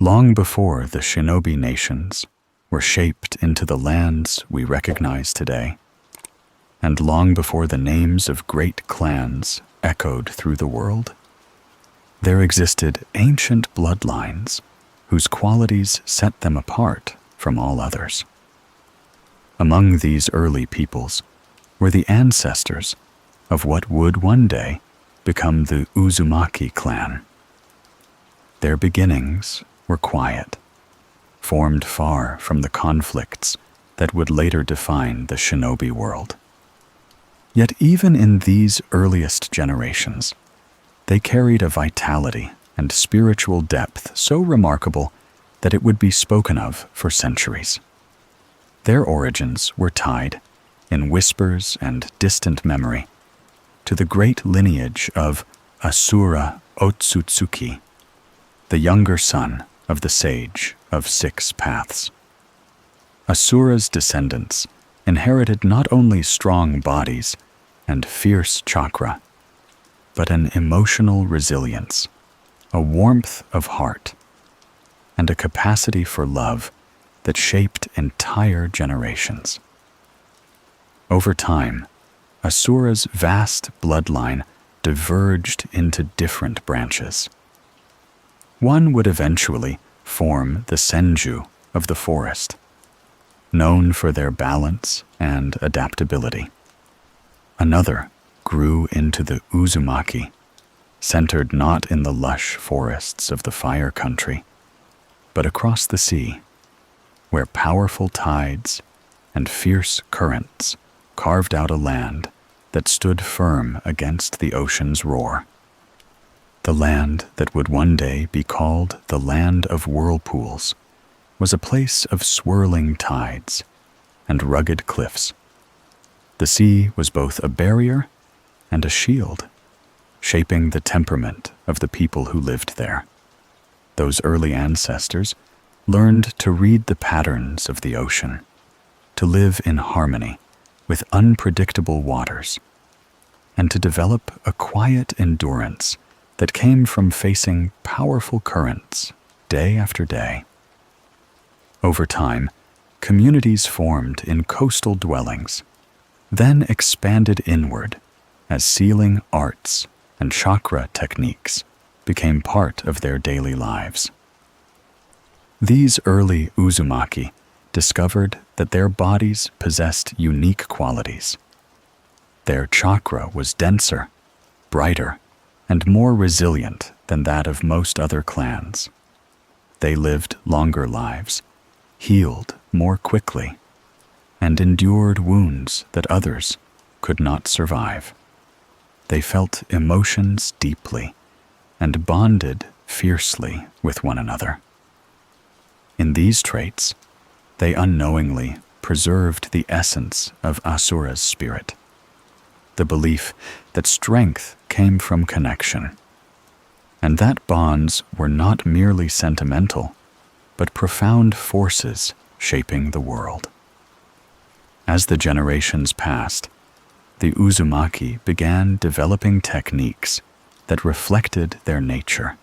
Long before the shinobi nations were shaped into the lands we recognize today, and long before the names of great clans echoed through the world, there existed ancient bloodlines whose qualities set them apart from all others. Among these early peoples were the ancestors of what would one day become the Uzumaki Clan. Their beginnings were quiet, formed far from the conflicts that would later define the shinobi world. Yet even in these earliest generations, they carried a vitality and spiritual depth so remarkable that it would be spoken of for centuries. Their origins were tied, in whispers and distant memory, to the great lineage of Asura Otsutsuki, the younger son of the sage of 6 paths. Asura's descendants inherited not only strong bodies and fierce chakra, but an emotional resilience, a warmth of heart, and a capacity for love that shaped entire generations. Over time, Asura's vast bloodline diverged into different branches. One would eventually form the Senju of the forest, known for their balance and adaptability. Another grew into the Uzumaki, centered not in the lush forests of the Fire Country, but across the sea, where powerful tides and fierce currents carved out a land that stood firm against the ocean's roar. The land that would one day be called the Land of Whirlpools was a place of swirling tides and rugged cliffs. The sea was both a barrier and a shield, shaping the temperament of the people who lived there. Those early ancestors learned to read the patterns of the ocean, to live in harmony with unpredictable waters, and to develop a quiet endurance that came from facing powerful currents day after day. Over time, communities formed in coastal dwellings, then expanded inward as sealing arts and chakra techniques became part of their daily lives. These early Uzumaki discovered that their bodies possessed unique qualities. Their chakra was denser, brighter, and more resilient than that of most other clans. They lived longer lives, healed more quickly, and endured wounds that others could not survive. They felt emotions deeply and bonded fiercely with one another. In these traits, they unknowingly preserved the essence of Asura's spirit, the belief that strength came from connection, and that bonds were not merely sentimental, but profound forces shaping the world. As the generations passed, the Uzumaki began developing techniques that reflected their nature.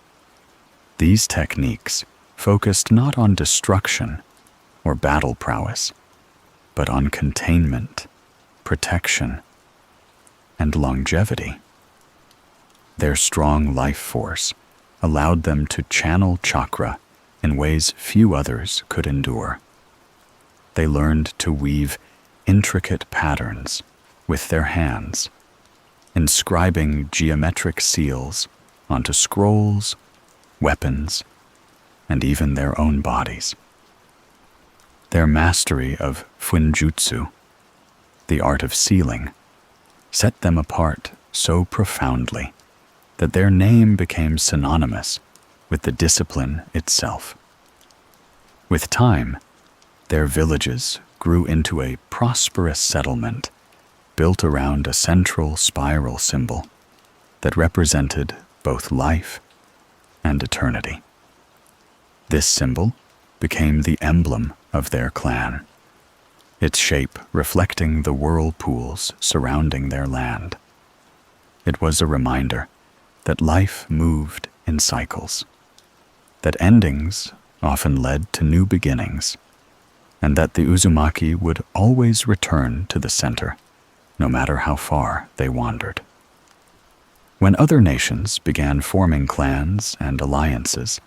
These techniques focused not on destruction or battle prowess, but on containment, protection, and longevity. Their strong life force allowed them to channel chakra in ways few others could endure. They learned to weave intricate patterns with their hands, inscribing geometric seals onto scrolls, weapons, and even their own bodies. Their mastery of fuinjutsu, the art of sealing, set them apart so profoundly that their name became synonymous with the discipline itself. With time, their villages grew into a prosperous settlement built around a central spiral symbol that represented both life and eternity. This symbol became the emblem of their clan, its shape reflecting the whirlpools surrounding their land. It was a reminder that life moved in cycles, that endings often led to new beginnings, and that the Uzumaki would always return to the center, no matter how far they wandered. When other nations began forming clans and alliances,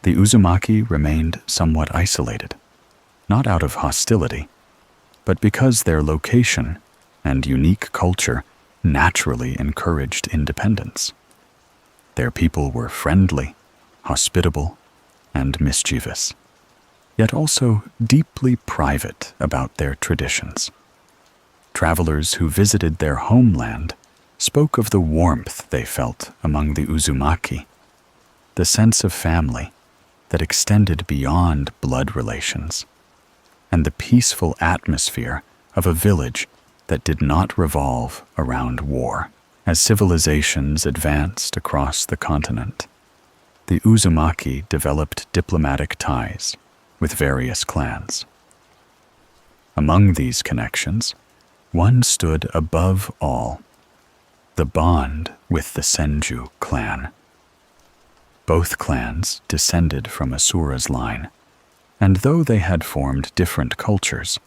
the Uzumaki remained somewhat isolated, not out of hostility, but because their location and unique culture naturally encouraged independence. Their people were friendly, hospitable, and mischievous, yet also deeply private about their traditions. Travelers who visited their homeland spoke of the warmth they felt among the Uzumaki, the sense of family that extended beyond blood relations, and the peaceful atmosphere of a village that did not revolve around war. As civilizations advanced across the continent, the Uzumaki developed diplomatic ties with various clans. Among these connections, one stood above all: the bond with the Senju clan. Both clans descended from Asura's line, and though they had formed different cultures,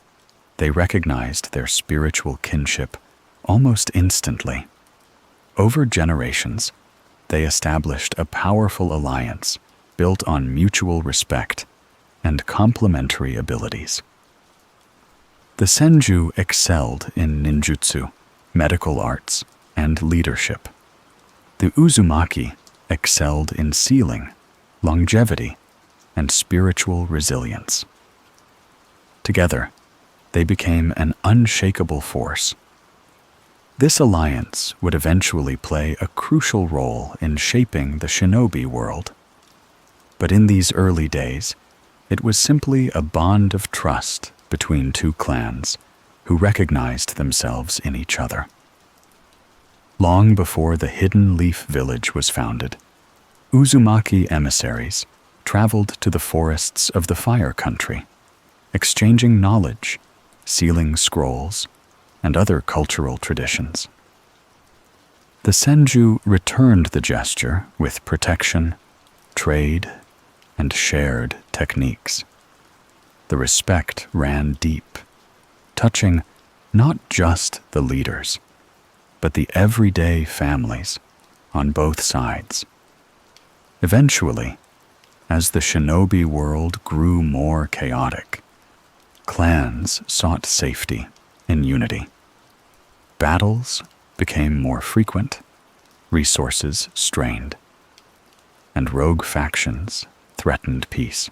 they recognized their spiritual kinship almost instantly. Over generations, they established a powerful alliance built on mutual respect and complementary abilities. The Senju excelled in ninjutsu, medical arts, and leadership. The Uzumaki excelled in sealing, longevity, and spiritual resilience. Together, they became an unshakable force. This alliance would eventually play a crucial role in shaping the shinobi world. But in these early days, it was simply a bond of trust between two clans who recognized themselves in each other. Long before the Hidden Leaf Village was founded, Uzumaki emissaries traveled to the forests of the Fire Country, exchanging knowledge, sealing scrolls, and other cultural traditions. The Senju returned the gesture with protection, trade, and shared techniques. The respect ran deep, touching not just the leaders, but the everyday families on both sides. Eventually, as the shinobi world grew more chaotic, clans sought safety in unity. Battles became more frequent, resources strained, and rogue factions threatened peace.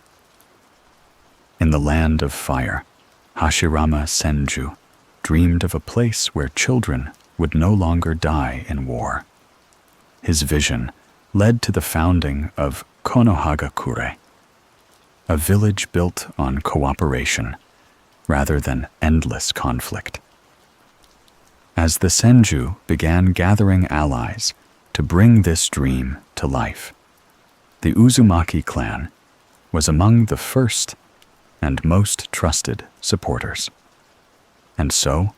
In the Land of Fire, Hashirama Senju dreamed of a place where children would no longer die in war. His vision led to the founding of Konohagakure, a village built on cooperation rather than endless conflict. As the Senju began gathering allies to bring this dream to life, the Uzumaki clan was among the first and most trusted supporters. And so,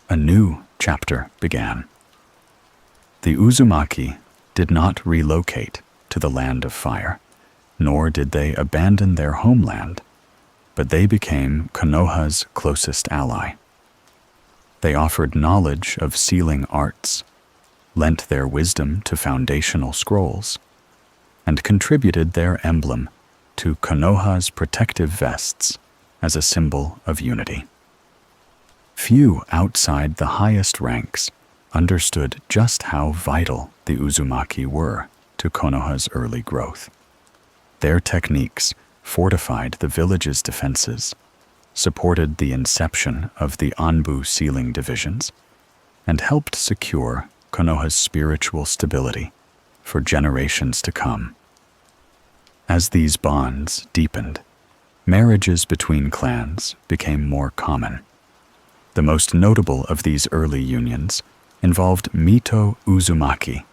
a new chapter began. The Uzumaki did not relocate to the Land of Fire, nor did they abandon their homeland, but they became Konoha's closest ally. They offered knowledge of sealing arts, lent their wisdom to foundational scrolls, and contributed their emblem to Konoha's protective vests as a symbol of unity. Few outside the highest ranks understood just how vital the Uzumaki were to Konoha's early growth. Their techniques fortified the village's defenses, supported the inception of the Anbu sealing divisions, and helped secure Konoha's spiritual stability for generations to come. As these bonds deepened, marriages between clans became more common. The most notable of these early unions involved Mito Uzumaki,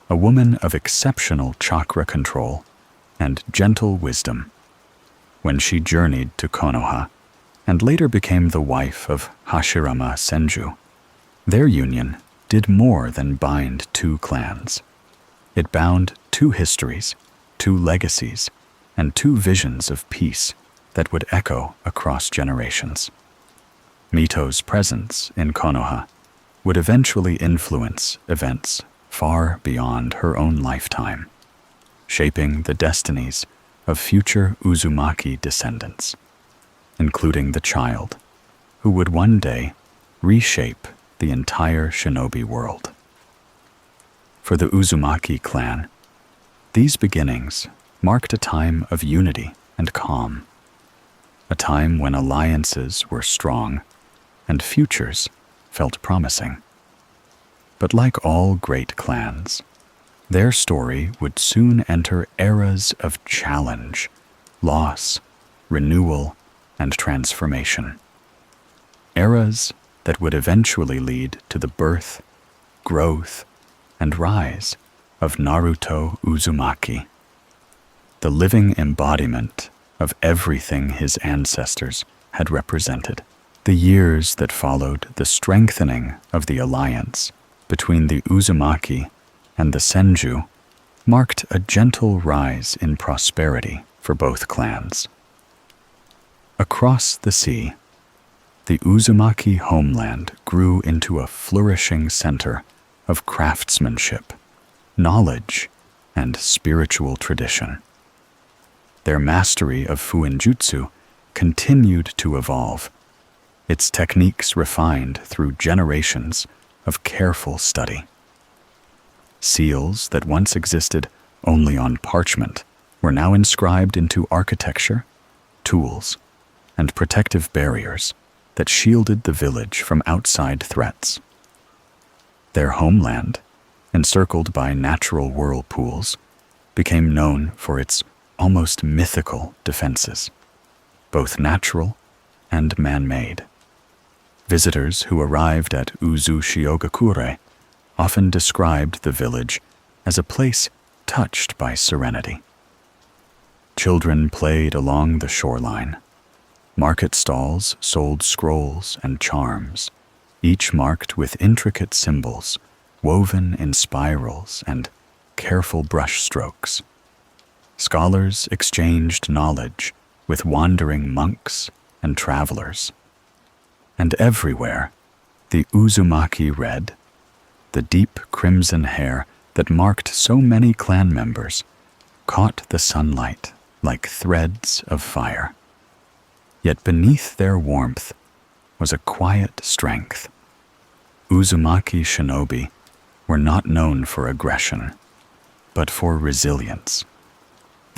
a woman of exceptional chakra control and gentle wisdom. When she journeyed to Konoha and later became the wife of Hashirama Senju, their union did more than bind two clans. It bound two histories, two legacies, and two visions of peace that would echo across generations. Mito's presence in Konoha would eventually influence events far beyond her own lifetime, shaping the destinies of future Uzumaki descendants, including the child who would one day reshape the entire shinobi world. For the Uzumaki clan, these beginnings marked a time of unity and calm, a time when alliances were strong and futures felt promising. But like all great clans, their story would soon enter eras of challenge, loss, renewal, and transformation. Eras that would eventually lead to the birth, growth, and rise of Naruto Uzumaki, the living embodiment of everything his ancestors had represented. The years that followed the strengthening of the alliance between the Uzumaki and the Senju marked a gentle rise in prosperity for both clans. Across the sea, the Uzumaki homeland grew into a flourishing center of craftsmanship, knowledge, and spiritual tradition. Their mastery of fuinjutsu continued to evolve, its techniques refined through generations of careful study. Seals that once existed only on parchment were now inscribed into architecture, tools, and protective barriers that shielded the village from outside threats. Their homeland, encircled by natural whirlpools, became known for its almost mythical defenses, both natural and man-made. Visitors who arrived at Uzushiogakure often described the village as a place touched by serenity. Children played along the shoreline. Market stalls sold scrolls and charms, each marked with intricate symbols woven in spirals and careful brush strokes. Scholars exchanged knowledge with wandering monks and travelers. And everywhere, the Uzumaki red, the deep crimson hair that marked so many clan members, caught the sunlight like threads of fire. Yet beneath their warmth was a quiet strength. Uzumaki shinobi were not known for aggression, but for resilience.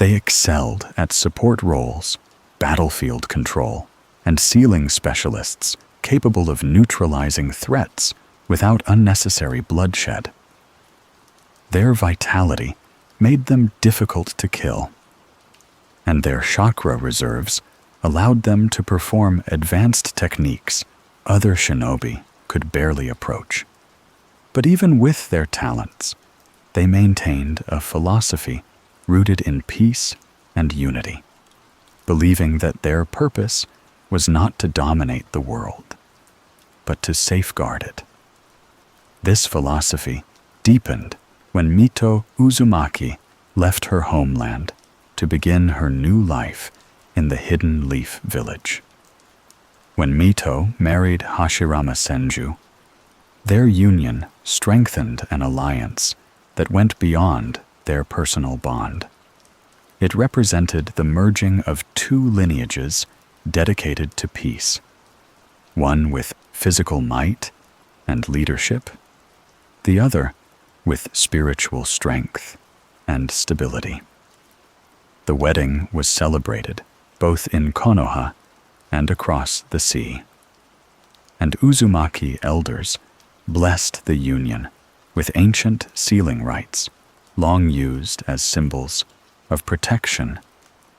They excelled at support roles, battlefield control, and sealing specialists capable of neutralizing threats without unnecessary bloodshed. Their vitality made them difficult to kill, and their chakra reserves allowed them to perform advanced techniques other shinobi could barely approach. But even with their talents, they maintained a philosophy rooted in peace and unity, believing that their purpose was not to dominate the world, but to safeguard it. This philosophy deepened when Mito Uzumaki left her homeland to begin her new life in the Hidden Leaf Village. When Mito married Hashirama Senju, their union strengthened an alliance that went beyond their personal bond. It represented the merging of two lineages dedicated to peace, one with physical might and leadership, the other with spiritual strength and stability. The wedding was celebrated both in Konoha and across the sea, and Uzumaki elders blessed the union with ancient sealing rites, long used as symbols of protection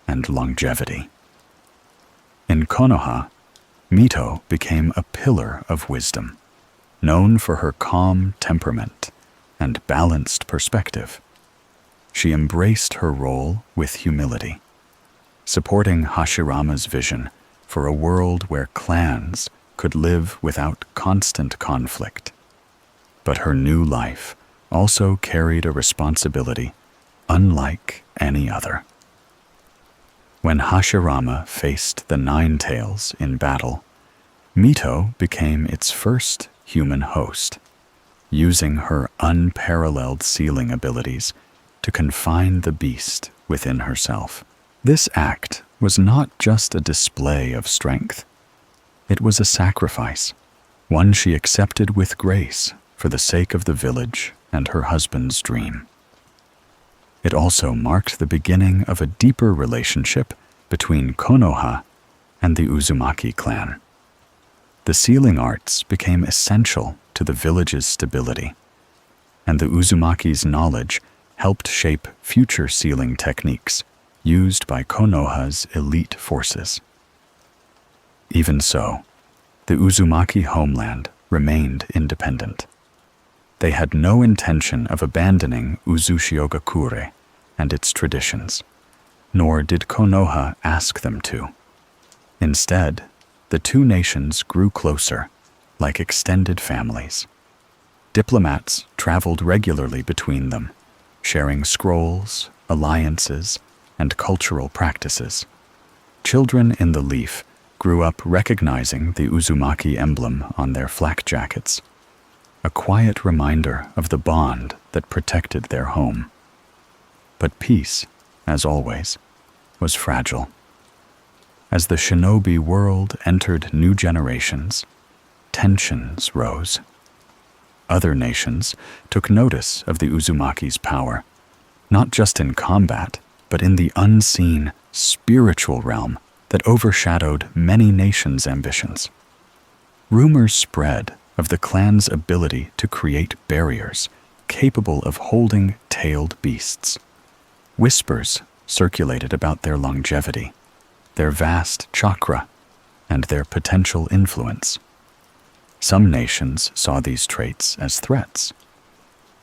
and longevity. In Konoha, Mito became a pillar of wisdom, known for her calm temperament and balanced perspective. She embraced her role with humility, supporting Hashirama's vision for a world where clans could live without constant conflict. But her new life also carried a responsibility unlike any other. When Hashirama faced the Nine Tails in battle, Mito became its first human host, using her unparalleled sealing abilities to confine the beast within herself. This act was not just a display of strength. It was a sacrifice, one she accepted with grace for the sake of the village and her husband's dream. It also marked the beginning of a deeper relationship between Konoha and the Uzumaki clan. The sealing arts became essential to the village's stability, and the Uzumaki's knowledge helped shape future sealing techniques used by Konoha's elite forces. Even so, the Uzumaki homeland remained independent. They had no intention of abandoning Uzushiogakure and its traditions, nor did Konoha ask them to. Instead, the two nations grew closer, like extended families. Diplomats traveled regularly between them, sharing scrolls, alliances, and cultural practices. Children in the Leaf grew up recognizing the Uzumaki emblem on their flak jackets, a quiet reminder of the bond that protected their home. But peace, as always, was fragile. As the shinobi world entered new generations, tensions rose. Other nations took notice of the Uzumaki's power, not just in combat, but in the unseen, spiritual realm that overshadowed many nations' ambitions. Rumors spread of the clan's ability to create barriers capable of holding tailed beasts. Whispers circulated about their longevity, their vast chakra, and their potential influence. Some nations saw these traits as threats.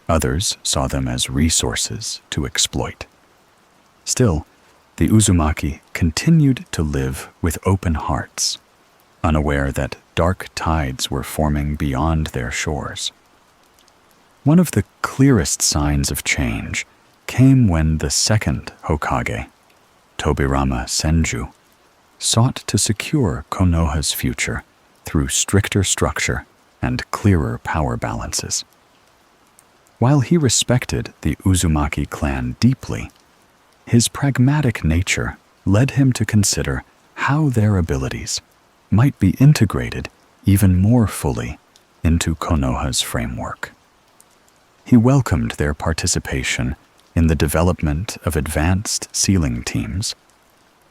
Others saw them as resources to exploit. Still, the Uzumaki continued to live with open hearts, unaware that dark tides were forming beyond their shores. One of the clearest signs of change came when the second Hokage, Tobirama Senju, sought to secure Konoha's future through stricter structure and clearer power balances. While he respected the Uzumaki clan deeply, his pragmatic nature led him to consider how their abilities might be integrated even more fully into Konoha's framework. He welcomed their participation in the development of advanced sealing teams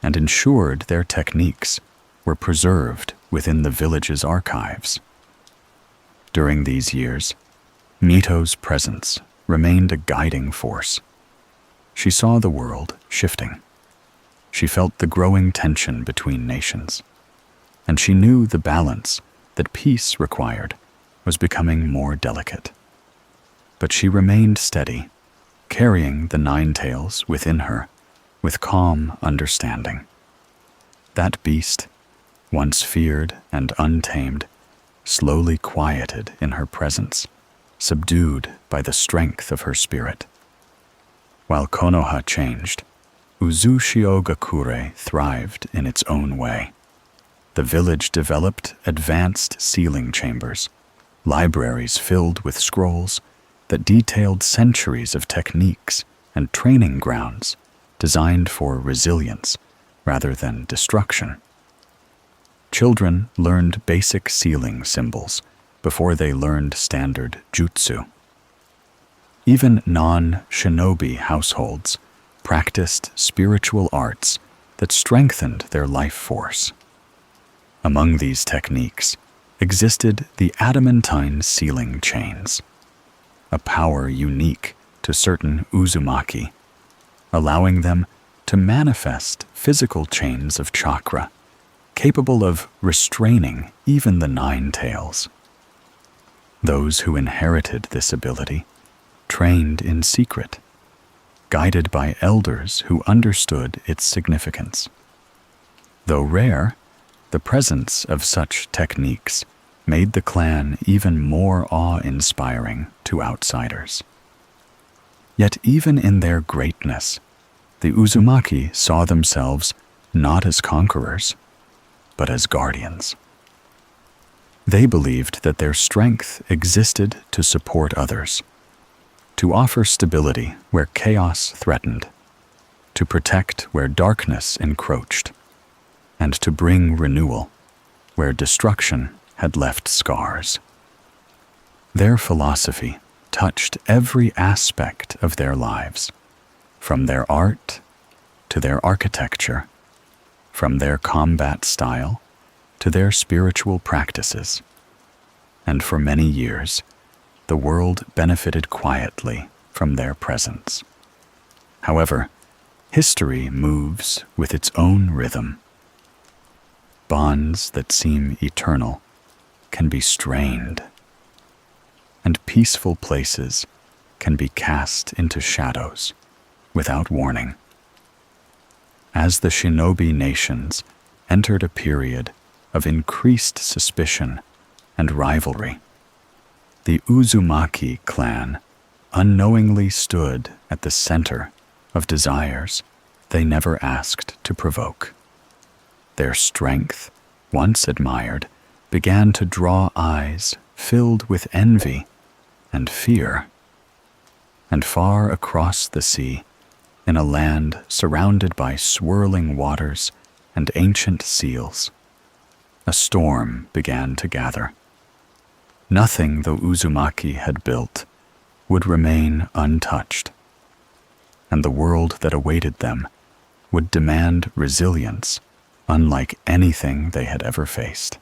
and ensured their techniques were preserved within the village's archives. During these years, Mito's presence remained a guiding force. She saw the world shifting. She felt the growing tension between nations, and she knew the balance that peace required was becoming more delicate. But she remained steady, carrying the Nine Tails within her with calm understanding. That beast, once feared and untamed, slowly quieted in her presence, subdued by the strength of her spirit. While Konoha changed, Uzushiogakure thrived in its own way. The village developed advanced sealing chambers, libraries filled with scrolls that detailed centuries of techniques, and training grounds designed for resilience rather than destruction. Children learned basic sealing symbols before they learned standard jutsu. Even non-shinobi households practiced spiritual arts that strengthened their life force. Among these techniques existed the adamantine sealing chains, a power unique to certain Uzumaki, allowing them to manifest physical chains of chakra capable of restraining even the Nine Tails. Those who inherited this ability trained in secret, guided by elders who understood its significance. Though rare, the presence of such techniques made the clan even more awe-inspiring to outsiders. Yet even in their greatness, the Uzumaki saw themselves not as conquerors, but as guardians. They believed that their strength existed to support others, to offer stability where chaos threatened, to protect where darkness encroached, and to bring renewal where destruction had left scars. Their philosophy touched every aspect of their lives, from their art to their architecture, from their combat style to their spiritual practices. And for many years, the world benefited quietly from their presence. However, history moves with its own rhythm. Bonds that seem eternal can be strained, and peaceful places can be cast into shadows without warning. As the shinobi nations entered a period of increased suspicion and rivalry, the Uzumaki clan unknowingly stood at the center of desires they never asked to provoke. Their strength, once admired, began to draw eyes filled with envy and fear. And far across the sea, in a land surrounded by swirling waters and ancient seals, a storm began to gather. Nothing the Uzumaki had built would remain untouched, and the world that awaited them would demand resilience unlike anything they had ever faced.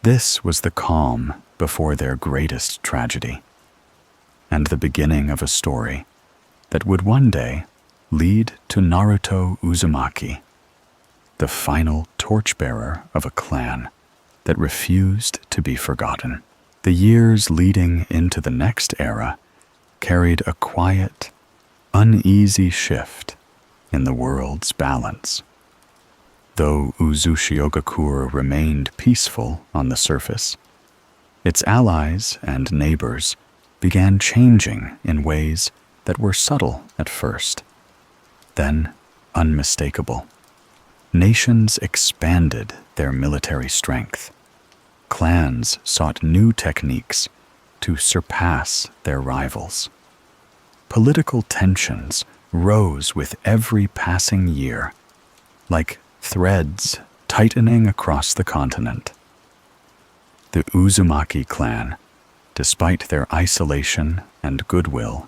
This was the calm before their greatest tragedy, and the beginning of a story that would one day lead to Naruto Uzumaki, the final torchbearer of a clan that refused to be forgotten. The years leading into the next era carried a quiet, uneasy shift in the world's balance. Though Uzushiogakure remained peaceful on the surface, its allies and neighbors began changing in ways that were subtle at first, then unmistakable. Nations expanded their military strength. Clans sought new techniques to surpass their rivals. Political tensions rose with every passing year, like threads tightening across the continent. The Uzumaki clan, despite their isolation and goodwill,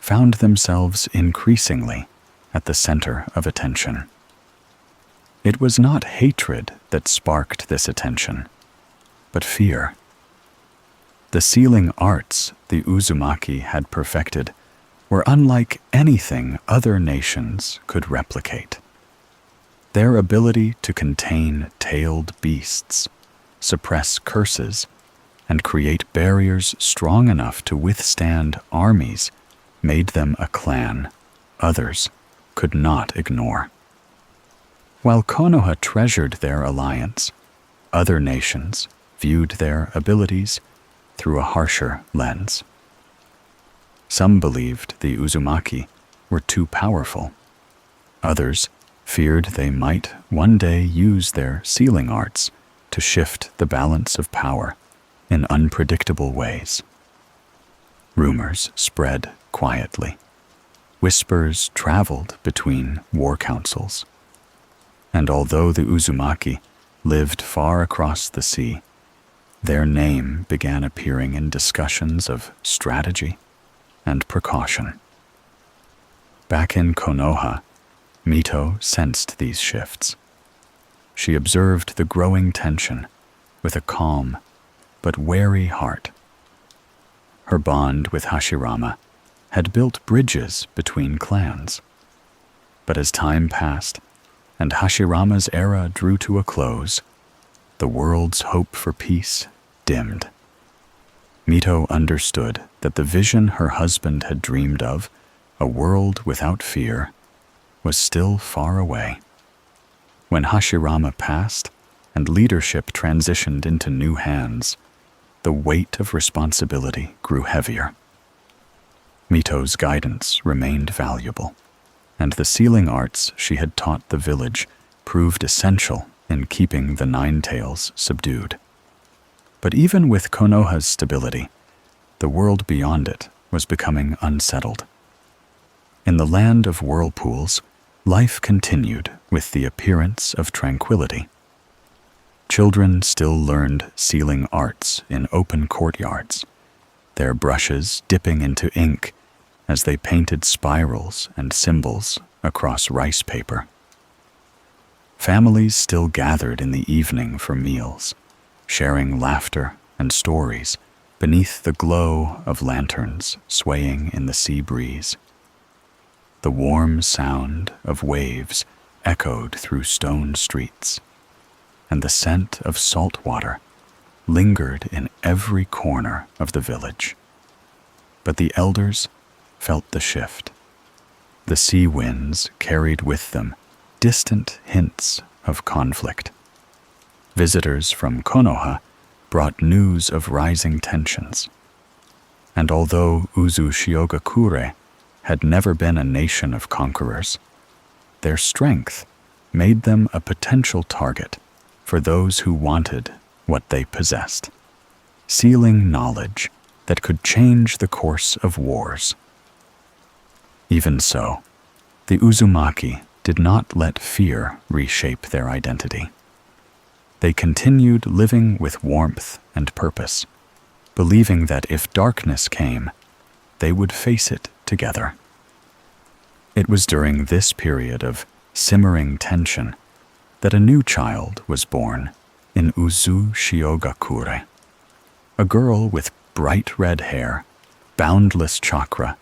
found themselves increasingly at the center of attention. It was not hatred that sparked this attention, but fear. The sealing arts the Uzumaki had perfected were unlike anything other nations could replicate. Their ability to contain tailed beasts, suppress curses, and create barriers strong enough to withstand armies made them a clan others could not ignore. While Konoha treasured their alliance, other nations viewed their abilities through a harsher lens. Some believed the Uzumaki were too powerful. Others feared they might one day use their sealing arts to shift the balance of power in unpredictable ways. Rumors spread quietly. Whispers traveled between war councils. And although the Uzumaki lived far across the sea, their name began appearing in discussions of strategy and precaution. Back in Konoha, Mito sensed these shifts. She observed the growing tension with a calm but wary heart. Her bond with Hashirama had built bridges between clans. But as time passed and Hashirama's era drew to a close, the world's hope for peace dimmed. Mito understood that the vision her husband had dreamed of, a world without fear, was still far away. When Hashirama passed and leadership transitioned into new hands, the weight of responsibility grew heavier. Mito's guidance remained valuable, and the sealing arts she had taught the village proved essential in keeping the Nine Tails subdued. But even with Konoha's stability, the world beyond it was becoming unsettled. In the Land of Whirlpools, life continued with the appearance of tranquility. Children still learned sealing arts in open courtyards, their brushes dipping into ink as they painted spirals and symbols across rice paper. Families still gathered in the evening for meals, sharing laughter and stories beneath the glow of lanterns swaying in the sea breeze. The warm sound of waves echoed through stone streets, and the scent of salt water lingered in every corner of the village. But the elders felt the shift. The sea winds carried with them distant hints of conflict. Visitors from Konoha brought news of rising tensions. And although Uzushiogakure had never been a nation of conquerors, their strength made them a potential target for those who wanted what they possessed, sealing knowledge that could change the course of wars. Even so, the Uzumaki did not let fear reshape their identity. They continued living with warmth and purpose, believing that if darkness came, they would face it together. It was during this period of simmering tension that a new child was born in Uzushiogakure, a girl with bright red hair, boundless chakra,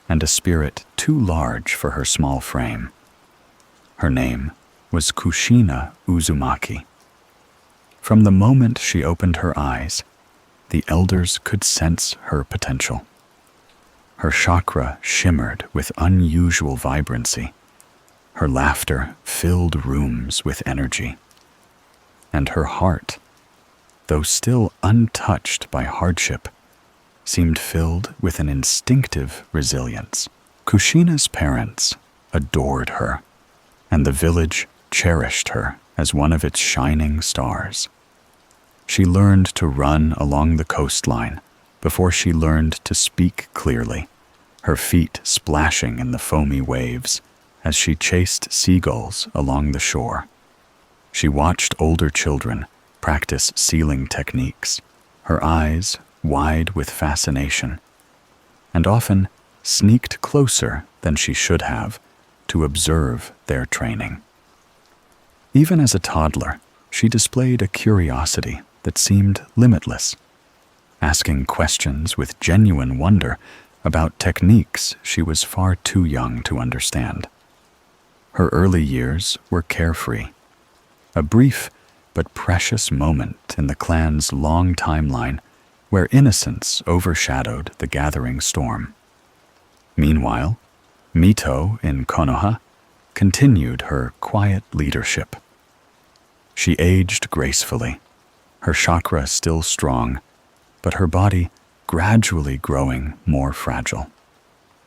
and a spirit too large for her small frame. Her name was Kushina Uzumaki. From the moment she opened her eyes, the elders could sense her potential. Her chakra shimmered with unusual vibrancy. Her laughter filled rooms with energy. And her heart, though still untouched by hardship, seemed filled with an instinctive resilience. Kushina's parents adored her, and the village cherished her as one of its shining stars. She learned to run along the coastline before she learned to speak clearly, her feet splashing in the foamy waves as she chased seagulls along the shore. She watched older children practice sealing techniques, her eyes wide with fascination, and often sneaked closer than she should have to observe their training. Even as a toddler, she displayed a curiosity that seemed limitless, asking questions with genuine wonder about techniques she was far too young to understand. Her early years were carefree, a brief but precious moment in the clan's long timeline where innocence overshadowed the gathering storm. Meanwhile, Mito in Konoha continued her quiet leadership. She aged gracefully, her chakra still strong, but her body gradually growing more fragile.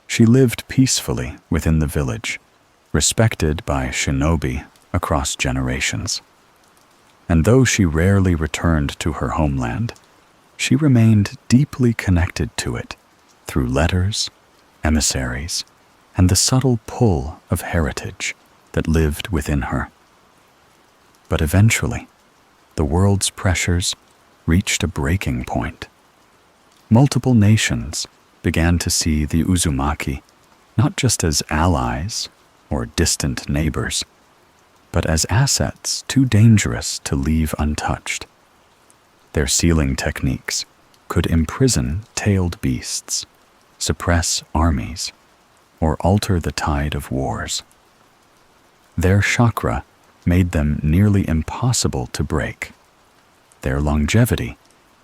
She lived peacefully within the village, respected by shinobi across generations. And though she rarely returned to her homeland, she remained deeply connected to it through letters, emissaries, and the subtle pull of heritage that lived within her. But eventually, the world's pressures reached a breaking point. Multiple nations began to see the Uzumaki not just as allies or distant neighbors, but as assets too dangerous to leave untouched. Their sealing techniques could imprison tailed beasts, suppress armies, or alter the tide of wars. Their chakra made them nearly impossible to break. Their longevity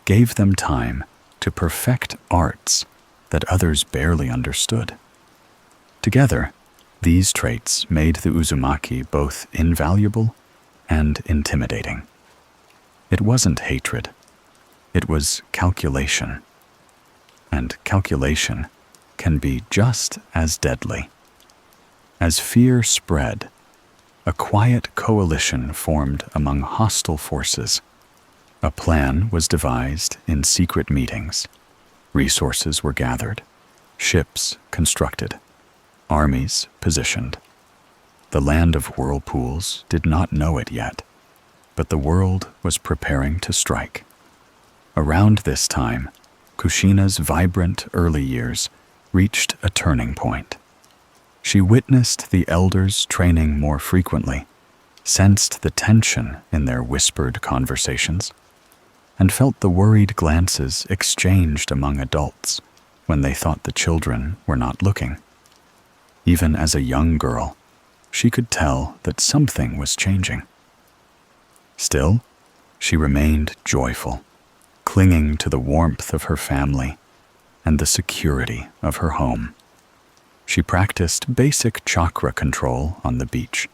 gave them time to perfect arts that others barely understood. Together, these traits made the Uzumaki both invaluable and intimidating. It wasn't hatred. It was calculation. And calculation can be just as deadly. As fear spread, a quiet coalition formed among hostile forces. A plan was devised in secret meetings. Resources were gathered, ships constructed, armies positioned. The Land of Whirlpools did not know it yet, but the world was preparing to strike. Around this time, Kushina's vibrant early years reached a turning point. She witnessed the elders training more frequently, sensed the tension in their whispered conversations, and felt the worried glances exchanged among adults when they thought the children were not looking. Even as a young girl, she could tell that something was changing. Still, she remained joyful, clinging to the warmth of her family and the security of her home. She practiced basic chakra control on the beach,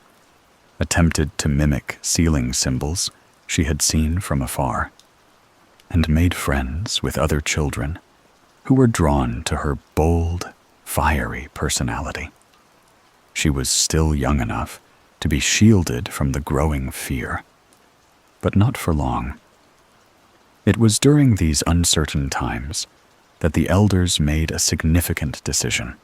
attempted to mimic sealing symbols she had seen from afar, and made friends with other children who were drawn to her bold, fiery personality. She was still young enough to be shielded from the growing fear, but not for long. It was during these uncertain times that the elders made a significant decision.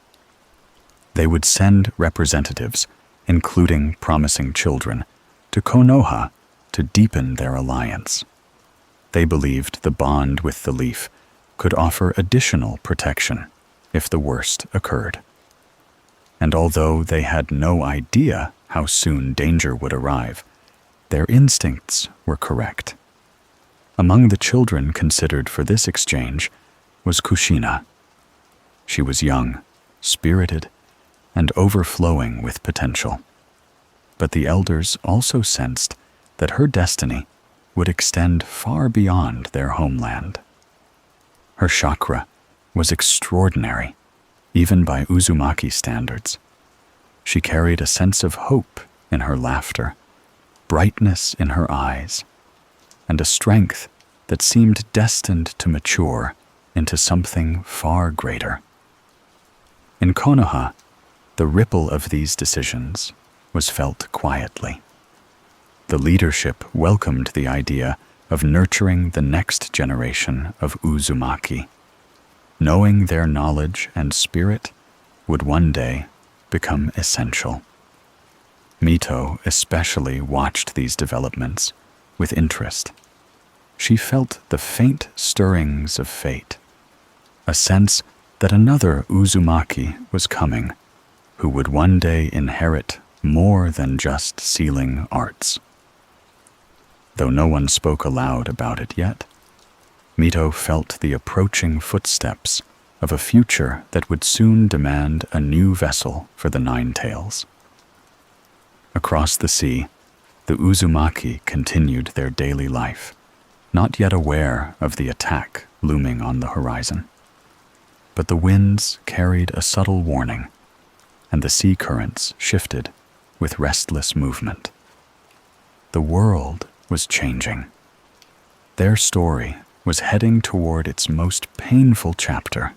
They would send representatives, including promising children, to Konoha to deepen their alliance. They believed the bond with the leaf could offer additional protection if the worst occurred. And although they had no idea how soon danger would arrive, their instincts were correct. Among the children considered for this exchange was Kushina. She was young, spirited, and overflowing with potential. But the elders also sensed that her destiny would extend far beyond their homeland. Her chakra was extraordinary, even by Uzumaki standards. She carried a sense of hope in her laughter, brightness in her eyes, and a strength that seemed destined to mature into something far greater. In Konoha, the ripple of these decisions was felt quietly. The leadership welcomed the idea of nurturing the next generation of Uzumaki, knowing their knowledge and spirit would one day become essential. Mito especially watched these developments with interest. She felt the faint stirrings of fate, a sense that another Uzumaki was coming, who would one day inherit more than just sealing arts. Though no one spoke aloud about it yet, Mito felt the approaching footsteps of a future that would soon demand a new vessel for the Nine Tails. Across the sea, the Uzumaki continued their daily life, not yet aware of the attack looming on the horizon. But the winds carried a subtle warning, and the sea currents shifted with restless movement. The world was changing. Their story was heading toward its most painful chapter.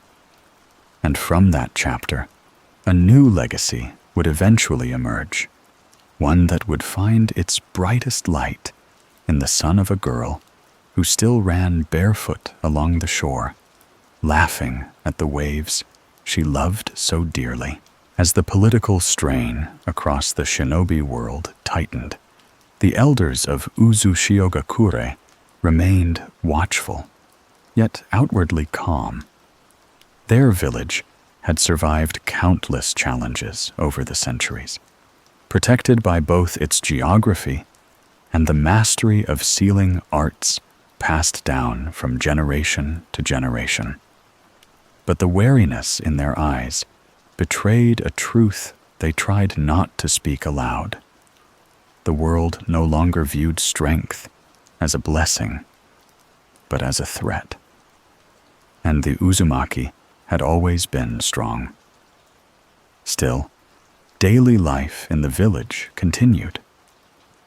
And from that chapter, a new legacy would eventually emerge, one that would find its brightest light in the son of a girl who still ran barefoot along the shore, laughing at the waves she loved so dearly. As the political strain across the shinobi world tightened, the elders of Uzushiogakure remained watchful, yet outwardly calm. Their village had survived countless challenges over the centuries, protected by both its geography and the mastery of sealing arts passed down from generation to generation. But the wariness in their eyes betrayed a truth they tried not to speak aloud. The world no longer viewed strength as a blessing, but as a threat. And the Uzumaki had always been strong. Still, daily life in the village continued.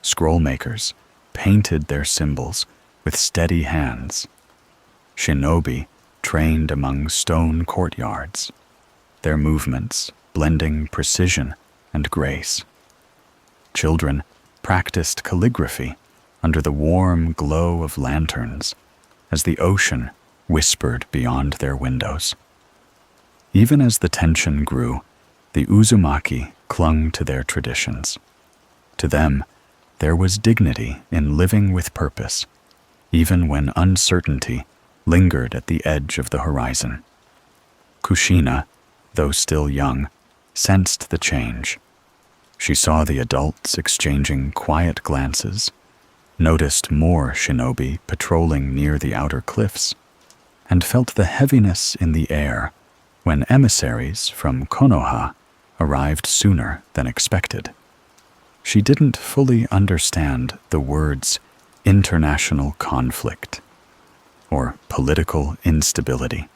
Scroll makers painted their symbols with steady hands. Shinobi trained among stone courtyards, their movements blending precision and grace. Children practiced calligraphy under the warm glow of lanterns as the ocean whispered beyond their windows. Even as the tension grew, the Uzumaki clung to their traditions. To them, there was dignity in living with purpose, even when uncertainty lingered at the edge of the horizon. Kushina, though still young, sensed the change. She saw the adults exchanging quiet glances, noticed more shinobi patrolling near the outer cliffs, and felt the heaviness in the air when emissaries from Konoha arrived sooner than expected. She didn't fully understand the words international conflict or political instability,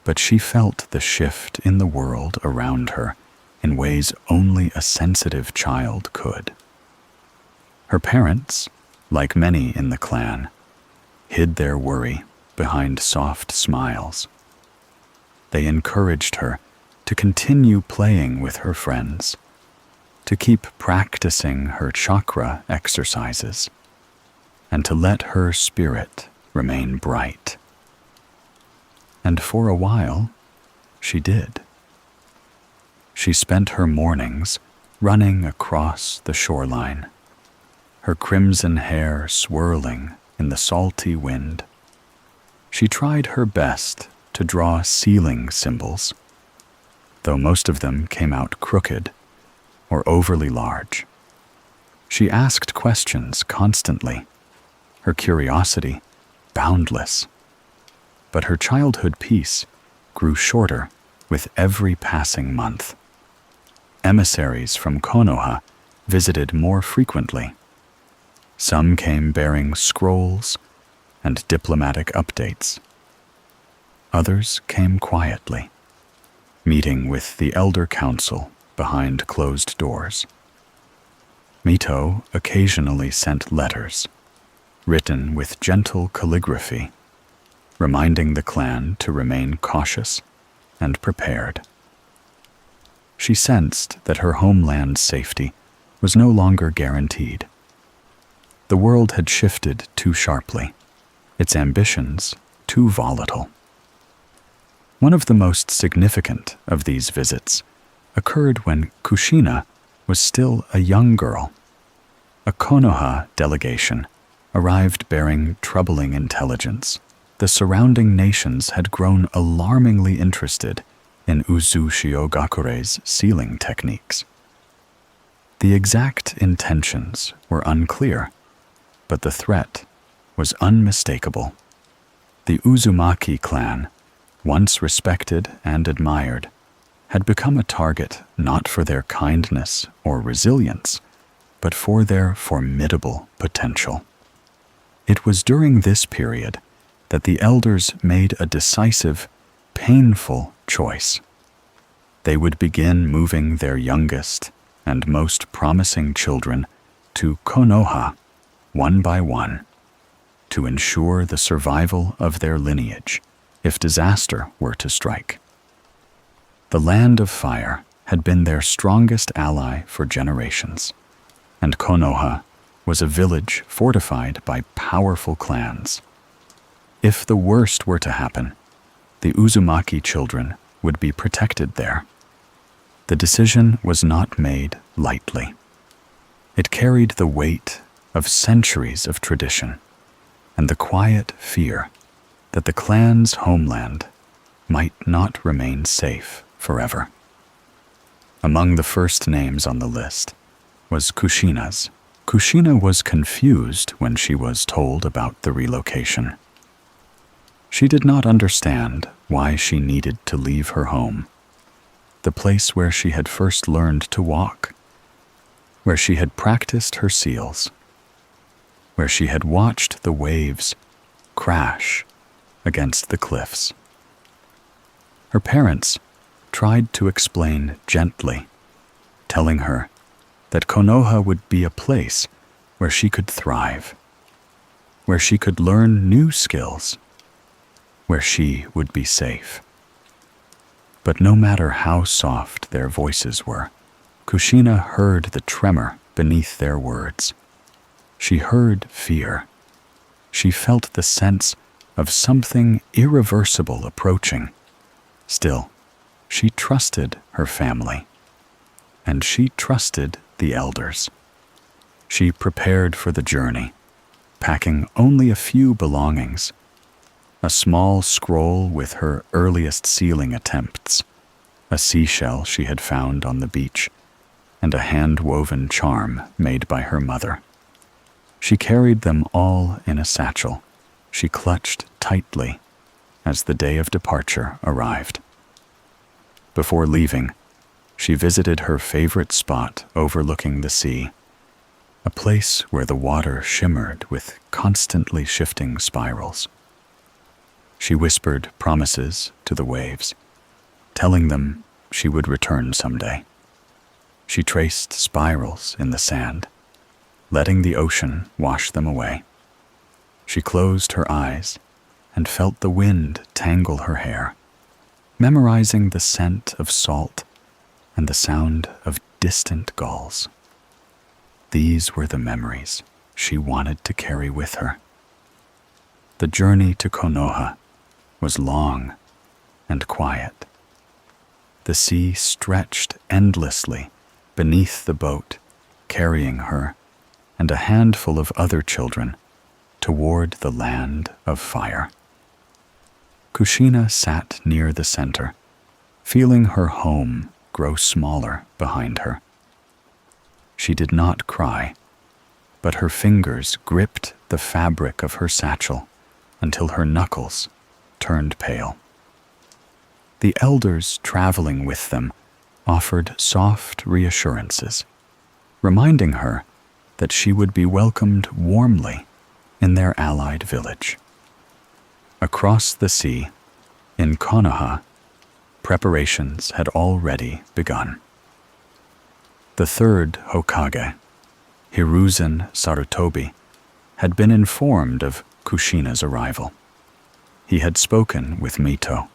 but she felt the shift in the world around her in ways only a sensitive child could. Her parents, like many in the clan, hid their worry behind soft smiles. They encouraged her to continue playing with her friends, to keep practicing her chakra exercises, and to let her spirit remain bright. And for a while, she did. She spent her mornings running across the shoreline, her crimson hair swirling in the salty wind. She tried her best to draw sealing symbols, though most of them came out crooked or overly large. She asked questions constantly, her curiosity boundless. But her childhood peace grew shorter with every passing month. Emissaries from Konoha visited more frequently. Some came bearing scrolls and diplomatic updates. Others came quietly, meeting with the elder council behind closed doors. Mito occasionally sent letters, written with gentle calligraphy, reminding the clan to remain cautious and prepared. She sensed that her homeland's safety was no longer guaranteed. The world had shifted too sharply, its ambitions too volatile. One of the most significant of these visits occurred when Kushina was still a young girl. A Konoha delegation arrived bearing troubling intelligence. The surrounding nations had grown alarmingly interested in Uzushiogakures sealing techniques. The exact intentions were unclear, but the threat was unmistakable. The Uzumaki Clan, once respected and admired, had become a target not for their kindness or resilience, but for their formidable potential. It was during this period that the elders made a decisive, painful choice. They would begin moving their youngest and most promising children to Konoha, one by one, to ensure the survival of their lineage if disaster were to strike. The Land of Fire had been their strongest ally for generations, and Konoha was a village fortified by powerful clans. If the worst were to happen, the Uzumaki children would be protected there. The decision was not made lightly. It carried the weight of centuries of tradition and the quiet fear that the clan's homeland might not remain safe forever. Among the first names on the list was Kushina's. Kushina was confused when she was told about the relocation. She did not understand why she needed to leave her home, the place where she had first learned to walk, where she had practiced her seals, where she had watched the waves crash against the cliffs. Her parents tried to explain gently, telling her that Konoha would be a place where she could thrive, where she could learn new skills, where she would be safe. But no matter how soft their voices were, Kushina heard the tremor beneath their words. She heard fear. She felt the sense of something irreversible approaching. Still, she trusted her family, and she trusted the elders. She prepared for the journey, packing only a few belongings: a small scroll with her earliest sealing attempts, a seashell she had found on the beach, and a hand-woven charm made by her mother. She carried them all in a satchel she clutched tightly as the day of departure arrived. Before leaving, she visited her favorite spot overlooking the sea, a place where the water shimmered with constantly shifting spirals. She whispered promises to the waves, telling them she would return someday. She traced spirals in the sand, letting the ocean wash them away. She closed her eyes and felt the wind tangle her hair, memorizing the scent of salt and the sound of distant gulls. These were the memories she wanted to carry with her. The journey to Konoha was long and quiet. The sea stretched endlessly beneath the boat, carrying her and a handful of other children toward the land of fire. Kushina sat near the center, feeling her home grow smaller behind her. She did not cry, but her fingers gripped the fabric of her satchel until her knuckles turned pale. The elders traveling with them offered soft reassurances, reminding her that she would be welcomed warmly in their allied village. Across the sea, in Konoha, preparations had already begun. The third Hokage, Hiruzen Sarutobi, had been informed of Kushina's arrival. He had spoken with Mito,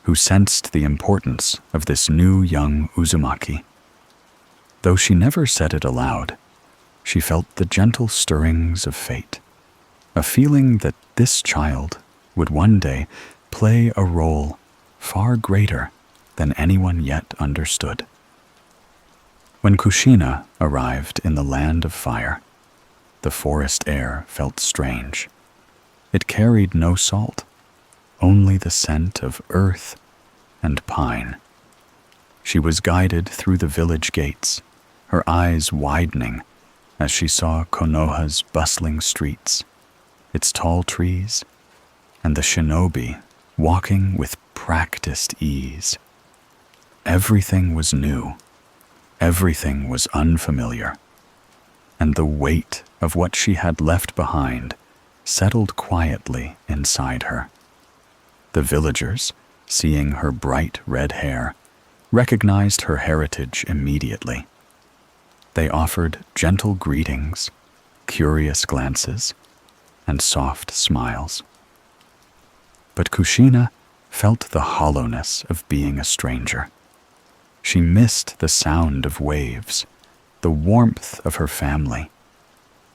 who sensed the importance of this new young Uzumaki. Though she never said it aloud, she felt the gentle stirrings of fate, a feeling that this child would one day play a role far greater than anyone yet understood. When Kushina arrived in the land of fire, the forest air felt strange. It carried no salt, only the scent of earth and pine. She was guided through the village gates, her eyes widening as she saw Konoha's bustling streets, its tall trees, and the shinobi walking with practiced ease. Everything was new, everything was unfamiliar, and the weight of what she had left behind settled quietly inside her. The villagers, seeing her bright red hair, recognized her heritage immediately. They offered gentle greetings, curious glances, and soft smiles. But Kushina felt the hollowness of being a stranger. She missed the sound of waves, the warmth of her family,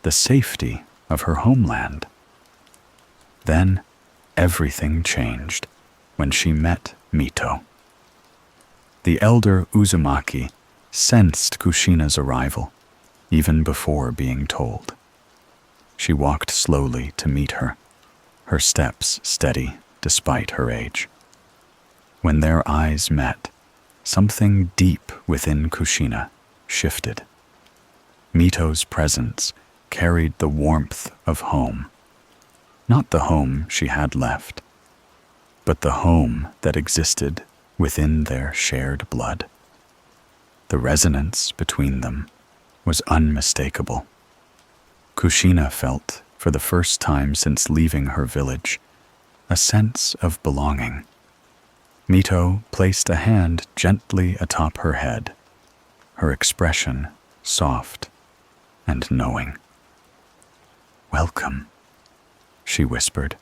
the safety of her homeland. Then everything changed when she met Mito. The elder Uzumaki sensed Kushina's arrival even before being told. She walked slowly to meet her, her steps steady despite her age. When their eyes met, something deep within Kushina shifted. Mito's presence carried the warmth of home. Not the home she had left, but the home that existed within their shared blood. The resonance between them was unmistakable. Kushina felt, for the first time since leaving her village, a sense of belonging. Mito placed a hand gently atop her head, her expression soft and knowing. "Welcome," she whispered,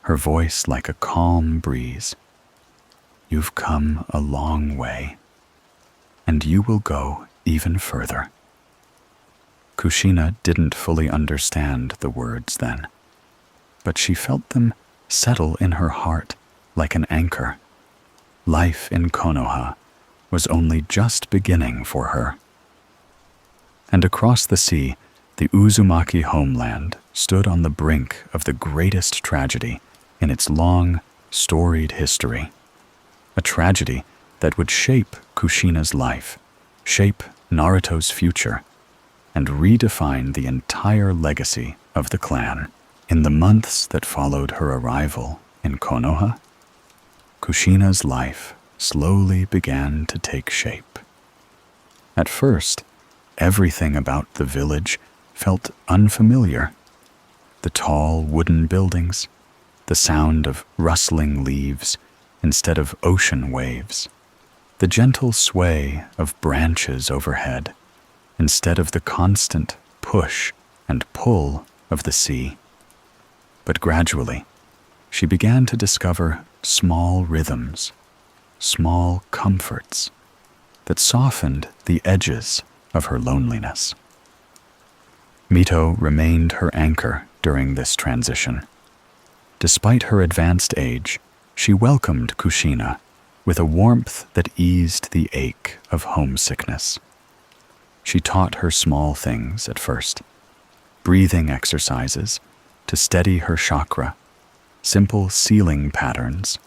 her voice like a calm breeze. "You've come a long way, and you will go even further. Kushina didn't fully understand the words then, but she felt them settle in her heart like an anchor. Life in Konoha was only just beginning for her. And across the sea, the Uzumaki homeland stood on the brink of the greatest tragedy in its long, storied history. A tragedy that would shape Kushina's life, shape Naruto's future, and redefine the entire legacy of the clan. In the months that followed her arrival in Konoha, Kushina's life slowly began to take shape. At first, everything about the village felt unfamiliar. The tall wooden buildings, the sound of rustling leaves instead of ocean waves, the gentle sway of branches overhead instead of the constant push and pull of the sea. But gradually, she began to discover small rhythms, small comforts that softened the edges of her loneliness. Mito remained her anchor during this transition. Despite her advanced age, she welcomed Kushina with a warmth that eased the ache of homesickness. She taught her small things at first, breathing exercises to steady her chakra, simple sealing patterns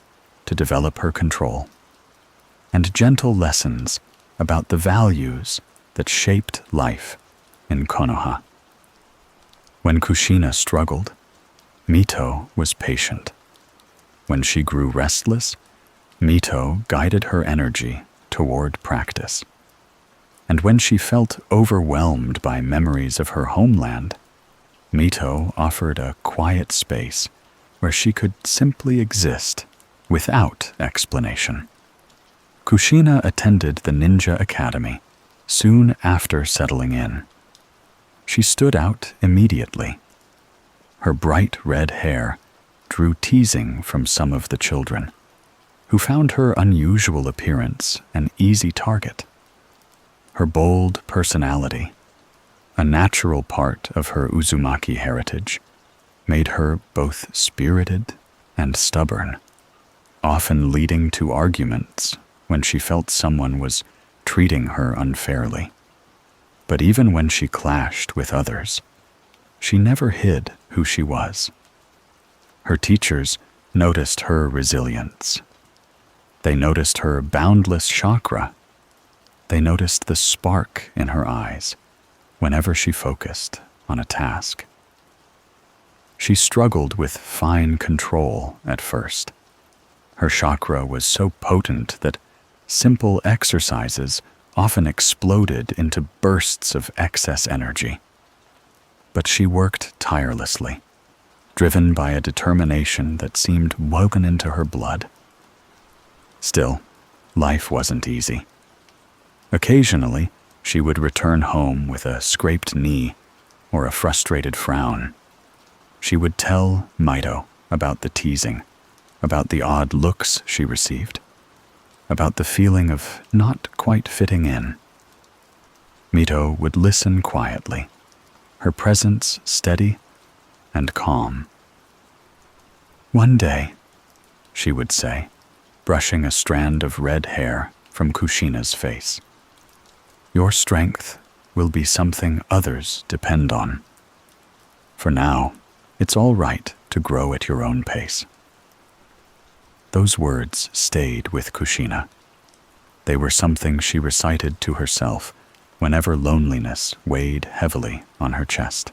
to develop her control, and gentle lessons about the values that shaped life in Konoha. When Kushina struggled, Mito was patient. When she grew restless, Mito guided her energy toward practice. And when she felt overwhelmed by memories of her homeland, Mito offered a quiet space where she could simply exist without explanation. Kushina attended the Ninja Academy soon after settling in. She stood out immediately. Her bright red hair drew teasing from some of the children, who found her unusual appearance an easy target. Her bold personality, a natural part of her Uzumaki heritage, made her both spirited and stubborn, often leading to arguments when she felt someone was treating her unfairly. But even when she clashed with others, she never hid who she was. Her teachers noticed her resilience. They noticed her boundless chakra. They noticed the spark in her eyes whenever she focused on a task. She struggled with fine control at first. Her chakra was so potent that simple exercises often exploded into bursts of excess energy. But she worked tirelessly, driven by a determination that seemed woven into her blood. Still, life wasn't easy. Occasionally, she would return home with a scraped knee or a frustrated frown. She would tell Mito about the teasing, about the odd looks she received, about the feeling of not quite fitting in. Mito would listen quietly, her presence steady and calm. "One day," she would say, brushing a strand of red hair from Kushina's face, "your strength will be something others depend on. For now, it's all right to grow at your own pace." Those words stayed with Kushina. They were something she recited to herself whenever loneliness weighed heavily on her chest.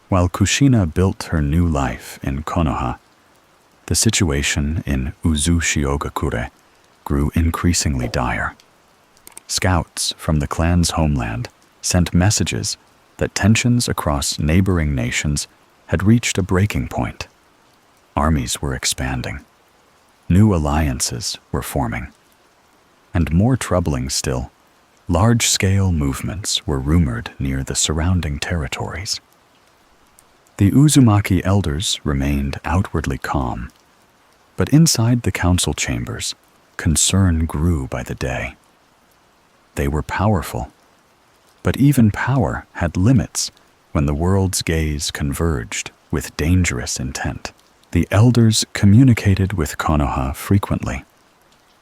While Kushina built her new life in Konoha, the situation in Uzushiogakure grew increasingly dire. Scouts from the clan's homeland sent messages that tensions across neighboring nations had reached a breaking point. Armies were expanding. New alliances were forming. And more troubling still, large-scale movements were rumored near the surrounding territories. The Uzumaki elders remained outwardly calm, but inside the council chambers, concern grew by the day. They were powerful, But even power had limits when the world's gaze converged with dangerous intent. The elders communicated with Konoha frequently.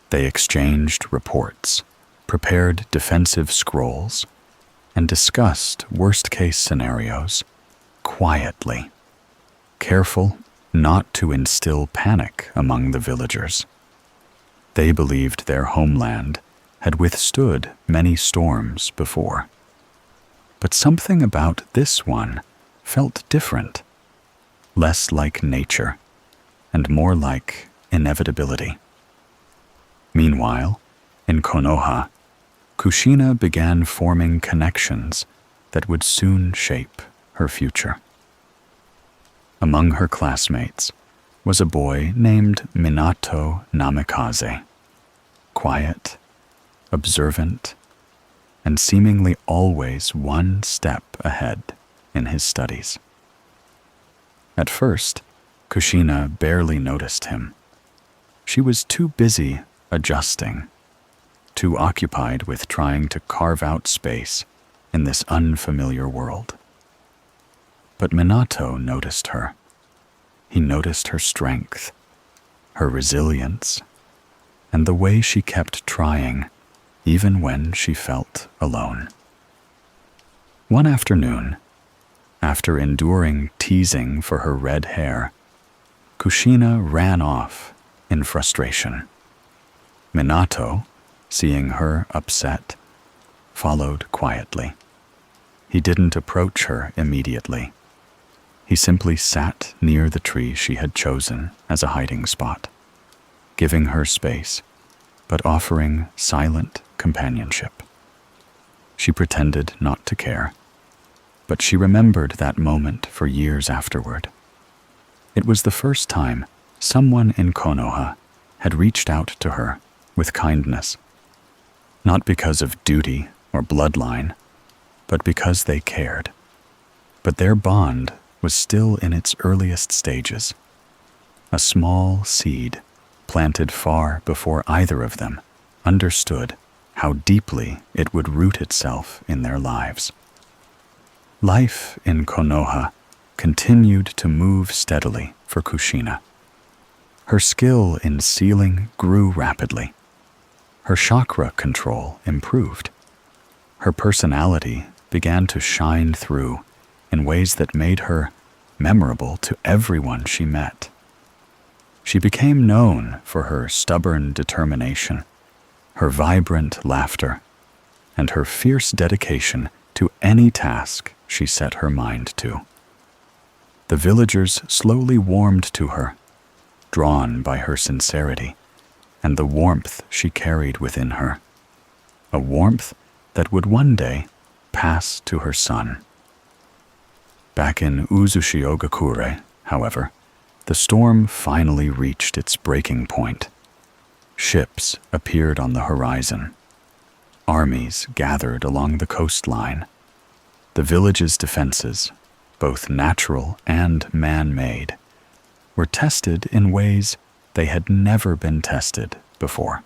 They exchanged reports, prepared defensive scrolls, and discussed worst-case scenarios quietly, careful not to instill panic among the villagers. They believed their homeland had withstood many storms before. But something about this one felt different, less like nature and more like inevitability. Meanwhile, in Konoha, Kushina began forming connections that would soon shape her future. Among her classmates was a boy named Minato Namikaze, quiet, observant, and seemingly always one step ahead in his studies. At first, Kushina barely noticed him. She was too busy adjusting, too occupied with trying to carve out space in this unfamiliar world. But Minato noticed her. He noticed her strength, her resilience, and the way she kept trying even when she felt alone. One afternoon, after enduring teasing for her red hair, Kushina ran off in frustration. Minato, seeing her upset, followed quietly. He didn't approach her immediately. He simply sat near the tree she had chosen as a hiding spot, giving her space, but offering silent companionship. She pretended not to care, but she remembered that moment for years afterward. It was the first time someone in Konoha had reached out to her with kindness, not because of duty or bloodline, but because they cared. But their bond was still in its earliest stages, a small seed planted far before either of them understood how deeply it would root itself in their lives. Life in Konoha continued to move steadily for Kushina. Her skill in sealing grew rapidly. Her chakra control improved. Her personality began to shine through in ways that made her memorable to everyone she met. She became known for her stubborn determination, her vibrant laughter, and her fierce dedication to any task she set her mind to. The villagers slowly warmed to her, drawn by her sincerity and the warmth she carried within her, a warmth that would one day pass to her son. Back in Uzushiogakure, however, the storm finally reached its breaking point. Ships appeared on the horizon. Armies gathered along the coastline. The village's defenses, both natural and man-made, were tested in ways they had never been tested before.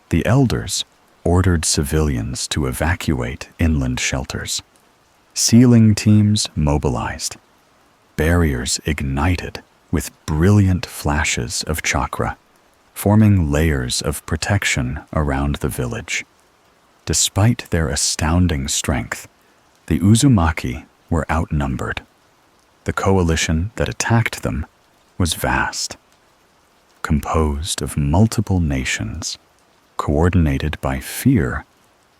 The elders ordered civilians to evacuate inland shelters. Sealing teams mobilized. Barriers ignited with brilliant flashes of chakra, forming layers of protection around the village. Despite their astounding strength, the Uzumaki were outnumbered. The coalition that attacked them was vast, composed of multiple nations, coordinated by fear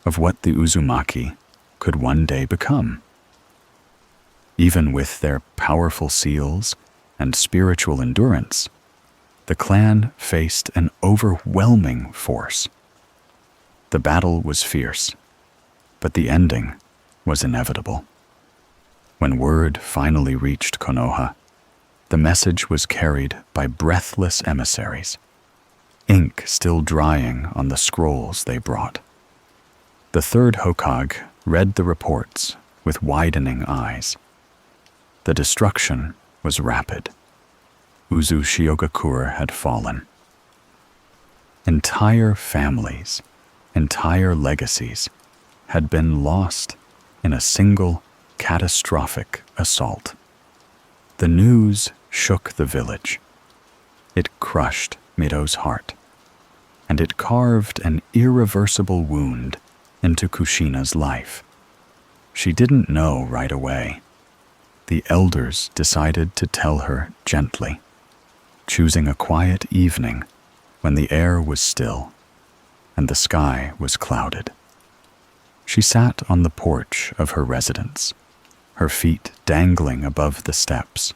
of what the Uzumaki could one day become. Even with their powerful seals and spiritual endurance, the clan faced an overwhelming force. The battle was fierce, but the ending was inevitable. When word finally reached Konoha, the message was carried by breathless emissaries, ink still drying on the scrolls they brought. The third Hokage read the reports with widening eyes. The destruction was rapid. Uzushiogakure had fallen. Entire families, entire legacies had been lost in a single catastrophic assault. The news shook the village. It crushed Mito's heart, and it carved an irreversible wound into Kushina's life. She didn't know right away. The elders decided to tell her gently, choosing a quiet evening when the air was still and the sky was clouded. She sat on the porch of her residence, her feet dangling above the steps,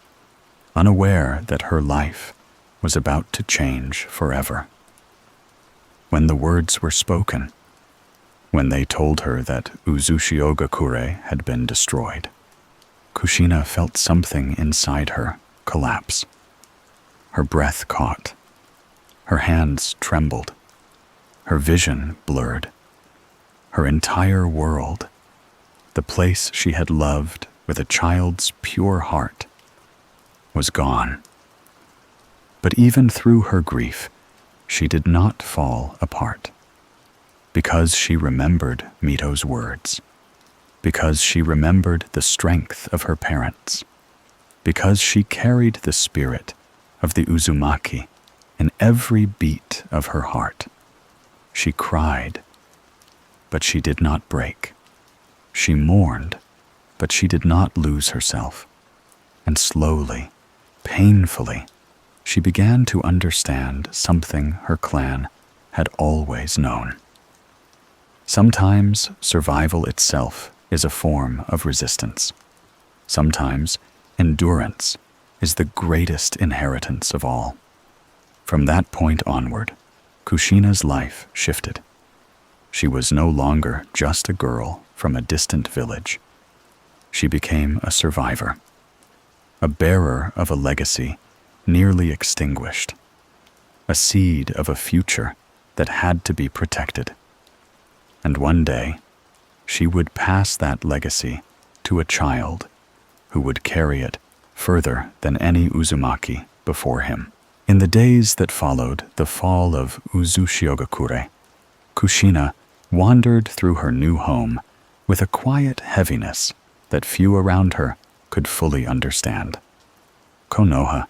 unaware that her life was about to change forever. When the words were spoken, when they told her that Uzushiogakure had been destroyed, Kushina felt something inside her collapse. Her breath caught. Her hands trembled. Her vision blurred. Her entire world, the place she had loved with a child's pure heart, was gone. But even through her grief, she did not fall apart. Because she remembered Mito's words, because she remembered the strength of her parents, because she carried the spirit of the Uzumaki in every beat of her heart. She cried, but she did not break. She mourned, but she did not lose herself. And slowly, painfully, she began to understand something her clan had always known. Sometimes survival itself is a form of resistance. Sometimes endurance is the greatest inheritance of all. From that point onward, Kushina's life shifted. She was no longer just a girl from a distant village. She became a survivor, a bearer of a legacy nearly extinguished, a seed of a future that had to be protected. And one day, she would pass that legacy to a child who would carry it further than any Uzumaki before him. In the days that followed the fall of Uzushiogakure, Kushina wandered through her new home with a quiet heaviness that few around her could fully understand. Konoha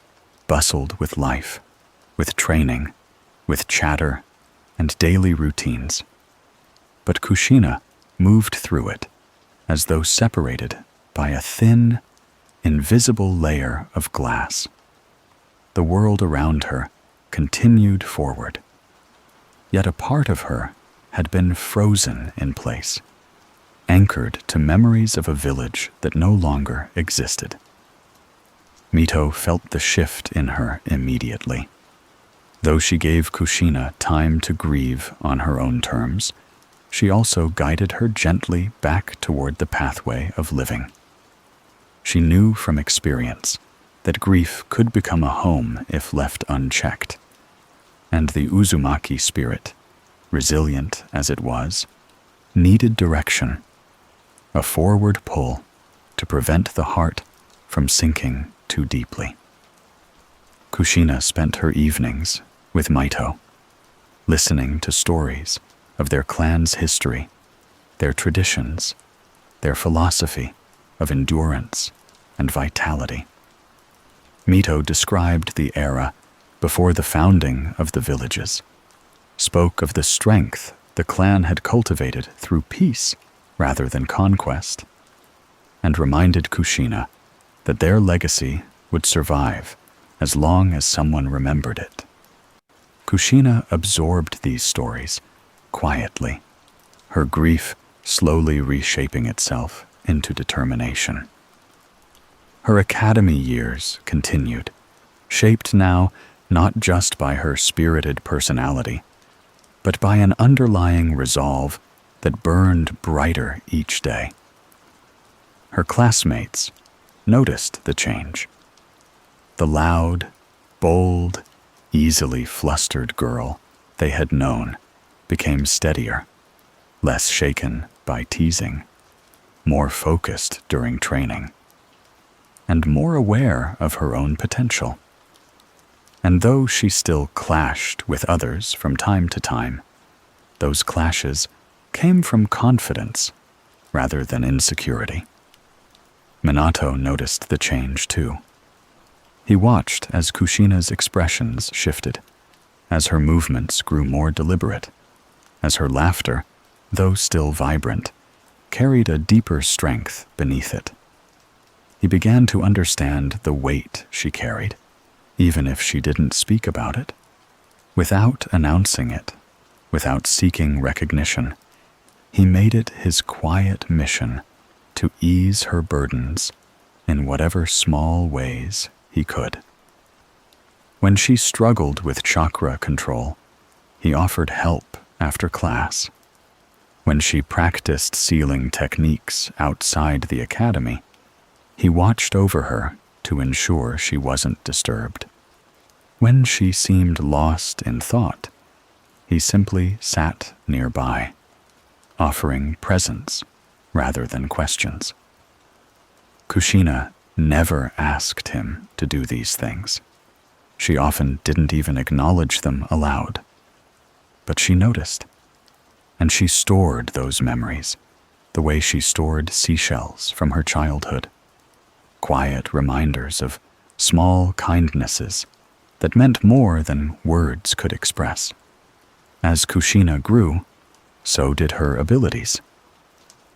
bustled with life, with training, with chatter, and daily routines. But Kushina moved through it as though separated by a thin, invisible layer of glass. The world around her continued forward, yet a part of her had been frozen in place, anchored to memories of a village that no longer existed. Mito felt the shift in her immediately. Though she gave Kushina time to grieve on her own terms, she also guided her gently back toward the pathway of living. She knew from experience that grief could become a home if left unchecked, and the Uzumaki spirit, resilient as it was, needed direction, a forward pull to prevent the heart from sinking too deeply. Kushina spent her evenings with Mito, listening to stories of their clan's history, their traditions, their philosophy of endurance and vitality. Mito described the era before the founding of the villages, spoke of the strength the clan had cultivated through peace rather than conquest, and reminded Kushina that their legacy would survive as long as someone remembered it. Kushina absorbed these stories quietly, her grief slowly reshaping itself into determination. Her academy years continued, shaped now not just by her spirited personality, but by an underlying resolve that burned brighter each day. Her classmates noticed the change. The loud, bold, easily flustered girl they had known became steadier, less shaken by teasing, more focused during training, and more aware of her own potential. And though she still clashed with others from time to time, those clashes came from confidence rather than insecurity. Minato noticed the change too. He watched as Kushina's expressions shifted, as her movements grew more deliberate, as her laughter, though still vibrant, carried a deeper strength beneath it. He began to understand the weight she carried, even if she didn't speak about it. Without announcing it, without seeking recognition, he made it his quiet mission to ease her burdens in whatever small ways he could. When she struggled with chakra control, he offered help after class. When she practiced sealing techniques outside the academy, he watched over her to ensure she wasn't disturbed. When she seemed lost in thought, he simply sat nearby, offering presence rather than questions. Kushina never asked him to do these things. She often didn't even acknowledge them aloud. But she noticed, and she stored those memories, the way she stored seashells from her childhood. Quiet reminders of small kindnesses that meant more than words could express. As Kushina grew, so did her abilities.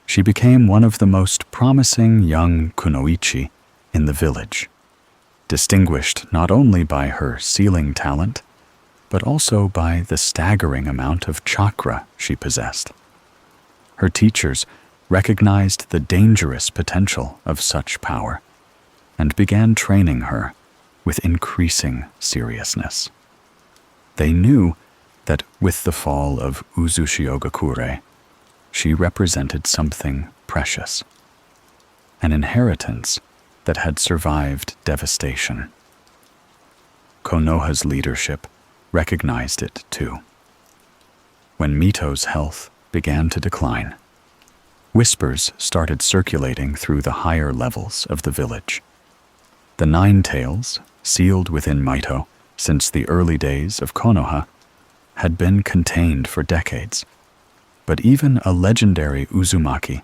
She became one of the most promising young kunoichi in the village, distinguished not only by her sealing talent, but also by the staggering amount of chakra she possessed. Her teachers recognized the dangerous potential of such power and began training her with increasing seriousness. They knew that with the fall of Uzushiogakure, she represented something precious, an inheritance that had survived devastation. Konoha's leadership recognized it too. When Mito's health began to decline, whispers started circulating through the higher levels of the village. The Nine Tails, sealed within Mito since the early days of Konoha, had been contained for decades, but even a legendary Uzumaki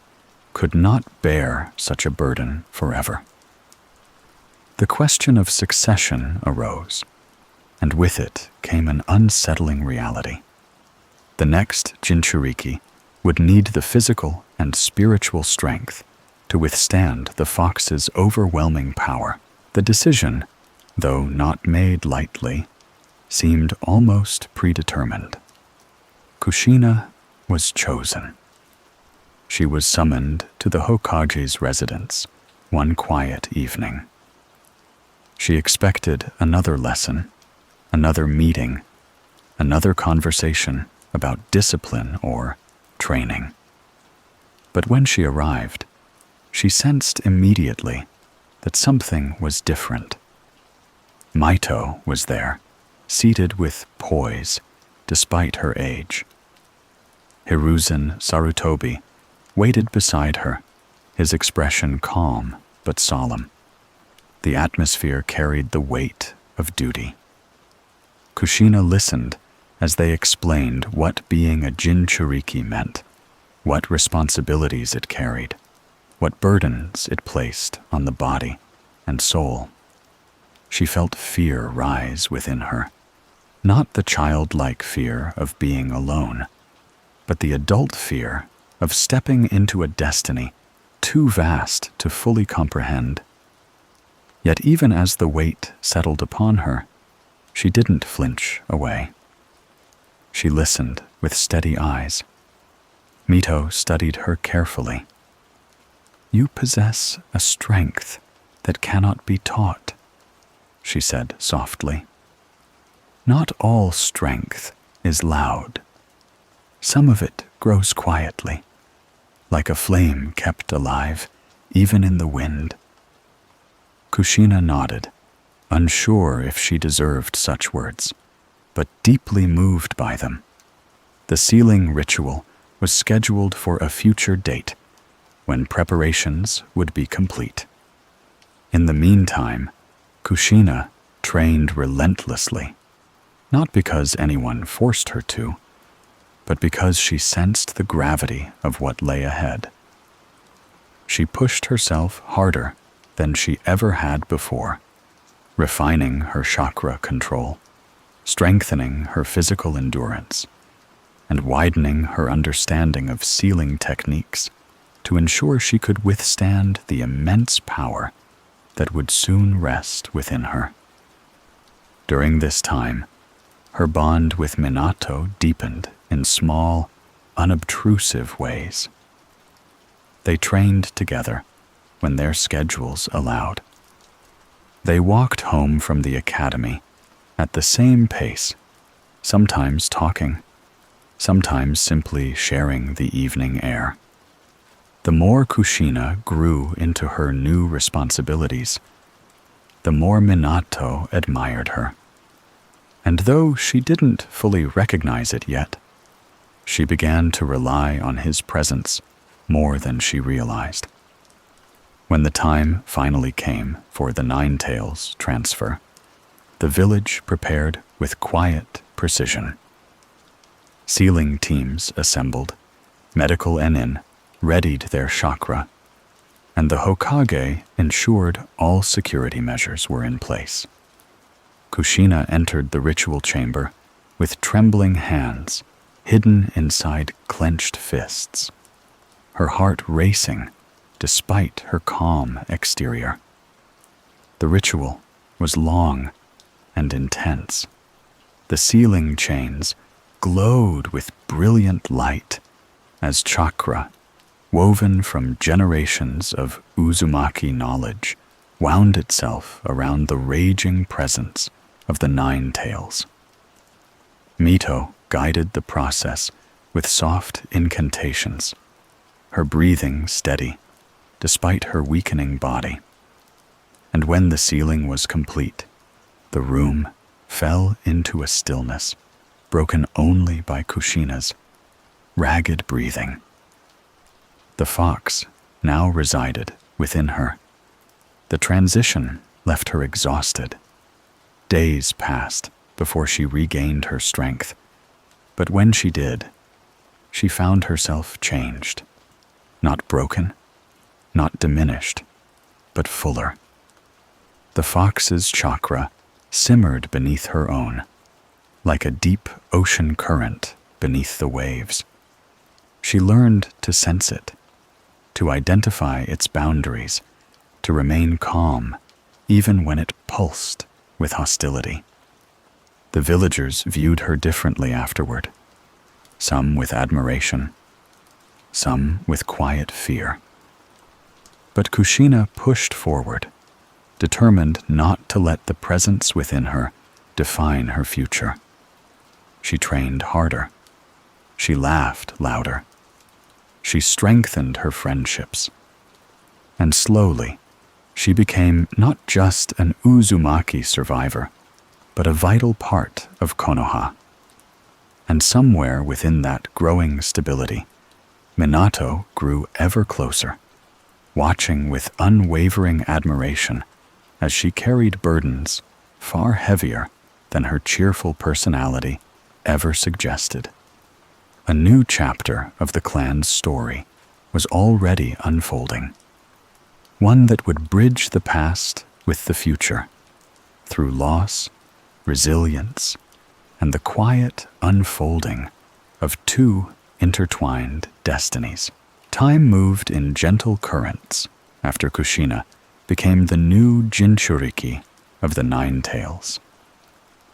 could not bear such a burden forever. The question of succession arose, and with it came an unsettling reality. The next Jinchuriki would need the physical and spiritual strength to withstand the fox's overwhelming power. The decision, though not made lightly, seemed almost predetermined. Kushina was chosen. She was summoned to the Hokage's residence one quiet evening. She expected another lesson, another meeting, another conversation about discipline or training. But when she arrived, she sensed immediately that something was different. Mito was there, seated with poise despite her age. Hiruzen Sarutobi waited beside her, his expression calm but solemn. The atmosphere carried the weight of duty. Kushina listened as they explained what being a Jinchuriki meant, what responsibilities it carried, what burdens it placed on the body and soul. She felt fear rise within her, not the childlike fear of being alone, but the adult fear of stepping into a destiny too vast to fully comprehend. Yet even as the weight settled upon her, she didn't flinch away. She listened with steady eyes. Mito studied her carefully. "You possess a strength that cannot be taught," she said softly. "Not all strength is loud. Some of it grows quietly, like a flame kept alive, even in the wind." Kushina nodded, unsure if she deserved such words, but deeply moved by them. The sealing ritual was scheduled for a future date, when preparations would be complete. In the meantime, Kushina trained relentlessly, not because anyone forced her to, but because she sensed the gravity of what lay ahead. she pushed herself harder than she ever had before, refining her chakra control, strengthening her physical endurance, and widening her understanding of sealing techniques to ensure she could withstand the immense power that would soon rest within her. During this time, her bond with Minato deepened in small, unobtrusive ways. They trained together when their schedules allowed. They walked home from the academy at the same pace, sometimes talking, sometimes simply sharing the evening air. The more Kushina grew into her new responsibilities, the more Minato admired her. And though she didn't fully recognize it yet, she began to rely on his presence more than she realized. When the time finally came for the Nine Tails transfer, the village prepared with quiet precision. Sealing teams assembled, medical enin readied their chakra, and the Hokage ensured all security measures were in place. Kushina entered the ritual chamber with trembling hands hidden inside clenched fists, her heart racing despite her calm exterior. The ritual was long and intense. The sealing chains glowed with brilliant light as chakra, woven from generations of Uzumaki knowledge, wound itself around the raging presence of the Nine Tails. Mito guided the process with soft incantations, her breathing steady despite her weakening body. And when the sealing was complete, the room fell into a stillness broken only by Kushina's ragged breathing. The fox now resided within her. The transition left her exhausted. Days passed before she regained her strength, but when she did, she found herself changed. Not broken, not diminished, but fuller. The fox's chakra simmered beneath her own, like a deep ocean current beneath the waves. She learned to sense it, to identify its boundaries, to remain calm even when it pulsed with hostility. The villagers viewed her differently afterward, some with admiration, some with quiet fear. But Kushina pushed forward, determined not to let the presence within her define her future. She trained harder. She laughed louder. She strengthened her friendships. And slowly, she became not just an Uzumaki survivor, but a vital part of Konoha. And somewhere within that growing stability, Minato grew ever closer, watching with unwavering admiration as she carried burdens far heavier than her cheerful personality ever suggested. A new chapter of the clan's story was already unfolding, one that would bridge the past with the future, through loss, resilience, and the quiet unfolding of two intertwined destinies. Time moved in gentle currents after Kushina became the new Jinchuriki of the Nine Tails.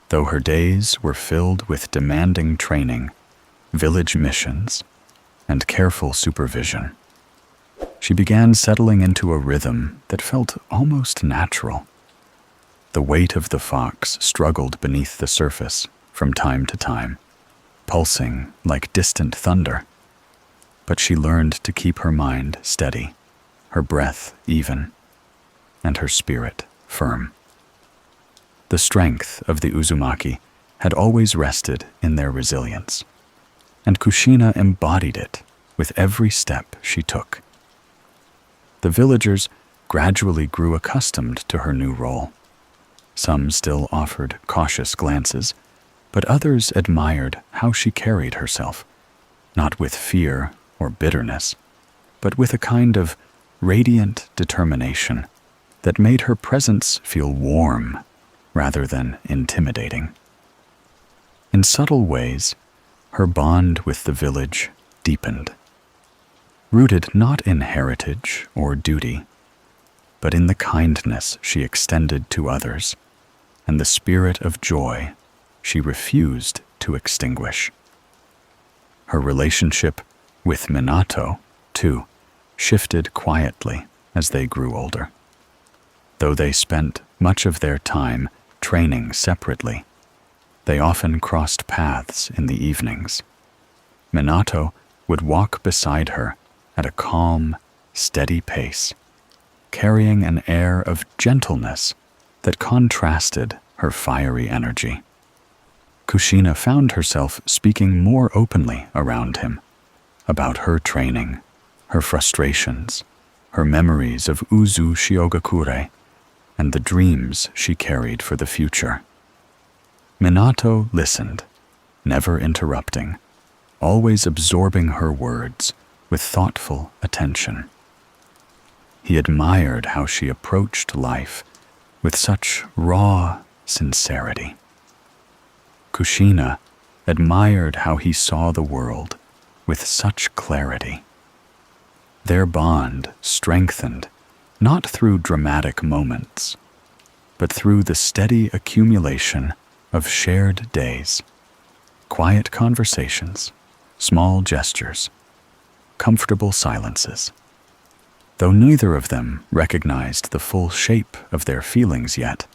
Though her days were filled with demanding training, village missions, and careful supervision, she began settling into a rhythm that felt almost natural. The weight of the fox struggled beneath the surface from time to time, pulsing like distant thunder. But she learned to keep her mind steady, her breath even, and her spirit firm. The strength of the Uzumaki had always rested in their resilience, and Kushina embodied it with every step she took. The villagers gradually grew accustomed to her new role. Some still offered cautious glances, but others admired how she carried herself, not with fear or bitterness, but with a kind of radiant determination that made her presence feel warm rather than intimidating. In subtle ways, her bond with the village deepened, rooted not in heritage or duty, but in the kindness she extended to others and the spirit of joy she refused to extinguish. Her relationship with Minato, too, shifted quietly as they grew older. Though they spent much of their time training separately, they often crossed paths in the evenings. Minato would walk beside her at a calm, steady pace, carrying an air of gentleness that contrasted her fiery energy. Kushina found herself speaking more openly around him about her training, her frustrations, her memories of Uzushiogakure, and the dreams she carried for the future. Minato listened, never interrupting, always absorbing her words with thoughtful attention. He admired how she approached life with such raw sincerity. Kushina admired how he saw the world with such clarity. Their bond strengthened not through dramatic moments, but through the steady accumulation of shared days, quiet conversations, small gestures, comfortable silences. Though neither of them recognized the full shape of their feelings yet,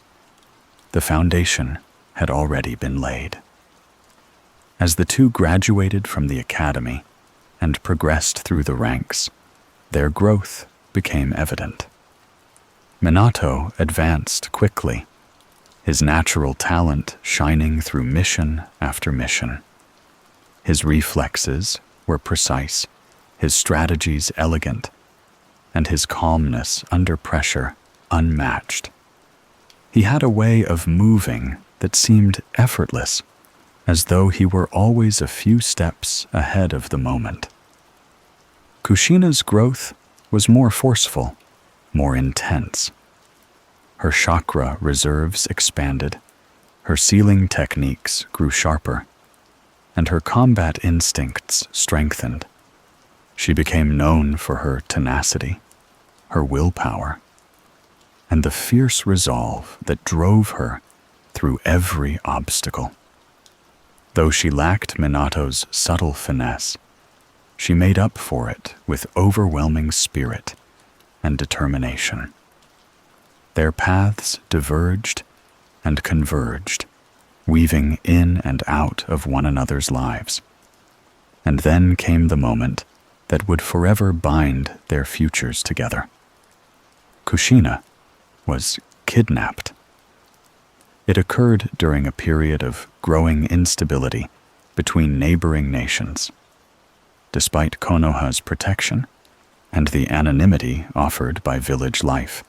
the foundation had already been laid. As the two graduated from the academy and progressed through the ranks, their growth became evident. Minato advanced quickly, his natural talent shining through mission after mission. His reflexes were precise, his strategies elegant, and his calmness under pressure unmatched. He had a way of moving that seemed effortless, as though he were always a few steps ahead of the moment. Kushina's growth was more forceful, more intense. Her chakra reserves expanded, her sealing techniques grew sharper, and her combat instincts strengthened. She became known for her tenacity, her willpower, and the fierce resolve that drove her through every obstacle. Though she lacked Minato's subtle finesse, she made up for it with overwhelming spirit and determination. Their paths diverged and converged, weaving in and out of one another's lives. And then came the moment that would forever bind their futures together. Kushina was kidnapped. It occurred during a period of growing instability between neighboring nations. Despite Konoha's protection and the anonymity offered by village life,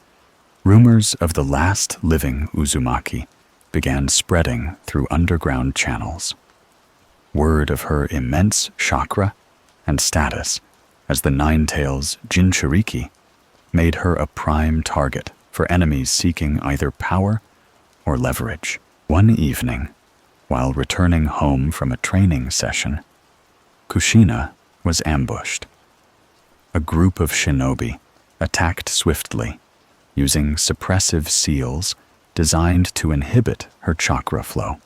rumors of the last living Uzumaki began spreading through underground channels. Word of her immense chakra and status as the Nine-Tails Jinchuriki made her a prime target for enemies seeking either power or leverage. One evening, while returning home from a training session, Kushina was ambushed. A group of shinobi attacked swiftly, using suppressive seals designed to inhibit her chakra flow.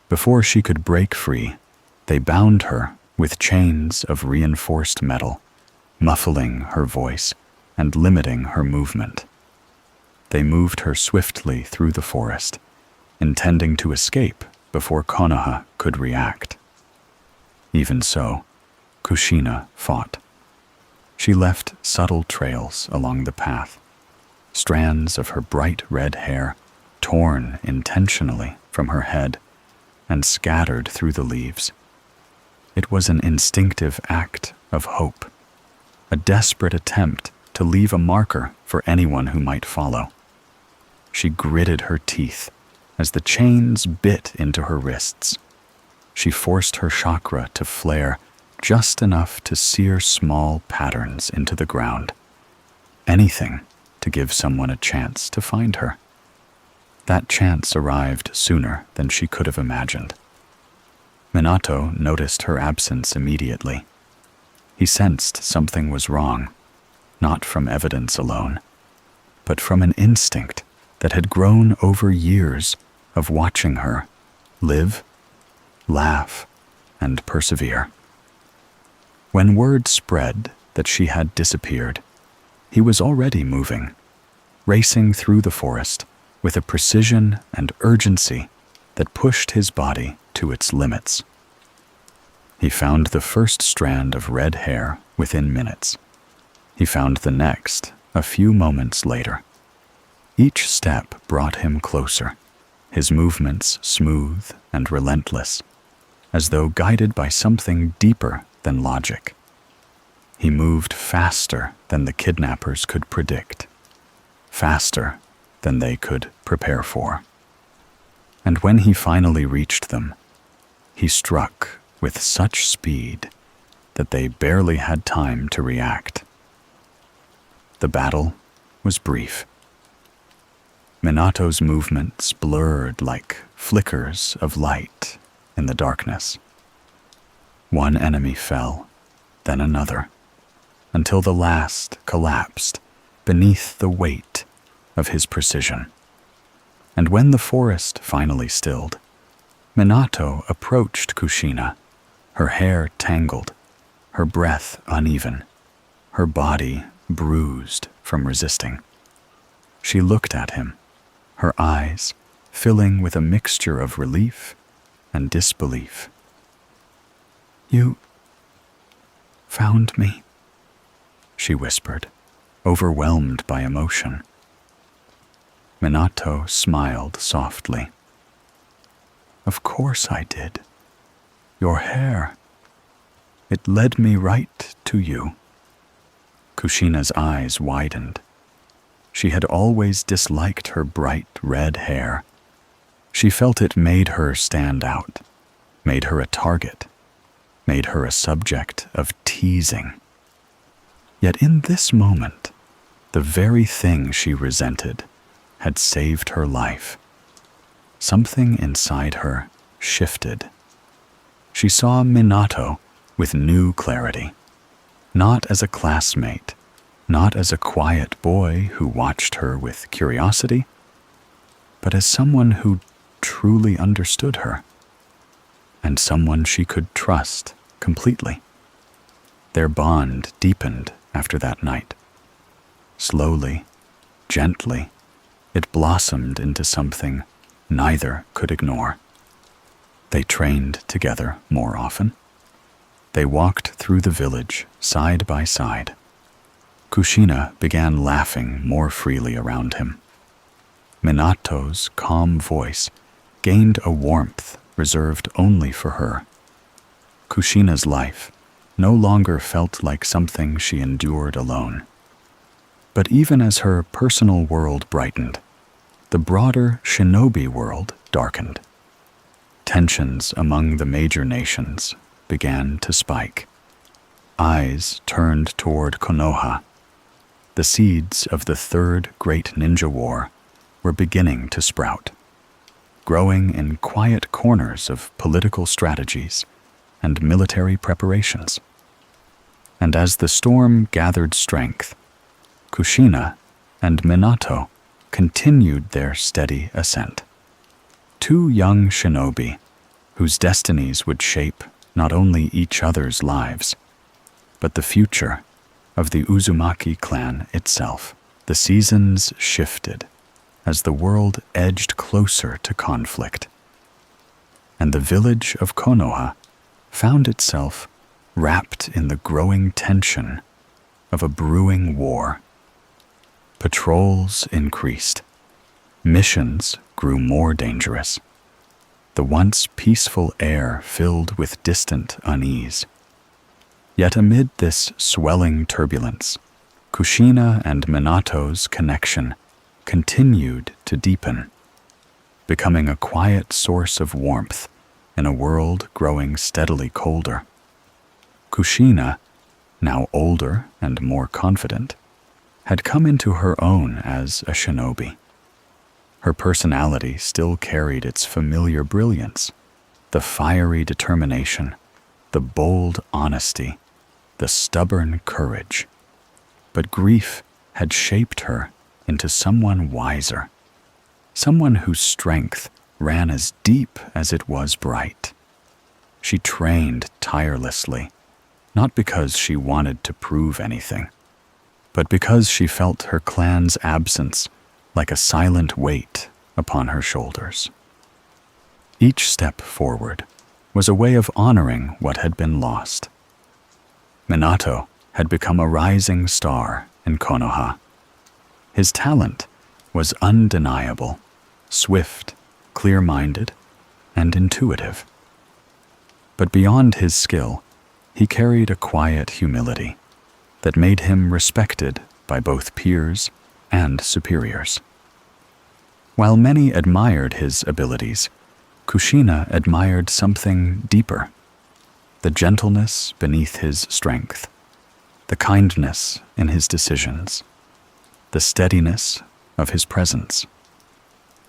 Before she could break free, they bound her with chains of reinforced metal, muffling her voice and limiting her movement. They moved her swiftly through the forest, intending to escape before Konoha could react. Even so, Kushina fought. She left subtle trails along the path, strands of her bright red hair torn intentionally from her head and scattered through the leaves. It was an instinctive act of hope, a desperate attempt to leave a marker for anyone who might follow. She gritted her teeth as the chains bit into her wrists. She forced her chakra to flare just enough to sear small patterns into the ground, anything to give someone a chance to find her. That chance arrived sooner than she could have imagined. Minato noticed her absence immediately. He sensed something was wrong, not from evidence alone, but from an instinct that had grown over years of watching her live, laugh, and persevere. When word spread that she had disappeared, he was already moving, racing through the forest with a precision and urgency that pushed his body to its limits. He found the first strand of red hair within minutes. He found the next a few moments later. Each step brought him closer, his movements smooth and relentless, as though guided by something deeper than logic. He moved faster than the kidnappers could predict, faster than they could prepare for. And when he finally reached them, he struck with such speed that they barely had time to react. The battle was brief. Minato's movements blurred like flickers of light in the darkness. One enemy fell, then another, until the last collapsed beneath the weight of his precision. And when the forest finally stilled, Minato approached Kushina, her hair tangled, her breath uneven, her body bruised from resisting. She looked at him, her eyes filling with a mixture of relief and disbelief. "You found me," she whispered, overwhelmed by emotion. Minato smiled softly. "Of course I did. Your hair. It led me right to you." Kushina's eyes widened. She had always disliked her bright red hair. She felt it made her stand out, made her a target, made her a subject of teasing. Yet in this moment, the very thing she resented had saved her life. Something inside her shifted. She saw Minato with new clarity, not as a classmate, not as a quiet boy who watched her with curiosity, but as someone who truly understood her, and someone she could trust completely. Their bond deepened after that night. Slowly, gently, it blossomed into something neither could ignore. They trained together more often. They walked through the village side by side. Kushina began laughing more freely around him. Minato's calm voice gained a warmth reserved only for her. Kushina's life no longer felt like something she endured alone. But even as her personal world brightened, the broader shinobi world darkened. Tensions among the major nations began to spike. Eyes turned toward Konoha. The seeds of the Third Great Ninja War were beginning to sprout, growing in quiet corners of political strategies and military preparations. And as the storm gathered strength, Kushina and Minato continued their steady ascent. Two young shinobi whose destinies would shape not only each other's lives, but the future of the Uzumaki clan itself. The seasons shifted as the world edged closer to conflict, and the village of Konoha found itself wrapped in the growing tension of a brewing war. Patrols increased. Missions grew more dangerous. The once peaceful air filled with distant unease. Yet amid this swelling turbulence, Kushina and Minato's connection continued to deepen, becoming a quiet source of warmth in a world growing steadily colder. Kushina, now older and more confident, had come into her own as a shinobi. Her personality still carried its familiar brilliance, the fiery determination, the bold honesty, the stubborn courage. But grief had shaped her into someone wiser, someone whose strength ran as deep as it was bright. She trained tirelessly, not because she wanted to prove anything, but because she felt her clan's absence like a silent weight upon her shoulders. Each step forward was a way of honoring what had been lost. Minato had become a rising star in Konoha. His talent was undeniable, swift, clear-minded, and intuitive. But beyond his skill, he carried a quiet humility that made him respected by both peers and superiors. While many admired his abilities, Kushina admired something deeper: the gentleness beneath his strength, the kindness in his decisions, the steadiness of his presence.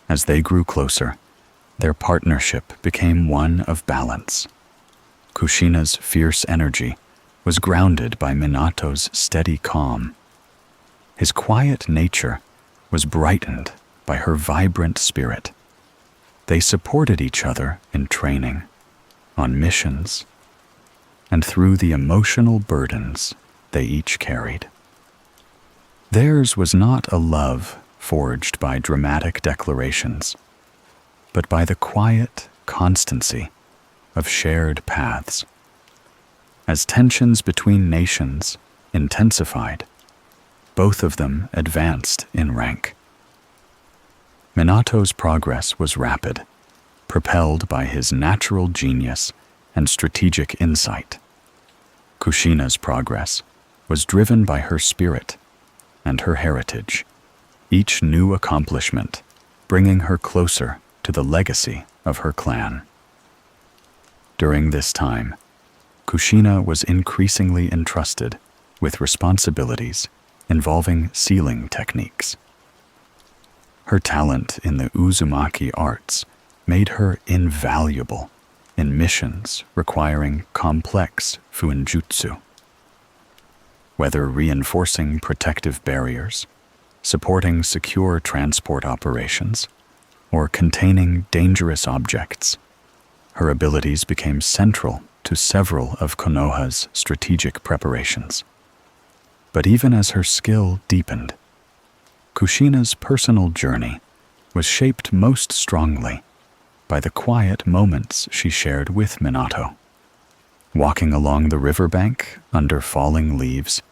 As they grew closer, their partnership became one of balance. Kushina's fierce energy was grounded by Minato's steady calm. His quiet nature was brightened by her vibrant spirit. They supported each other in training, on missions, and through the emotional burdens they each carried. Theirs was not a love forged by dramatic declarations, but by the quiet constancy of shared paths. As tensions between nations intensified, both of them advanced in rank. Minato's progress was rapid, propelled by his natural genius and strategic insight. Kushina's progress was driven by her spirit and her heritage, each new accomplishment bringing her closer to the legacy of her clan. During this time, Kushina was increasingly entrusted with responsibilities involving sealing techniques. Her talent in the Uzumaki arts made her invaluable in missions requiring complex fuinjutsu. Whether reinforcing protective barriers, supporting secure transport operations, or containing dangerous objects, her abilities became central to several of Konoha's strategic preparations. But even as her skill deepened, Kushina's personal journey was shaped most strongly by the quiet moments she shared with Minato. Walking along the riverbank under falling leaves,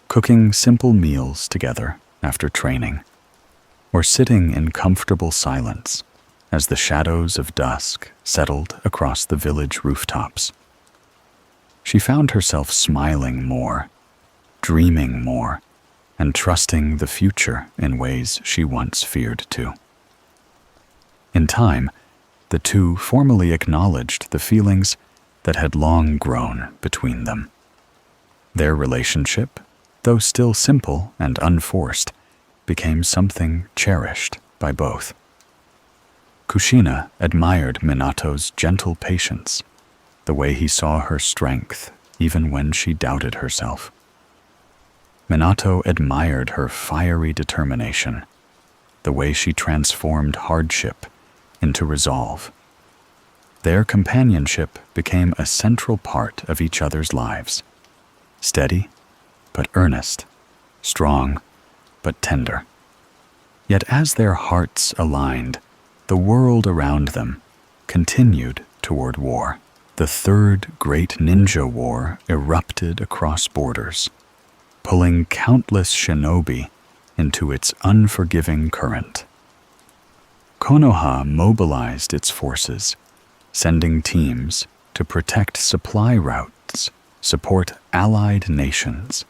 cooking simple meals together after training, or sitting in comfortable silence as the shadows of dusk settled across the village rooftops. She found herself smiling more, dreaming more, and trusting the future in ways she once feared to. In time, the two formally acknowledged the feelings that had long grown between them. Their relationship, though still simple and unforced, became something cherished by both. Kushina admired Minato's gentle patience, the way he saw her strength even when she doubted herself. Minato admired her fiery determination, the way she transformed hardship into resolve. Their companionship became a central part of each other's lives, steady but earnest, strong but tender. Yet as their hearts aligned, the world around them continued toward war. The Third Great Ninja War erupted across borders, pulling countless shinobi into its unforgiving current. Konoha mobilized its forces, sending teams to protect supply routes, support allied nations,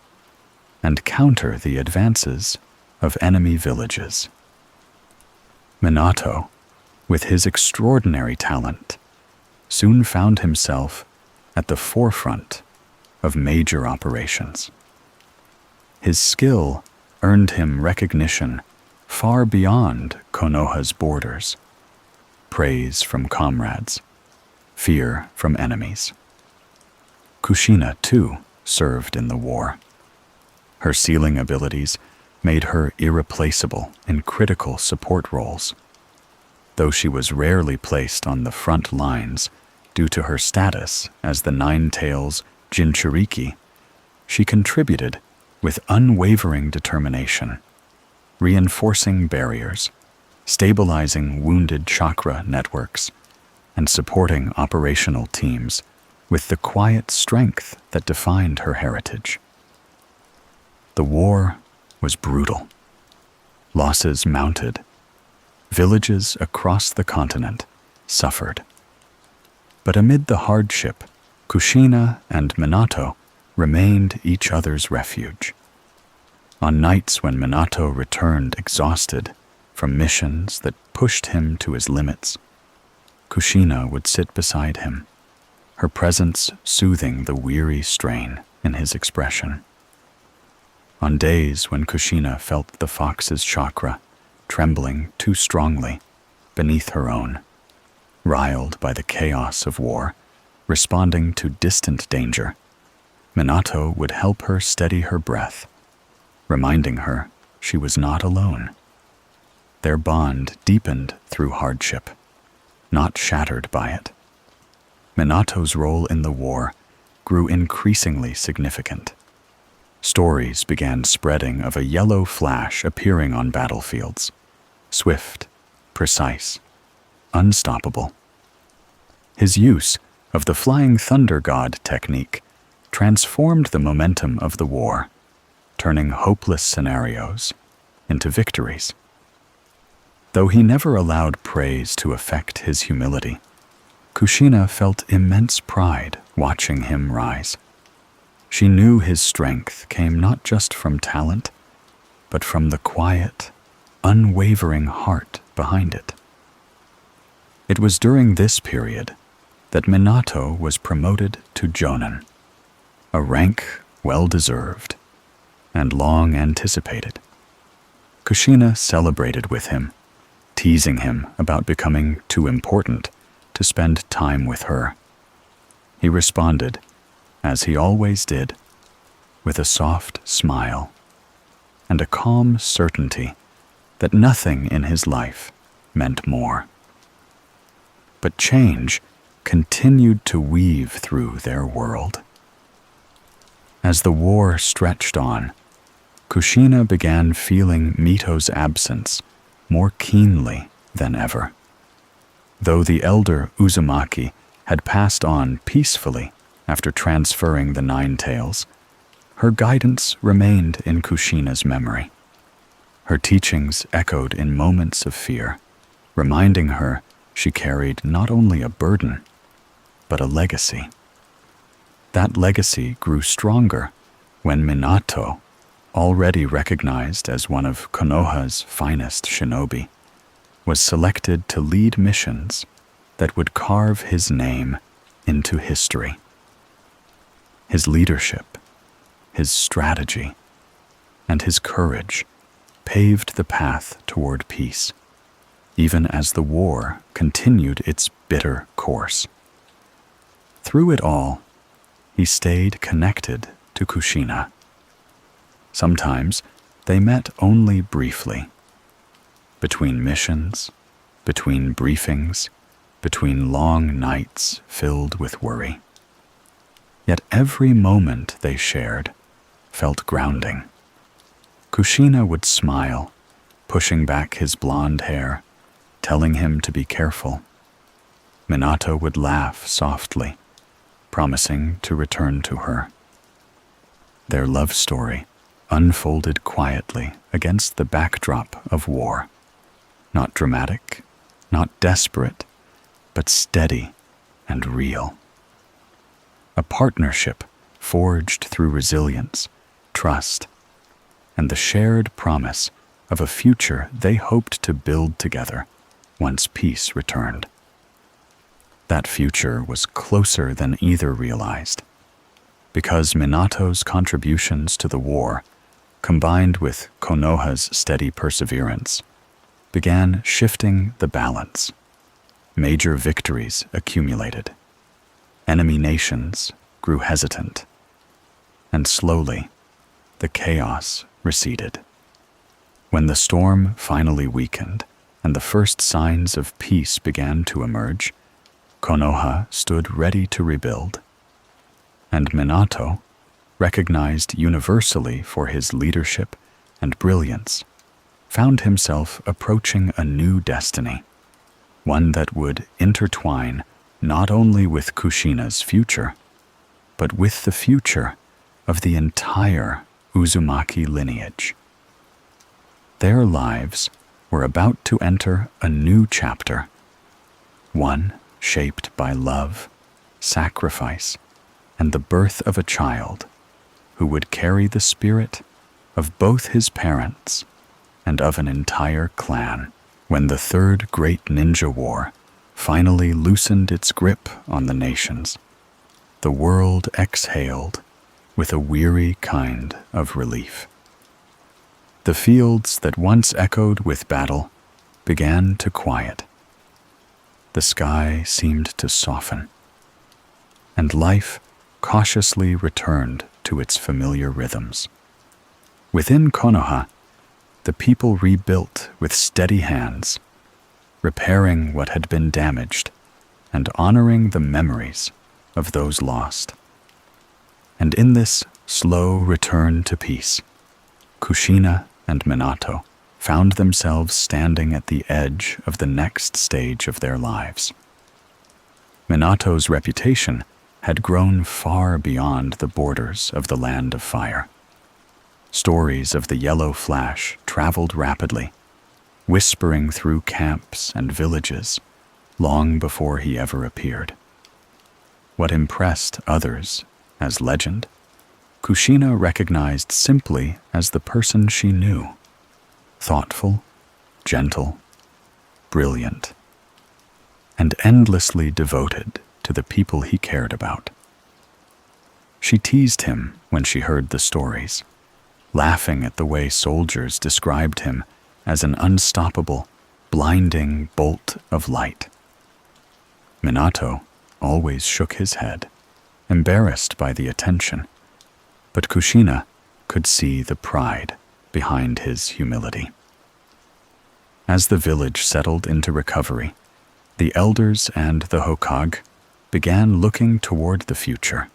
and counter the advances of enemy villages. Minato, with his extraordinary talent, soon found himself at the forefront of major operations. His skill earned him recognition far beyond Konoha's borders. Praise from comrades, fear from enemies. Kushina, too, served in the war. Her sealing abilities made her irreplaceable in critical support roles. Though she was rarely placed on the front lines due to her status as the Nine-Tails Jinchuriki, she contributed with unwavering determination, reinforcing barriers, stabilizing wounded chakra networks, and supporting operational teams with the quiet strength that defined her heritage. The war was brutal. Losses mounted. Villages across the continent suffered. But amid the hardship, Kushina and Minato remained each other's refuge. On nights when Minato returned exhausted from missions that pushed him to his limits, Kushina would sit beside him, her presence soothing the weary strain in his expression. On days when Kushina felt the fox's chakra trembling too strongly beneath her own, riled by the chaos of war, responding to distant danger, Minato would help her steady her breath, reminding her she was not alone. Their bond deepened through hardship, not shattered by it. Minato's role in the war grew increasingly significant. Stories began spreading of a yellow flash appearing on battlefields, swift, precise, unstoppable. His use of the Flying Thunder God technique transformed the momentum of the war, turning hopeless scenarios into victories. Though he never allowed praise to affect his humility, Kushina felt immense pride watching him rise. She knew his strength came not just from talent, but from the quiet, unwavering heart behind it. It was during this period that Minato was promoted to Jonin, a rank well-deserved and long anticipated. Kushina celebrated with him, teasing him about becoming too important to spend time with her. He responded, as he always did, with a soft smile and a calm certainty that nothing in his life meant more. But change continued to weave through their world. As the war stretched on, Kushina began feeling Mito's absence more keenly than ever. Though the elder Uzumaki had passed on peacefully after transferring the Nine-Tails, her guidance remained in Kushina's memory. Her teachings echoed in moments of fear, reminding her she carried not only a burden, but a legacy. That legacy grew stronger when Minato, already recognized as one of Konoha's finest shinobi, was selected to lead missions that would carve his name into history. His leadership, his strategy, and his courage paved the path toward peace, even as the war continued its bitter course. Through it all, he stayed connected to Kushina. Sometimes they met only briefly. Between missions, between briefings, between long nights filled with worry. Yet every moment they shared felt grounding. Kushina would smile, pushing back his blonde hair, telling him to be careful. Minato would laugh softly, promising to return to her. Their love story unfolded quietly against the backdrop of war. Not dramatic, not desperate, but steady and real. A partnership forged through resilience, trust, and the shared promise of a future they hoped to build together once peace returned. That future was closer than either realized, because Minato's contributions to the war combined with Konoha's steady perseverance, began shifting the balance. Major victories accumulated. Enemy nations grew hesitant, and slowly the chaos receded. When the storm finally weakened and the first signs of peace began to emerge, Konoha stood ready to rebuild. And Minato, recognized universally for his leadership and brilliance, found himself approaching a new destiny, one that would intertwine not only with Kushina's future, but with the future of the entire Uzumaki lineage. Their lives were about to enter a new chapter, one shaped by love, sacrifice, and the birth of a child who would carry the spirit of both his parents and of an entire clan. When the Third Great Ninja War finally loosened its grip on the nations, the world exhaled with a weary kind of relief. The fields that once echoed with battle began to quiet. The sky seemed to soften, and life cautiously returned to its familiar rhythms. Within Konoha, the people rebuilt with steady hands, repairing what had been damaged and honoring the memories of those lost. And in this slow return to peace, Kushina and Minato found themselves standing at the edge of the next stage of their lives. Minato's reputation had grown far beyond the borders of the Land of Fire. Stories of the Yellow Flash traveled rapidly, whispering through camps and villages long before he ever appeared. What impressed others as legend, Kushina recognized simply as the person she knew: thoughtful, gentle, brilliant, and endlessly devoted to the people he cared about. She teased him when she heard the stories, laughing at the way soldiers described him as an unstoppable, blinding bolt of light. Minato always shook his head, embarrassed by the attention, but Kushina could see the pride behind his humility. As the village settled into recovery, the elders and the Hokage began looking toward the future.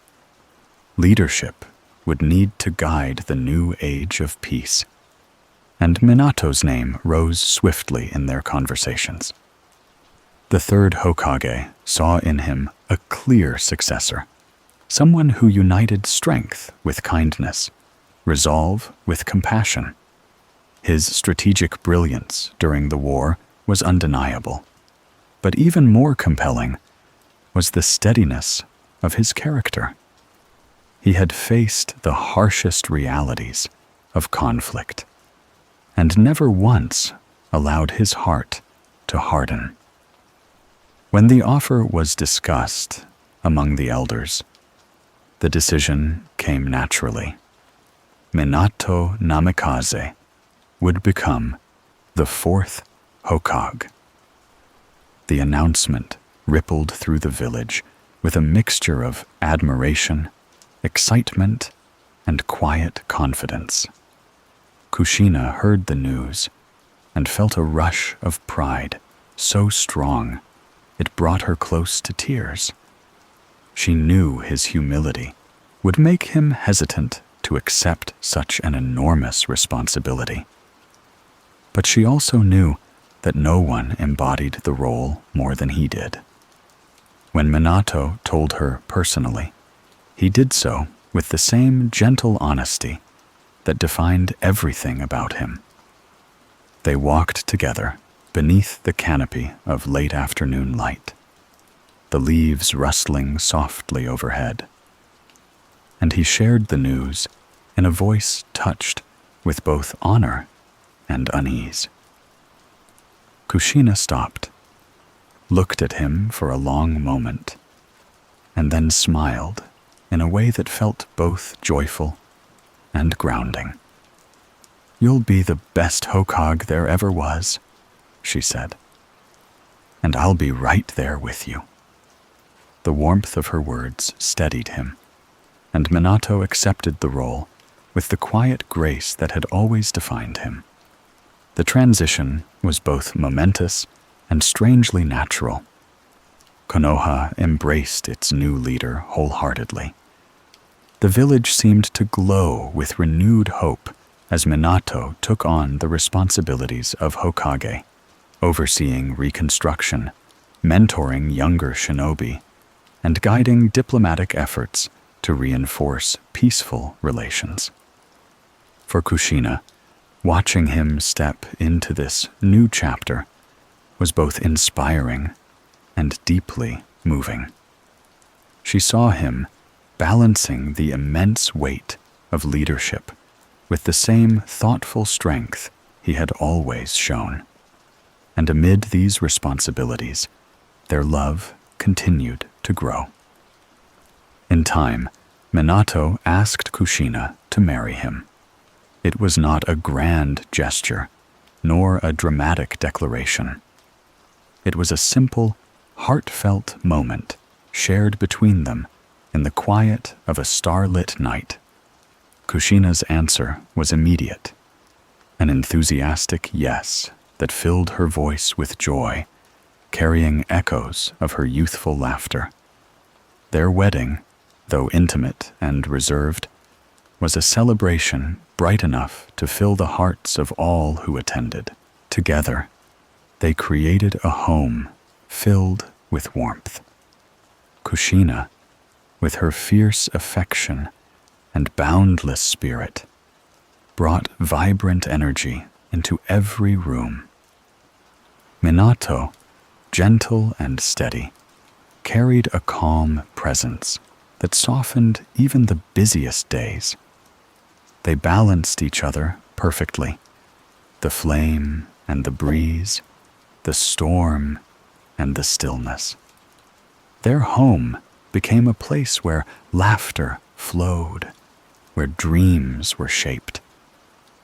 Leadership would need to guide the new age of peace, and Minato's name rose swiftly in their conversations. The third Hokage saw in him a clear successor, someone who united strength with kindness, resolve with compassion. His strategic brilliance during the war was undeniable, but even more compelling was the steadiness of his character. He had faced the harshest realities of conflict and never once allowed his heart to harden. When the offer was discussed among the elders, the decision came naturally. Minato Namikaze would become the fourth Hokage. The announcement rippled through the village with a mixture of admiration, excitement, and quiet confidence. Kushina heard the news and felt a rush of pride so strong it brought her close to tears. She knew his humility would make him hesitant to accept such an enormous responsibility. But she also knew that no one embodied the role more than he did. When Minato told her personally, he did so with the same gentle honesty that defined everything about him. They walked together beneath the canopy of late afternoon light, the leaves rustling softly overhead, and he shared the news in a voice touched with both honor and unease. Kushina stopped, looked at him for a long moment, and then smiled in a way that felt both joyful and grounding. "You'll be the best Hokage there ever was," she said. "And I'll be right there with you." The warmth of her words steadied him, and Minato accepted the role with the quiet grace that had always defined him. The transition was both momentous and strangely natural. Konoha embraced its new leader wholeheartedly. The village seemed to glow with renewed hope as Minato took on the responsibilities of Hokage, overseeing reconstruction, mentoring younger shinobi, and guiding diplomatic efforts to reinforce peaceful relations. For Kushina, watching him step into this new chapter was both inspiring and deeply moving. She saw him balancing the immense weight of leadership with the same thoughtful strength he had always shown. And amid these responsibilities, their love continued to grow. In time, Minato asked Kushina to marry him. It was not a grand gesture, nor a dramatic declaration. It was a simple, heartfelt moment shared between them in the quiet of a starlit night. Kushina's answer was immediate, an enthusiastic yes that filled her voice with joy, carrying echoes of her youthful laughter. Their wedding, though intimate and reserved, was a celebration bright enough to fill the hearts of all who attended. Together, they created a home filled with warmth. Kushina, with her fierce affection and boundless spirit, brought vibrant energy into every room. Minato, gentle and steady, carried a calm presence that softened even the busiest days. They balanced each other perfectly, the flame and the breeze, the storm and the stillness. Their home became a place where laughter flowed, where dreams were shaped,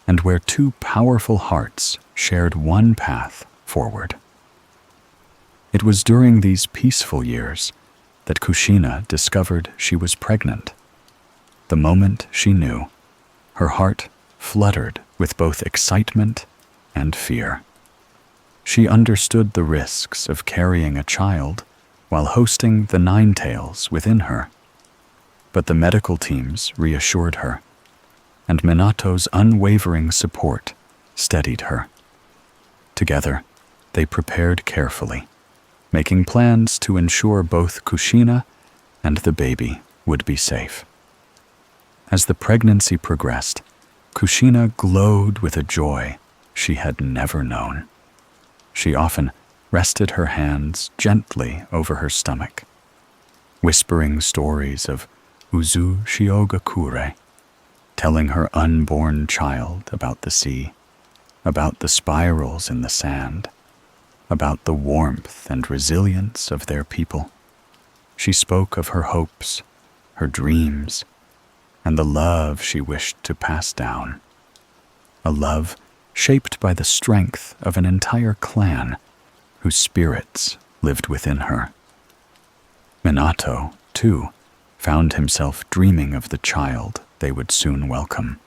and where two powerful hearts shared one path forward. It was during these peaceful years that Kushina discovered she was pregnant. The moment she knew, her heart fluttered with both excitement and fear. She understood the risks of carrying a child while hosting the nine tails within her. But the medical teams reassured her, and Minato's unwavering support steadied her. Together, they prepared carefully, making plans to ensure both Kushina and the baby would be safe. As the pregnancy progressed, Kushina glowed with a joy she had never known. She often rested her hands gently over her stomach, whispering stories of Uzushiogakure, telling her unborn child about the sea, about the spirals in the sand, about the warmth and resilience of their people. She spoke of her hopes, her dreams, and the love she wished to pass down. A love shaped by the strength of an entire clan whose spirits lived within her. Minato, too, found himself dreaming of the child they would soon welcome.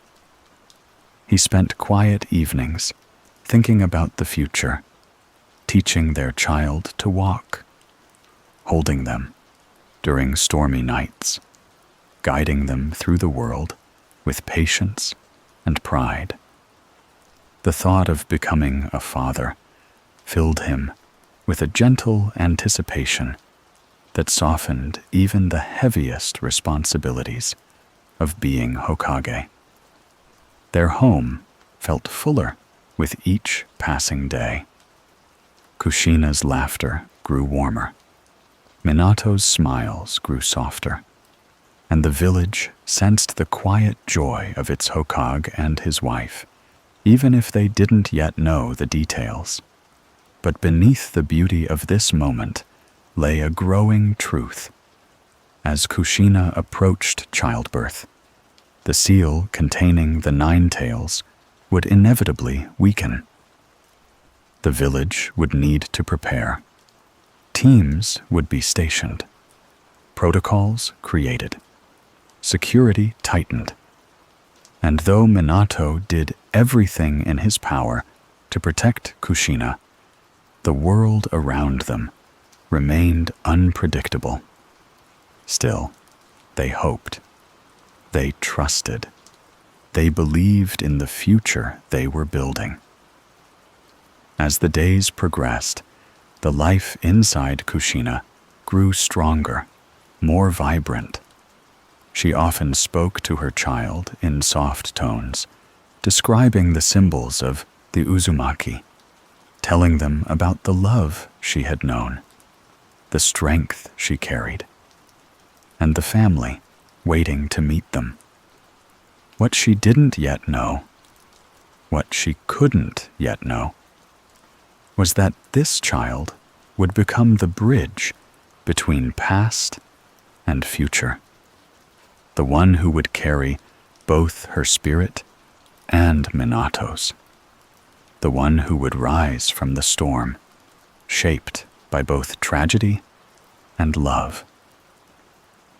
He spent quiet evenings thinking about the future, teaching their child to walk, holding them during stormy nights, guiding them through the world with patience and pride. The thought of becoming a father filled him with a gentle anticipation that softened even the heaviest responsibilities of being Hokage. Their home felt fuller with each passing day. Kushina's laughter grew warmer, Minato's smiles grew softer, and the village sensed the quiet joy of its Hokage and his wife, even if they didn't yet know the details. But beneath the beauty of this moment lay a growing truth. As Kushina approached childbirth, the seal containing the nine tails would inevitably weaken. The village would need to prepare. Teams would be stationed. Protocols created. Security tightened. And though Minato did everything in his power to protect Kushina, the world around them remained unpredictable. Still, they hoped. They trusted. They believed in the future they were building. As the days progressed, the life inside Kushina grew stronger, more vibrant. She often spoke to her child in soft tones, describing the symbols of the Uzumaki, telling them about the love she had known, the strength she carried, and the family waiting to meet them. What she didn't yet know, what she couldn't yet know, was that this child would become the bridge between past and future, the one who would carry both her spirit and Minato's, the one who would rise from the storm, shaped by both tragedy and love.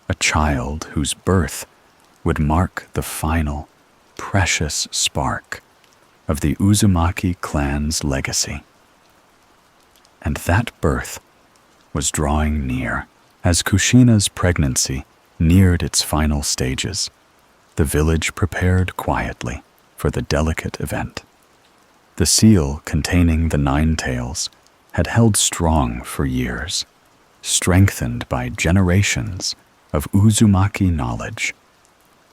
A child whose birth would mark the final, precious spark of the Uzumaki clan's legacy. And that birth was drawing near. As Kushina's pregnancy neared its final stages, the village prepared quietly for the delicate event. The seal containing the 9 tails had held strong for years, strengthened by generations of Uzumaki knowledge.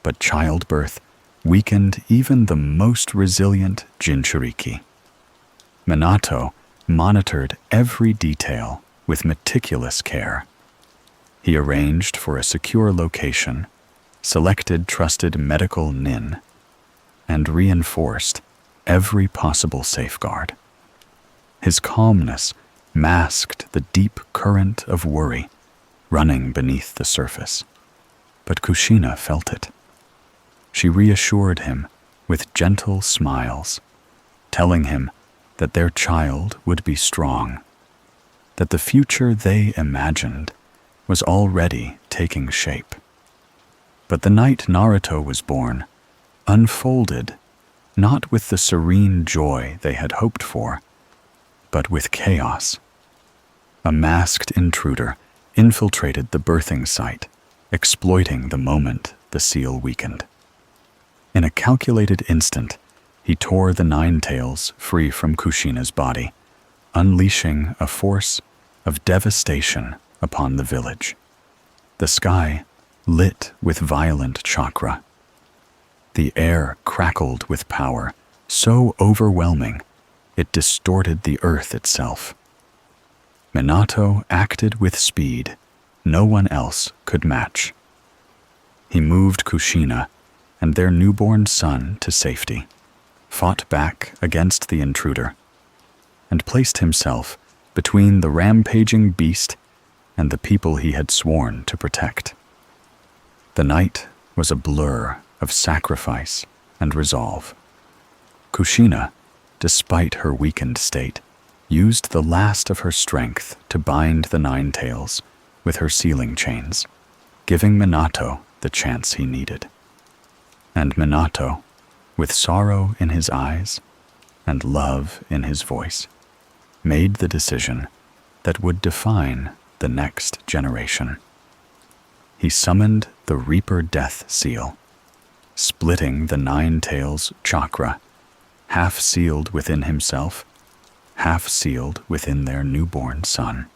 But childbirth weakened even the most resilient Jinchuriki. Minato monitored every detail with meticulous care. He arranged for a secure location, selected trusted medical nin, and reinforced every possible safeguard. His calmness masked the deep current of worry running beneath the surface. But Kushina felt it. She reassured him with gentle smiles, telling him that their child would be strong, that the future they imagined was already taking shape. But the night Naruto was born unfolded not with the serene joy they had hoped for, but with chaos. A masked intruder infiltrated the birthing site, exploiting the moment the seal weakened. In a calculated instant, he tore the 9 tails free from Kushina's body, unleashing a force of devastation upon the village. The sky lit with violent chakra. The air crackled with power, so overwhelming it distorted the earth itself. Minato acted with speed no one else could match. He moved Kushina and their newborn son to safety, fought back against the intruder, and placed himself between the rampaging beast and the people he had sworn to protect. The night was a blur of sacrifice and resolve. Kushina, despite her weakened state, used the last of her strength to bind the 9 tails with her sealing chains, giving Minato the chance he needed. And Minato, with sorrow in his eyes and love in his voice, made the decision that would define the next generation. He summoned the Reaper Death Seal, splitting the 9 tails chakra, half sealed within himself, half sealed within their newborn son.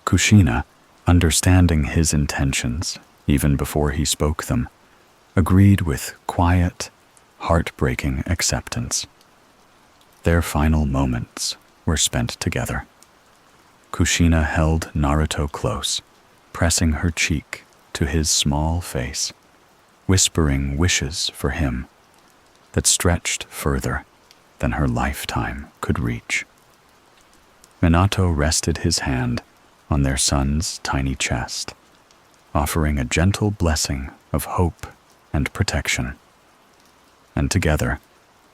Kushina, understanding his intentions even before he spoke them, agreed with quiet, heartbreaking acceptance. Their final moments were spent together. Kushina held Naruto close, pressing her cheek to his small face, whispering wishes for him that stretched further than her lifetime could reach. Minato rested his hand on their son's tiny chest, offering a gentle blessing of hope and protection. And together,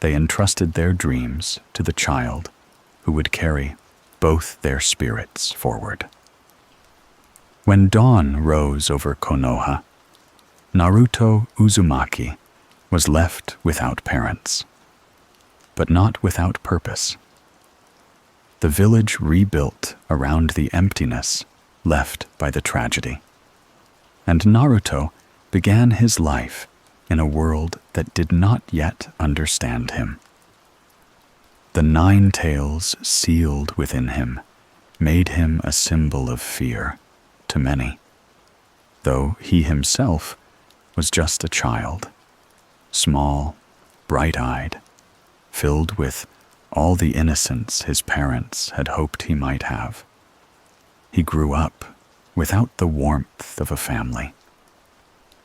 they entrusted their dreams to the child who would carry both their spirits forward. When dawn rose over Konoha, Naruto Uzumaki was left without parents, but not without purpose. The village rebuilt around the emptiness left by the tragedy, and Naruto began his life in a world that did not yet understand him. The 9 tails sealed within him made him a symbol of fear to many, though he himself was just a child, small, bright-eyed, filled with all the innocence his parents had hoped he might have. He grew up without the warmth of a family,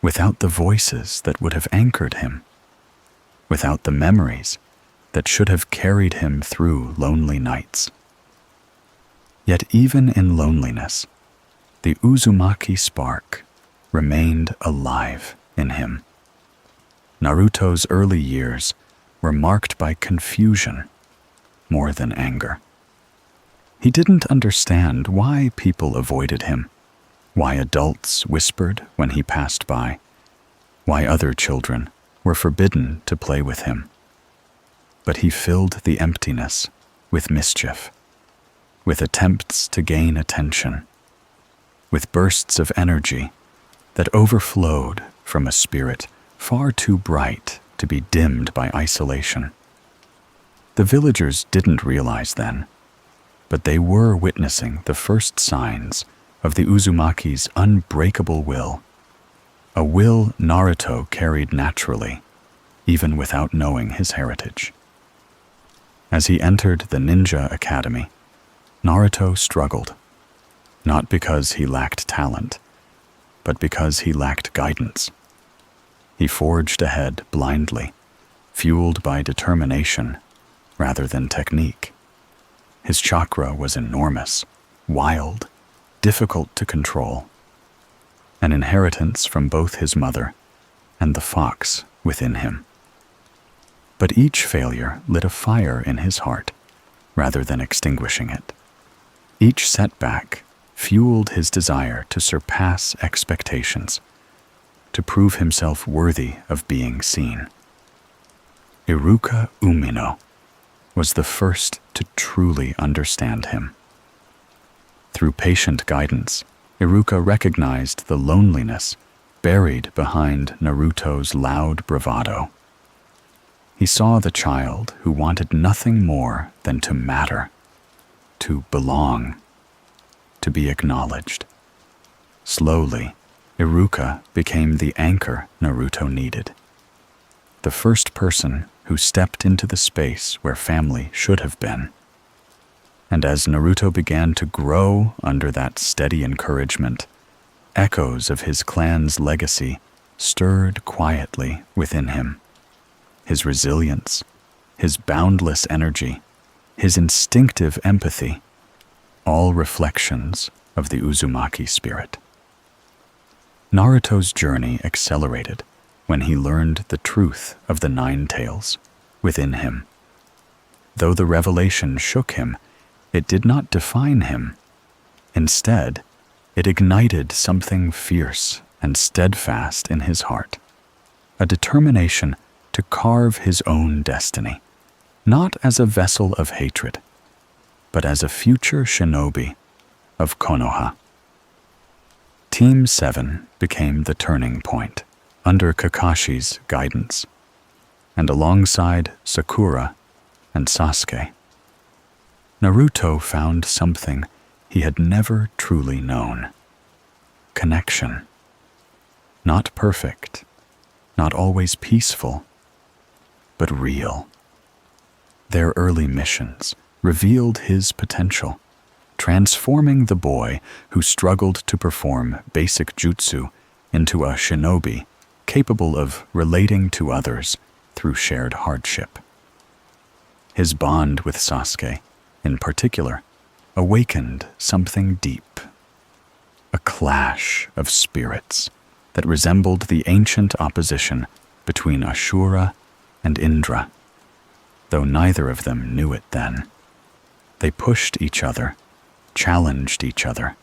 without the voices that would have anchored him, without the memories that should have carried him through lonely nights. Yet even in loneliness, the Uzumaki spark remained alive in him. Naruto's early years were marked by confusion more than anger. He didn't understand why people avoided him, why adults whispered when he passed by, why other children were forbidden to play with him. But he filled the emptiness with mischief, with attempts to gain attention, with bursts of energy that overflowed from a spirit far too bright to be dimmed by isolation. The villagers didn't realize then, but they were witnessing the first signs of the Uzumaki's unbreakable will, a will Naruto carried naturally, even without knowing his heritage. As he entered the ninja academy, Naruto struggled, not because he lacked talent, but because he lacked guidance. He forged ahead blindly, fueled by determination rather than technique. His chakra was enormous, wild, difficult to control, an inheritance from both his mother and the fox within him. But each failure lit a fire in his heart rather than extinguishing it. Each setback fueled his desire to surpass expectations, to prove himself worthy of being seen. Iruka Umino was the first to truly understand him. Through patient guidance, Iruka recognized the loneliness buried behind Naruto's loud bravado. He saw the child who wanted nothing more than to matter, to belong, to be acknowledged. Slowly, Iruka became the anchor Naruto needed, the first person who stepped into the space where family should have been. And as Naruto began to grow under that steady encouragement, echoes of his clan's legacy stirred quietly within him. His resilience, his boundless energy, his instinctive empathy, all reflections of the Uzumaki spirit. Naruto's journey accelerated when he learned the truth of the 9 tails within him. Though the revelation shook him, it did not define him. Instead, it ignited something fierce and steadfast in his heart, a determination to carve his own destiny, not as a vessel of hatred, but as a future shinobi of Konoha. Team 7 became the turning point under Kakashi's guidance, and alongside Sakura and Sasuke, Naruto found something he had never truly known: connection. Not perfect, not always peaceful, but real. Their early missions revealed his potential, transforming the boy who struggled to perform basic jutsu into a shinobi capable of relating to others through shared hardship. His bond with Sasuke, in particular, awakened something deep, a clash of spirits that resembled the ancient opposition between Ashura and Indra. though neither of them knew it then. They pushed each other, challenged each other,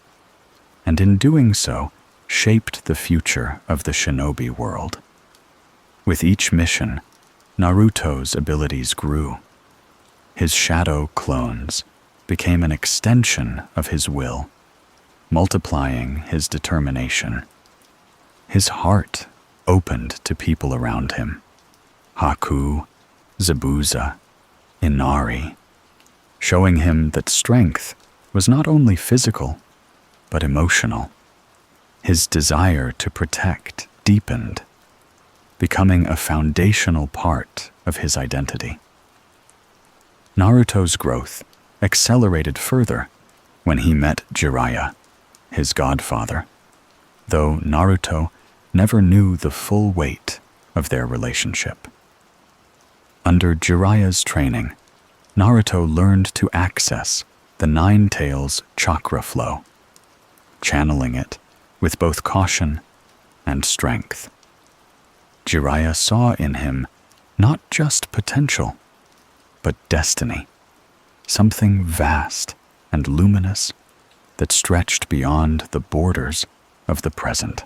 and in doing so, shaped the future of the shinobi world. With each mission, Naruto's abilities grew. His shadow clones became an extension of his will, multiplying his determination. His heart opened to people around him: Haku, Zabuza, Inari, showing him that strength was not only physical, but emotional. His desire to protect deepened, becoming a foundational part of his identity. Naruto's growth accelerated further when he met Jiraiya, his godfather, though Naruto never knew the full weight of their relationship. Under Jiraiya's training, Naruto learned to access the Nine Tails chakra flow, channeling it with both caution and strength. Jiraiya saw in him not just potential, but destiny, something vast and luminous that stretched beyond the borders of the present.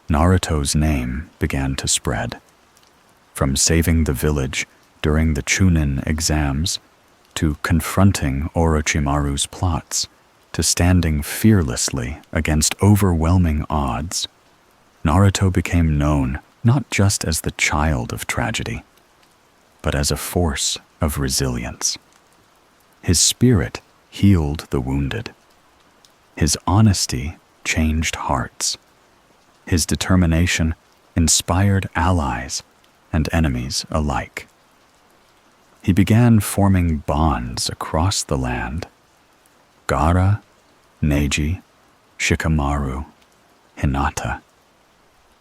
Naruto's name began to spread. From saving the village during the Chunin exams, to confronting Orochimaru's plots, to standing fearlessly against overwhelming odds, Naruto became known not just as the child of tragedy, but as a force of resilience. His spirit healed the wounded. His honesty changed hearts. His determination inspired allies and enemies alike. He began forming bonds across the land: Gaara, Neji, Shikamaru, Hinata.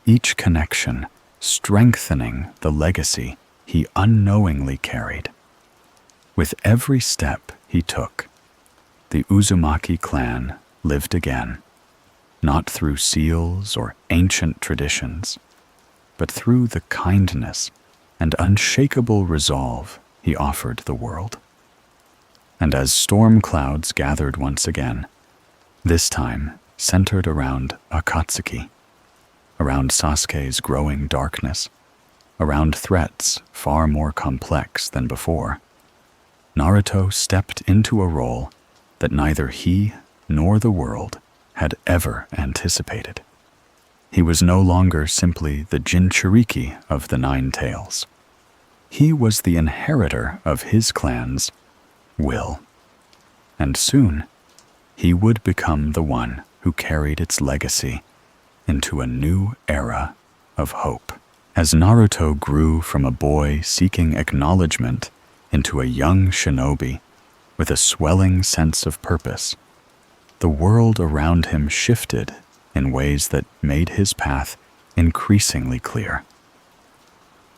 Each connection strengthening the legacy he unknowingly carried. With every step he took, the Uzumaki clan lived again, not through seals or ancient traditions, but through the kindness and unshakable resolve he offered the world. And as storm clouds gathered once again, this time centered around Akatsuki, around Sasuke's growing darkness, around threats far more complex than before, Naruto stepped into a role that neither he nor the world had ever anticipated. He was no longer simply the Jinchuriki of the Nine Tails. He was the inheritor of his clan's will. And soon, he would become the one who carried its legacy into a new era of hope. As Naruto grew from a boy seeking acknowledgement into a young shinobi with a swelling sense of purpose, the world around him shifted in ways that made his path increasingly clear.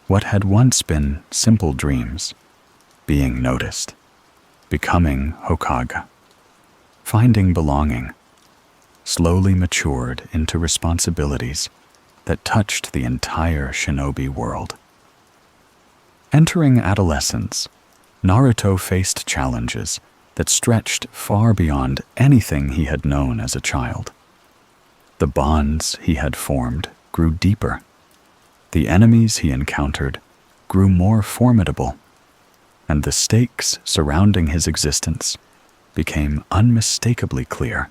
What had once been simple dreams, being noticed, becoming Hokage, finding belonging, slowly matured into responsibilities that touched the entire shinobi world. Entering adolescence, Naruto faced challenges that stretched far beyond anything he had known as a child. The bonds he had formed grew deeper. The enemies he encountered grew more formidable, and the stakes surrounding his existence became unmistakably clear.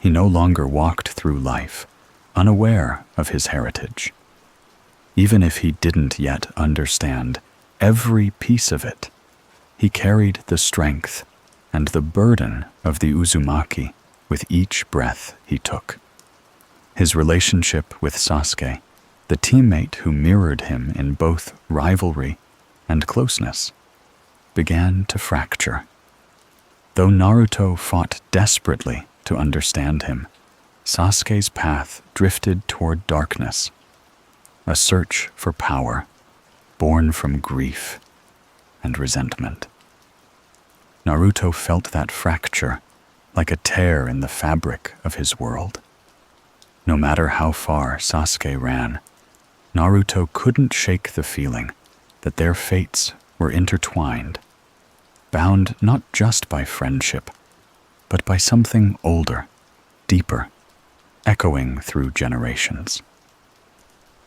He no longer walked through life unaware of his heritage. Even if he didn't yet understand every piece of it, he carried the strength and the burden of the Uzumaki with each breath he took. His relationship with Sasuke, the teammate who mirrored him in both rivalry and closeness, began to fracture. Though Naruto fought desperately to understand him, Sasuke's path drifted toward darkness, a search for power born from grief and resentment. Naruto felt that fracture like a tear in the fabric of his world. No matter how far Sasuke ran, Naruto couldn't shake the feeling that their fates were intertwined, bound not just by friendship, but by something older, deeper, echoing through generations.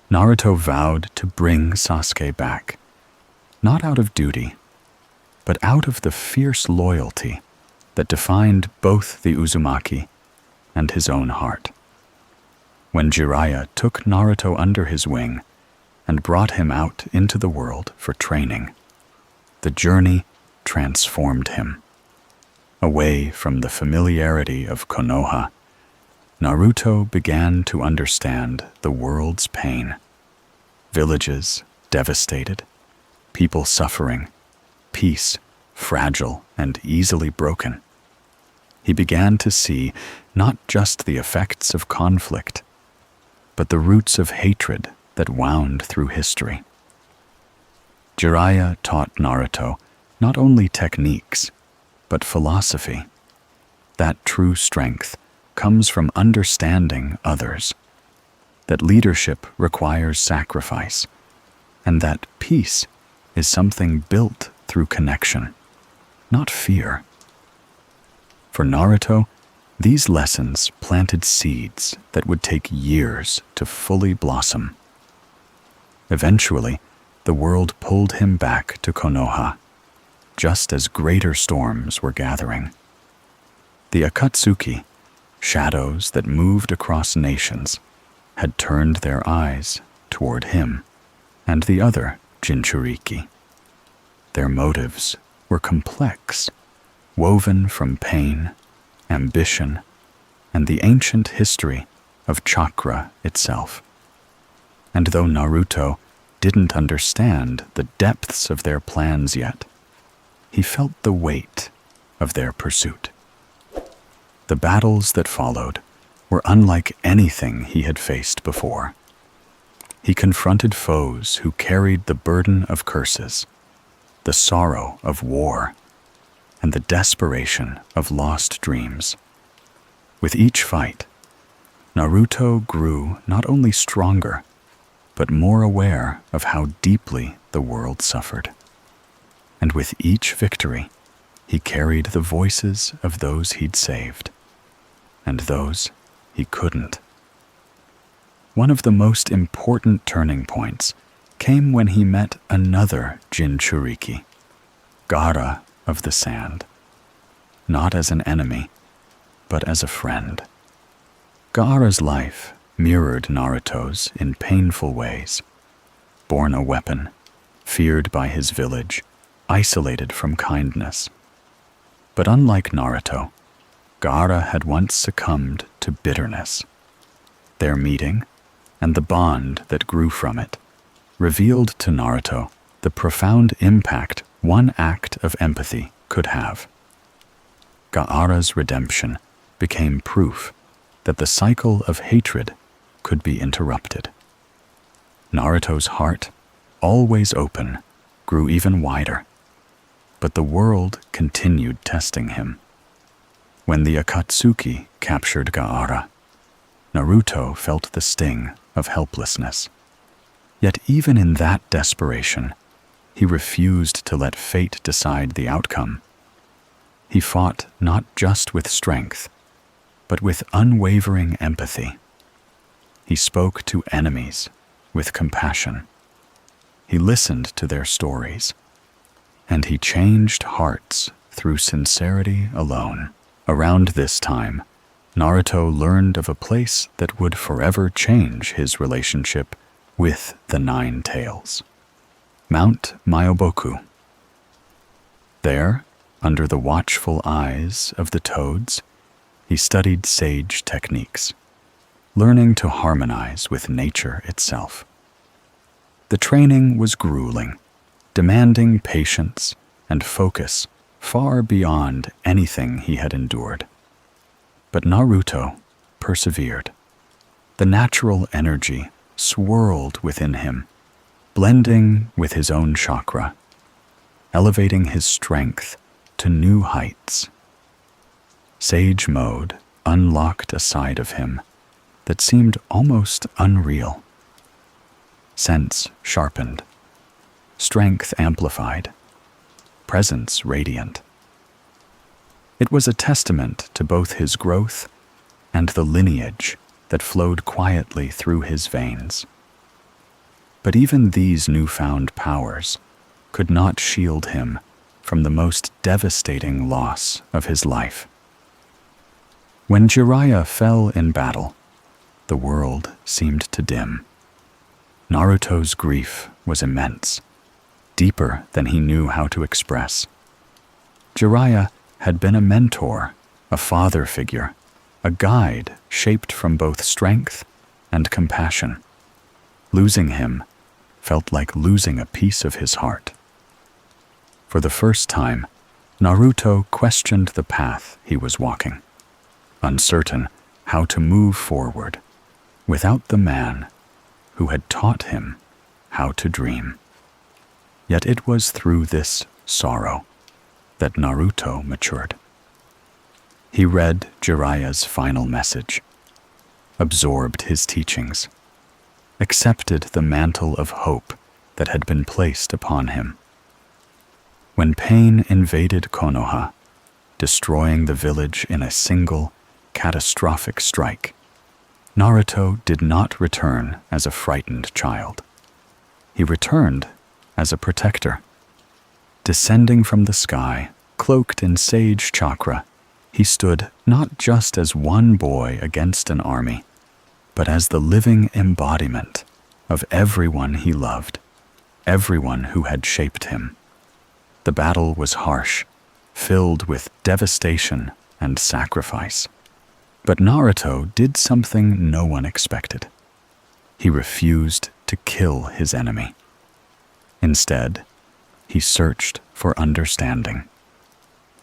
Naruto vowed to bring Sasuke back, not out of duty, but out of the fierce loyalty that defined both the Uzumaki and his own heart. When Jiraiya took Naruto under his wing and brought him out into the world for training, the journey transformed him. Away from the familiarity of Konoha, Naruto began to understand the world's pain. Villages devastated, people suffering, peace fragile and easily broken. He began to see not just the effects of conflict, but the roots of hatred that wound through history. Jiraiya taught Naruto not only techniques, but philosophy. That true strength comes from understanding others, that leadership requires sacrifice, and that peace is something built through connection, not fear. For Naruto, these lessons planted seeds that would take years to fully blossom. Eventually, the world pulled him back to Konoha, just as greater storms were gathering. The Akatsuki, shadows that moved across nations, had turned their eyes toward him and the other Jinchuriki. Their motives were complex, woven from pain, ambition, and the ancient history of chakra itself. And though Naruto didn't understand the depths of their plans yet, he felt the weight of their pursuit. The battles that followed were unlike anything he had faced before. He confronted foes who carried the burden of curses, the sorrow of war, and the desperation of lost dreams. With each fight, Naruto grew not only stronger, but more aware of how deeply the world suffered. And with each victory, he carried the voices of those he'd saved, and those he couldn't. One of the most important turning points came when he met another Jinchuriki, Gaara of the Sand, not as an enemy, but as a friend. Gaara's life mirrored Naruto's in painful ways. Born a weapon, feared by his village, isolated from kindness. But unlike Naruto, Gaara had once succumbed to bitterness. Their meeting, and the bond that grew from it, revealed to Naruto the profound impact one act of empathy could have. Gaara's redemption became proof that the cycle of hatred could be interrupted. Naruto's heart, always open, grew even wider, but the world continued testing him. When the Akatsuki captured Gaara, Naruto felt the sting of helplessness. Yet even in that desperation, he refused to let fate decide the outcome. He fought not just with strength, but with unwavering empathy. He spoke to enemies with compassion. He listened to their stories, and he changed hearts through sincerity alone. Around this time, Naruto learned of a place that would forever change his relationship with the Nine Tails, Mount Myoboku. There, under the watchful eyes of the toads, he studied sage techniques, learning to harmonize with nature itself. The training was grueling, demanding patience and focus far beyond anything he had endured. But Naruto persevered. The natural energy swirled within him, blending with his own chakra, elevating his strength to new heights. Sage mode unlocked a side of him that seemed almost unreal. Sense sharpened, strength amplified, presence radiant. It was a testament to both his growth and the lineage that flowed quietly through his veins. But even these newfound powers could not shield him from the most devastating loss of his life. When Jiraiya fell in battle, the world seemed to dim. Naruto's grief was immense, deeper than he knew how to express. Jiraiya had been a mentor, a father figure, a guide shaped from both strength and compassion. Losing him felt like losing a piece of his heart. For the first time, Naruto questioned the path he was walking, uncertain how to move forward without the man who had taught him how to dream. Yet it was through this sorrow that Naruto matured. He read Jiraiya's final message, absorbed his teachings, accepted the mantle of hope that had been placed upon him. When pain invaded Konoha, destroying the village in a single, catastrophic strike, Naruto did not return as a frightened child. He returned as a protector. Descending from the sky, cloaked in sage chakra, he stood not just as one boy against an army, but as the living embodiment of everyone he loved, everyone who had shaped him. The battle was harsh, filled with devastation and sacrifice. But Naruto did something no one expected. He refused to kill his enemy. Instead, he searched for understanding.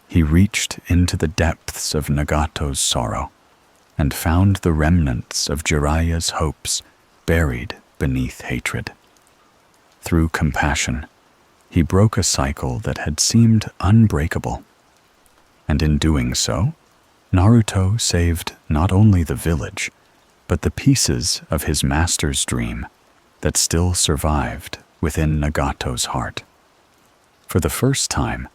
He reached into the depths of Nagato's sorrow and found the remnants of Jiraiya's hopes buried beneath hatred. Through compassion, he broke a cycle that had seemed unbreakable. And in doing so, Naruto saved not only the village, but the pieces of his master's dream that still survived within Nagato's heart. For the first time,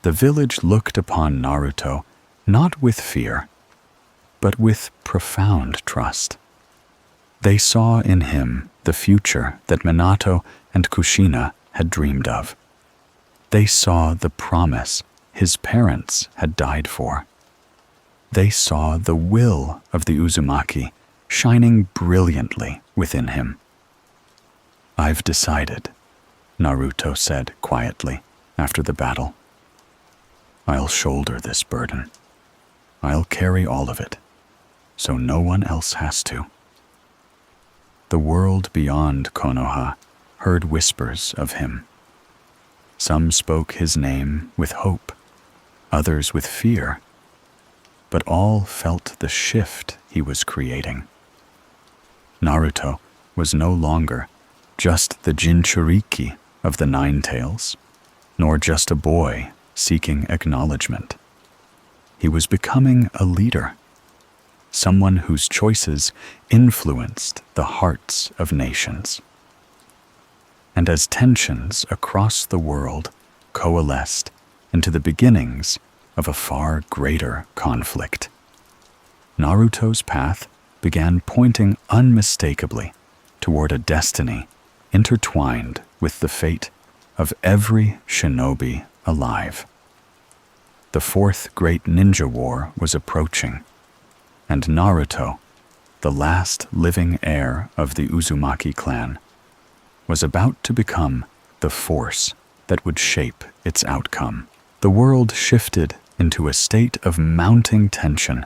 the village looked upon Naruto not with fear, but with profound trust. They saw in him the future that Minato and Kushina had dreamed of. They saw the promise his parents had died for. They saw the will of the Uzumaki shining brilliantly within him. "I've decided," Naruto said quietly after the battle. "I'll shoulder this burden. I'll carry all of it, so no one else has to." The world beyond Konoha heard whispers of him. Some spoke his name with hope, others with fear, but all felt the shift he was creating. Naruto was no longer just the Jinchuriki of the Nine Tails, nor just a boy seeking acknowledgement. He was becoming a leader, someone whose choices influenced the hearts of nations. And as tensions across the world coalesced into the beginnings of a far greater conflict, Naruto's path began pointing unmistakably toward a destiny intertwined with the fate of every shinobi alive. The Fourth Great Ninja War was approaching, and Naruto, the last living heir of the Uzumaki clan, was about to become the force that would shape its outcome. The world shifted into a state of mounting tension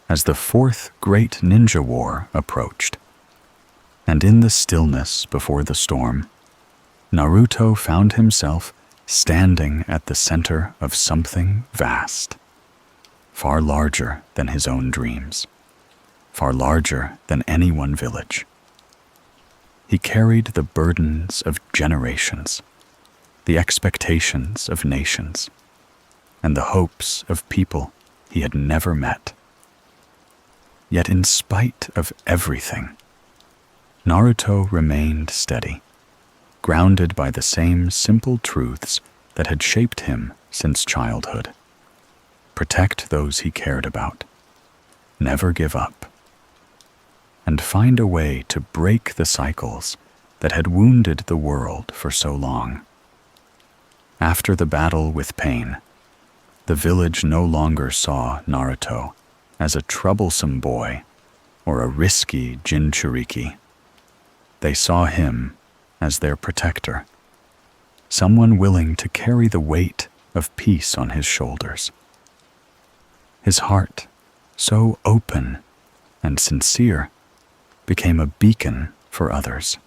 as the Fourth Great Ninja War approached. And in the stillness before the storm, Naruto found himself standing at the center of something vast, far larger than his own dreams, far larger than any one village. He carried the burdens of generations, the expectations of nations, and the hopes of people he had never met. Yet in spite of everything, Naruto remained steady. grounded by the same simple truths that had shaped him since childhood. Protect those he cared about. Never give up. And find a way to break the cycles that had wounded the world for so long. After the battle with pain, the village no longer saw Naruto as a troublesome boy or a risky Jinchuriki. They saw him as their protector, someone willing to carry the weight of peace on his shoulders. His heart, so open and sincere, became a beacon for others.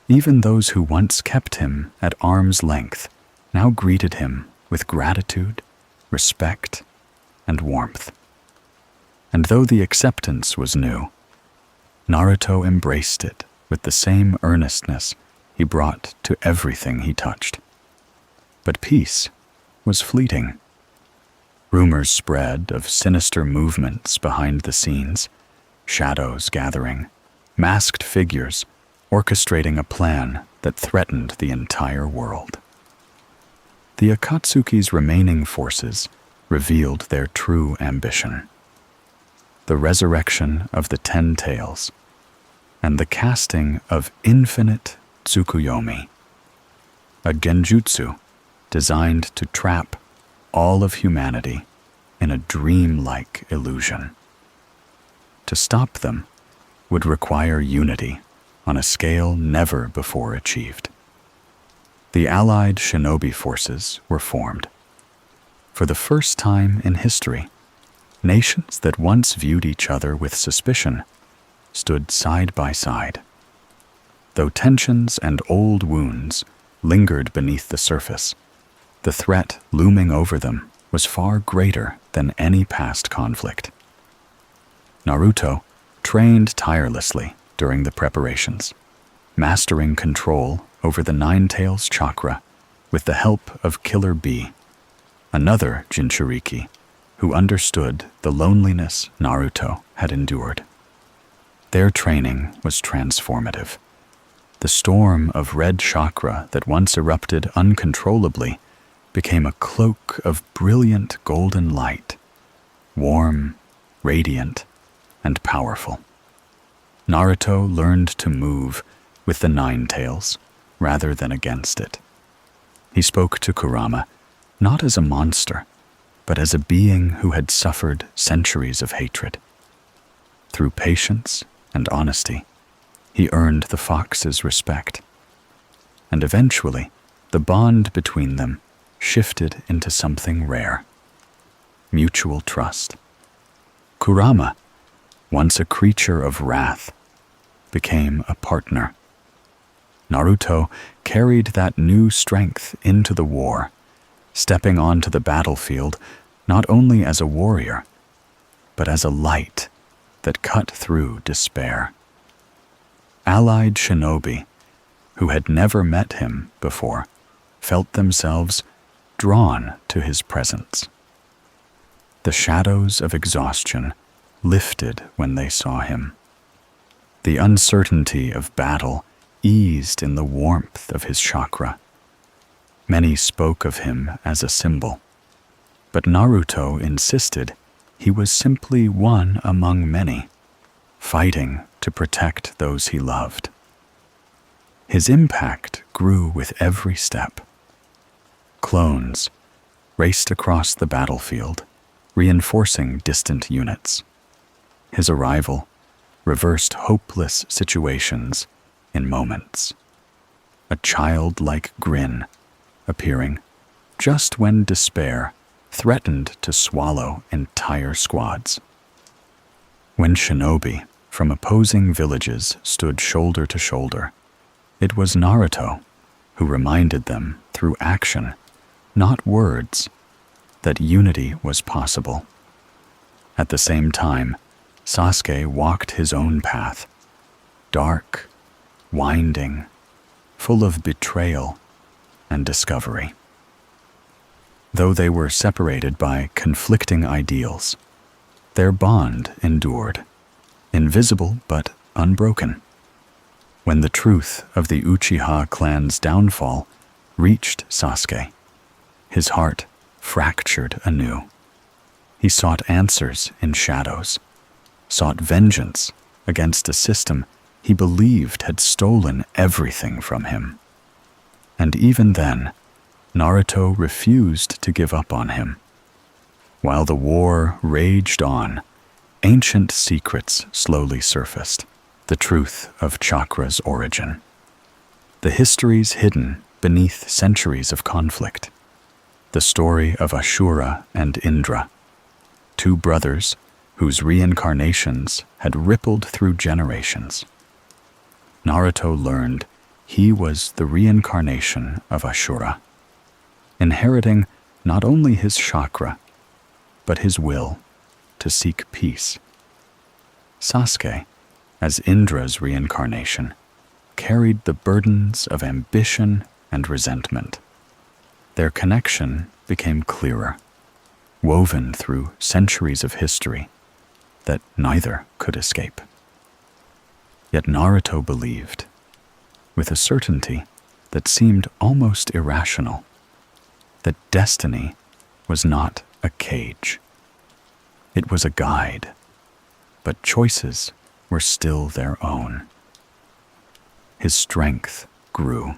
Even those who once kept him at arm's length now greeted him with gratitude, respect, and warmth. And though the acceptance was new, Naruto embraced it with the same earnestness he brought to everything he touched. But peace was fleeting. Rumors spread of sinister movements behind the scenes, shadows gathering, masked figures orchestrating a plan that threatened the entire world. The Akatsuki's remaining forces revealed their true ambition: the resurrection of the 10 Tails and the casting of infinite Tsukuyomi, a genjutsu designed to trap all of humanity in a dreamlike illusion. To stop them would require unity on a scale never before achieved. The allied shinobi forces were formed. For the first time in history, nations that once viewed each other with suspicion stood side by side. Though tensions and old wounds lingered beneath the surface, the threat looming over them was far greater than any past conflict. Naruto trained tirelessly during the preparations, mastering control over the Nine Tails chakra with the help of Killer Bee, another Jinchuriki who understood the loneliness Naruto had endured. Their training was transformative. The storm of red chakra that once erupted uncontrollably became a cloak of brilliant golden light, warm, radiant, and powerful. Naruto learned to move with the Nine Tails rather than against it. He spoke to Kurama not as a monster, but as a being who had suffered centuries of hatred. Through patience and honesty, he earned the fox's respect. And eventually, the bond between them shifted into something rare: mutual trust. Kurama, once a creature of wrath, became a partner. Naruto carried that new strength into the war, stepping onto the battlefield not only as a warrior, but as a light that cut through despair. Allied shinobi, who had never met him before, felt themselves drawn to his presence. The shadows of exhaustion lifted when they saw him. The uncertainty of battle eased in the warmth of his chakra. Many spoke of him as a symbol, but Naruto insisted he was simply one among many, fighting to protect those he loved. His impact grew with every step. Clones raced across the battlefield, reinforcing distant units. His arrival reversed hopeless situations in moments. A childlike grin appearing just when despair threatened to swallow entire squads. When shinobi from opposing villages stood shoulder to shoulder, it was Naruto who reminded them through action, not words, that unity was possible. At the same time, Sasuke walked his own path, dark, winding, full of betrayal and discovery. Though they were separated by conflicting ideals, their bond endured, invisible but unbroken. when the truth of the Uchiha clan's downfall reached Sasuke, his heart fractured anew. He sought answers in shadows, sought vengeance against a system he believed had stolen everything from him. And even then, Naruto refused to give up on him. While the war raged on, ancient secrets slowly surfaced, the truth of chakra's origin, the histories hidden beneath centuries of conflict, the story of Ashura and Indra, two brothers whose reincarnations had rippled through generations. Naruto learned he was the reincarnation of Ashura, inheriting not only his chakra, but his will to seek peace. Sasuke, as Indra's reincarnation, carried the burdens of ambition and resentment. Their connection became clearer, woven through centuries of history that neither could escape. Yet Naruto believed, with a certainty that seemed almost irrational, that destiny was not a cage. It was a guide, but choices were still their own. His strength grew,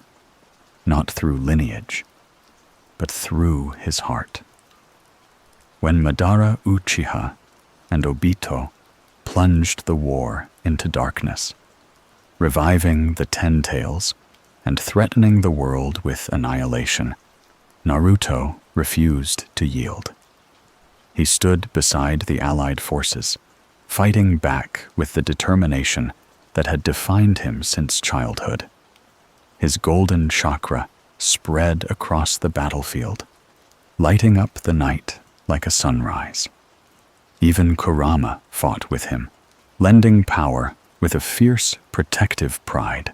not through lineage, but through his heart. When Madara Uchiha and Obito plunged the war into darkness, reviving the Ten Tails and threatening the world with annihilation, Naruto refused to yield. He stood beside the allied forces, fighting back with the determination that had defined him since childhood. His golden chakra spread across the battlefield, lighting up the night like a sunrise. Even Kurama fought with him, lending power with a fierce, protective pride.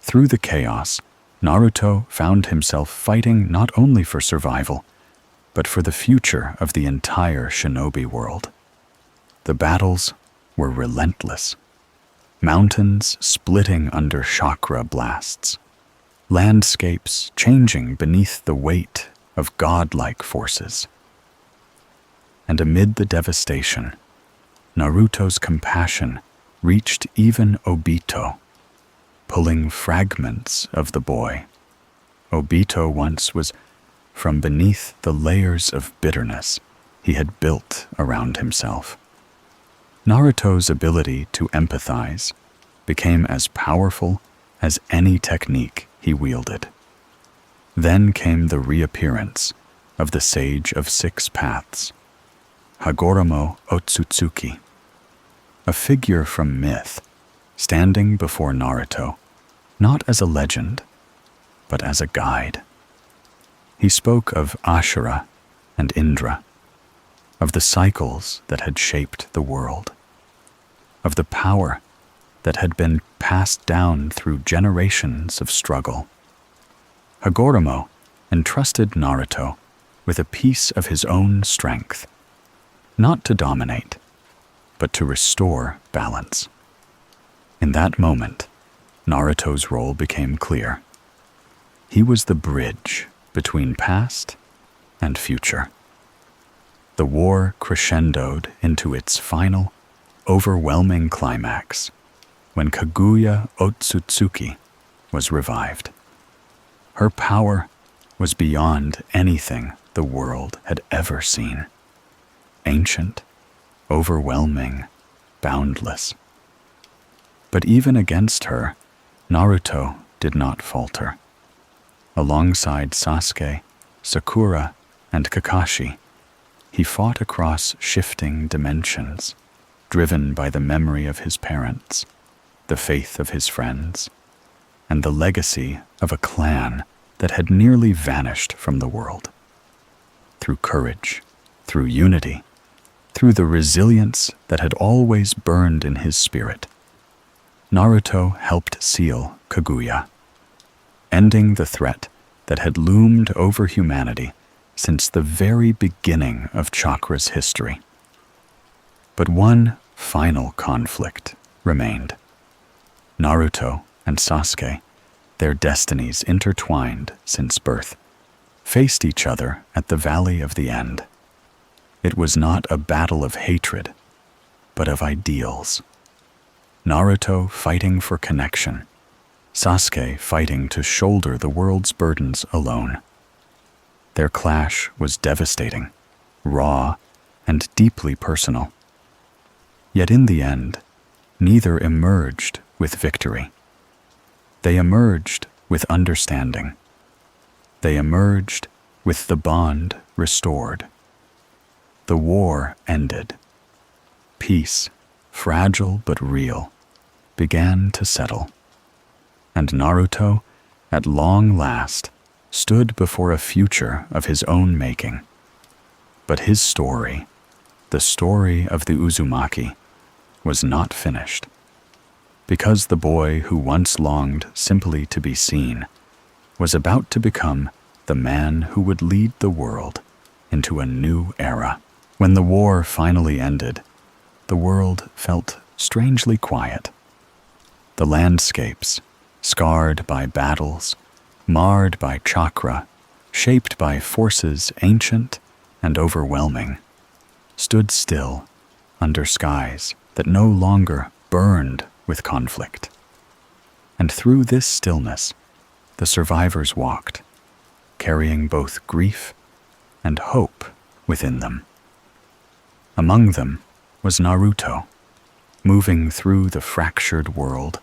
Through the chaos, Naruto found himself fighting not only for survival, but for the future of the entire shinobi world. The battles were relentless, mountains splitting under chakra blasts, landscapes changing beneath the weight of godlike forces. And amid the devastation, Naruto's compassion reached even Obito, pulling fragments of the boy. Obito once was from beneath the layers of bitterness he had built around himself. Naruto's ability to empathize became as powerful as any technique he wielded. Then came the reappearance of the Sage of Six Paths, Hagoromo Otsutsuki, a figure from myth, standing before Naruto, not as a legend, but as a guide. He spoke of Ashura and Indra, of the cycles that had shaped the world, of the power that had been passed down through generations of struggle. Hagoromo entrusted Naruto with a piece of his own strength, not to dominate, but to restore balance. In that moment, Naruto's role became clear. He was the bridge between past and future. The war crescendoed into its final, overwhelming climax when Kaguya Otsutsuki was revived. Her power was beyond anything the world had ever seen. Ancient, overwhelming, boundless. But even against her, Naruto did not falter. Alongside Sasuke, Sakura, and Kakashi, he fought across shifting dimensions, driven by the memory of his parents, the faith of his friends, and the legacy of a clan that had nearly vanished from the world. Through courage, through unity, through the resilience that had always burned in his spirit, Naruto helped seal Kaguya, ending the threat that had loomed over humanity since the very beginning of chakra's history. But one final conflict remained. Naruto and Sasuke, their destinies intertwined since birth, faced each other at the Valley of the End. It was not a battle of hatred, but of ideals. Naruto fighting for connection, Sasuke fighting to shoulder the world's burdens alone. Their clash was devastating, raw, and deeply personal. Yet in the end, neither emerged with victory. They emerged with understanding. They emerged with the bond restored. The war ended. Peace, fragile but real, began to settle. And Naruto, at long last, stood before a future of his own making. But his story, the story of the Uzumaki, was not finished. Because the boy who once longed simply to be seen was about to become the man who would lead the world into a new era. When the war finally ended, the world felt strangely quiet. The landscapes, scarred by battles, marred by chakra, shaped by forces ancient and overwhelming, stood still under skies that no longer burned with conflict. And through this stillness, the survivors walked, carrying both grief and hope within them. Among them was Naruto, moving through the fractured world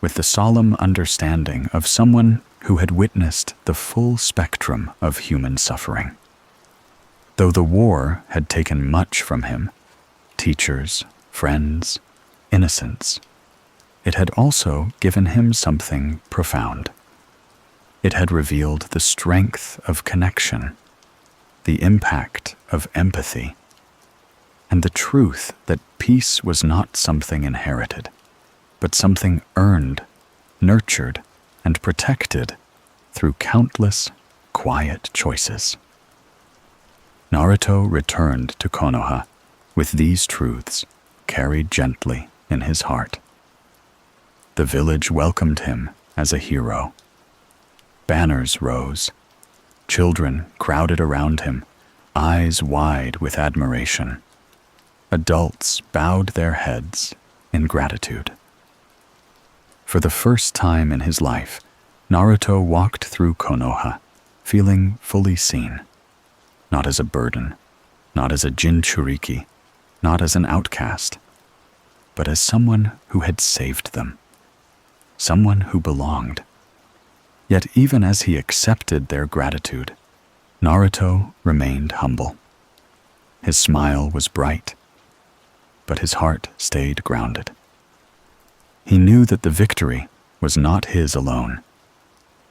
with the solemn understanding of someone who had witnessed the full spectrum of human suffering. Though the war had taken much from him, teachers, friends, innocence, it had also given him something profound. It had revealed the strength of connection, the impact of empathy, and the truth that peace was not something inherited, but something earned, nurtured, and protected through countless quiet choices. Naruto returned to Konoha with these truths carried gently in his heart. The village welcomed him as a hero. Banners rose. Children crowded around him, eyes wide with admiration. Adults bowed their heads in gratitude. For the first time in his life, Naruto walked through Konoha, feeling fully seen. Not as a burden, not as a jinchuriki, not as an outcast, but as someone who had saved them. Someone who belonged. Yet even as he accepted their gratitude, Naruto remained humble. His smile was bright, but his heart stayed grounded. He knew that the victory was not his alone.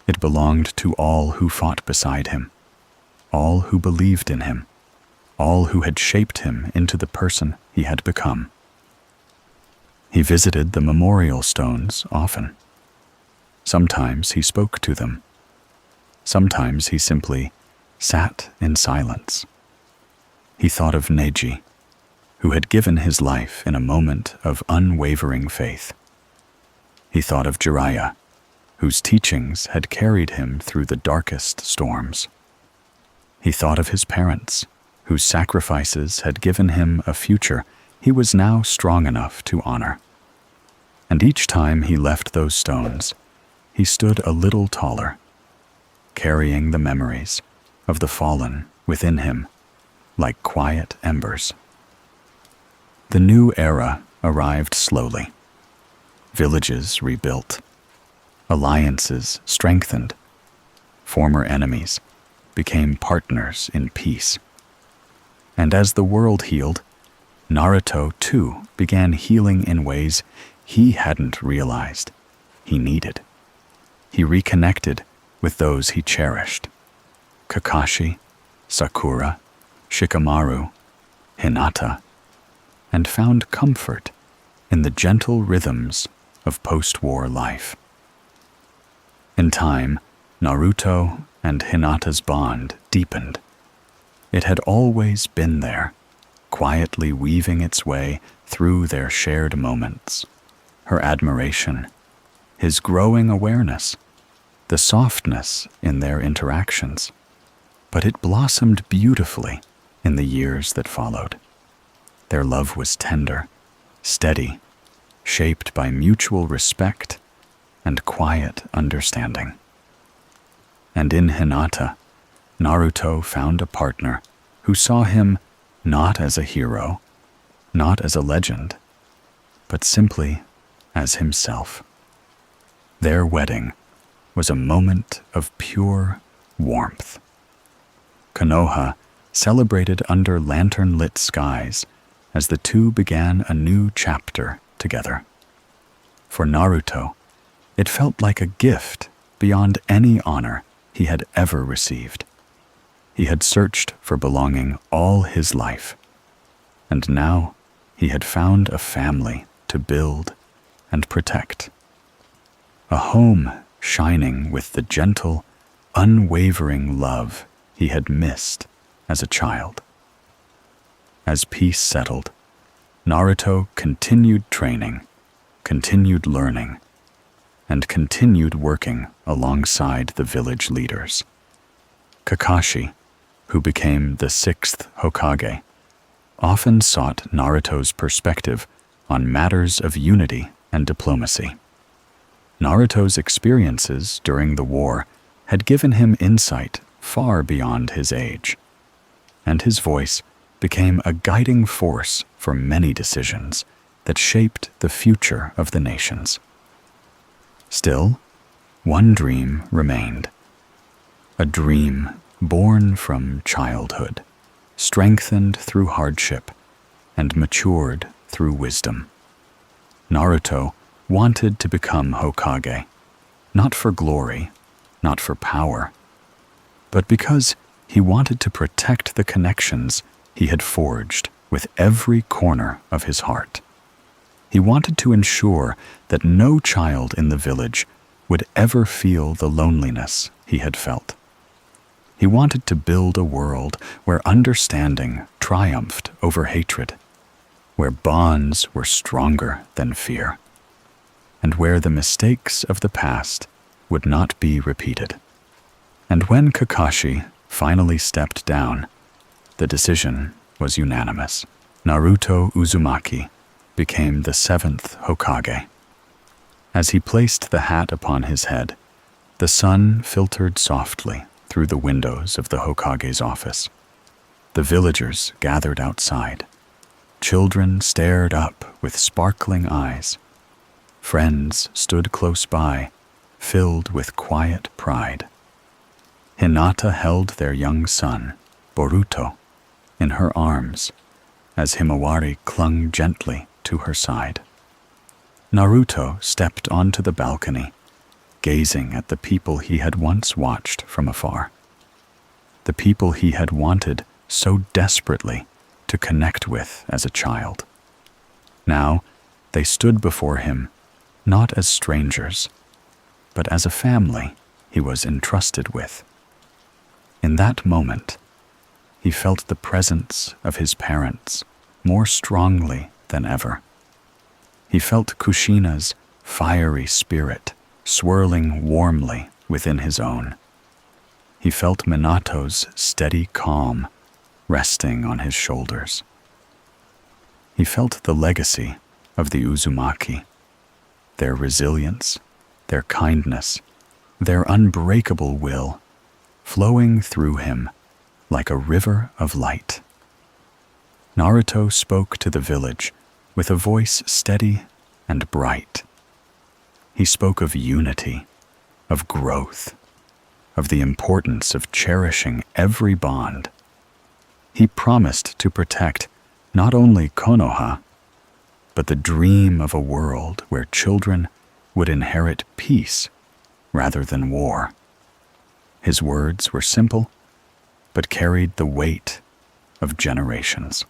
It belonged to all who fought beside him, all who believed in him, all who had shaped him into the person he had become. He visited the memorial stones often. Sometimes he spoke to them. Sometimes he simply sat in silence. He thought of Neji, who had given his life in a moment of unwavering faith. He thought of Jiraiya, whose teachings had carried him through the darkest storms. He thought of his parents, whose sacrifices had given him a future he was now strong enough to honor. And each time he left those stones, he stood a little taller, carrying the memories of the fallen within him like quiet embers. The new era arrived slowly. Villages rebuilt, alliances strengthened, former enemies became partners in peace. And as the world healed, Naruto too began healing in ways he hadn't realized he needed. He reconnected with those he cherished: Kakashi, Sakura, Shikamaru, Hinata, and found comfort in the gentle rhythms of post-war life. In time, Naruto and Hinata's bond deepened. It had always been there, quietly weaving its way through their shared moments. Her admiration, his growing awareness, the softness in their interactions. But it blossomed beautifully in the years that followed. Their love was tender, steady, shaped by mutual respect and quiet understanding. And in Hinata, Naruto found a partner who saw him not as a hero, not as a legend, but simply as himself. Their wedding was a moment of pure warmth. Konoha celebrated under lantern-lit skies as the two began a new chapter together. For Naruto, it felt like a gift beyond any honor he had ever received. He had searched for belonging all his life, and now he had found a family to build and protect. A home shining with the gentle, unwavering love he had missed as a child. As peace settled, Naruto continued training, continued learning, and continued working alongside the village leaders. Kakashi, who became the 6th Hokage, often sought Naruto's perspective on matters of unity and diplomacy. Naruto's experiences during the war had given him insight far beyond his age, and his voice became a guiding force for many decisions that shaped the future of the nations. Still, one dream remained. A dream born from childhood, strengthened through hardship, and matured through wisdom. Naruto wanted to become Hokage, not for glory, not for power, but because he wanted to protect the connections he had forged with every corner of his heart. He wanted to ensure that no child in the village would ever feel the loneliness he had felt. He wanted to build a world where understanding triumphed over hatred, where bonds were stronger than fear, and where the mistakes of the past would not be repeated. And when Kakashi finally stepped down, the decision was unanimous. Naruto Uzumaki became the 7th Hokage. As he placed the hat upon his head, the sun filtered softly through the windows of the Hokage's office. The villagers gathered outside. Children stared up with sparkling eyes. Friends stood close by, filled with quiet pride. Hinata held their young son, Boruto, in her arms as Himawari clung gently to her side. Naruto stepped onto the balcony, gazing at the people he had once watched from afar. The people he had wanted so desperately to connect with as a child. Now, they stood before him, not as strangers, but as a family he was entrusted with. In that moment, he felt the presence of his parents more strongly than ever. He felt Kushina's fiery spirit swirling warmly within his own. He felt Minato's steady calm resting on his shoulders. He felt the legacy of the Uzumaki, their resilience, their kindness, their unbreakable will, flowing through him like a river of light. Naruto spoke to the village with a voice steady and bright. He spoke of unity, of growth, of the importance of cherishing every bond. He promised to protect not only Konoha, but the dream of a world where children would inherit peace rather than war. His words were simple, but carried the weight of generations.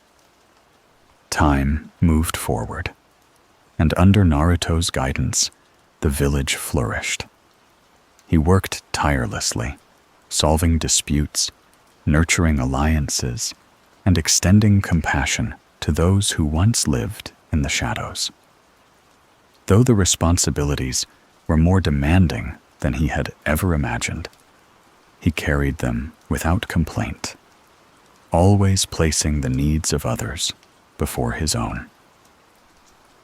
Time moved forward, and under Naruto's guidance, the village flourished. He worked tirelessly, solving disputes, nurturing alliances, and extending compassion to those who once lived in the shadows. Though the responsibilities were more demanding than he had ever imagined. He carried them without complaint, always placing the needs of others before his own.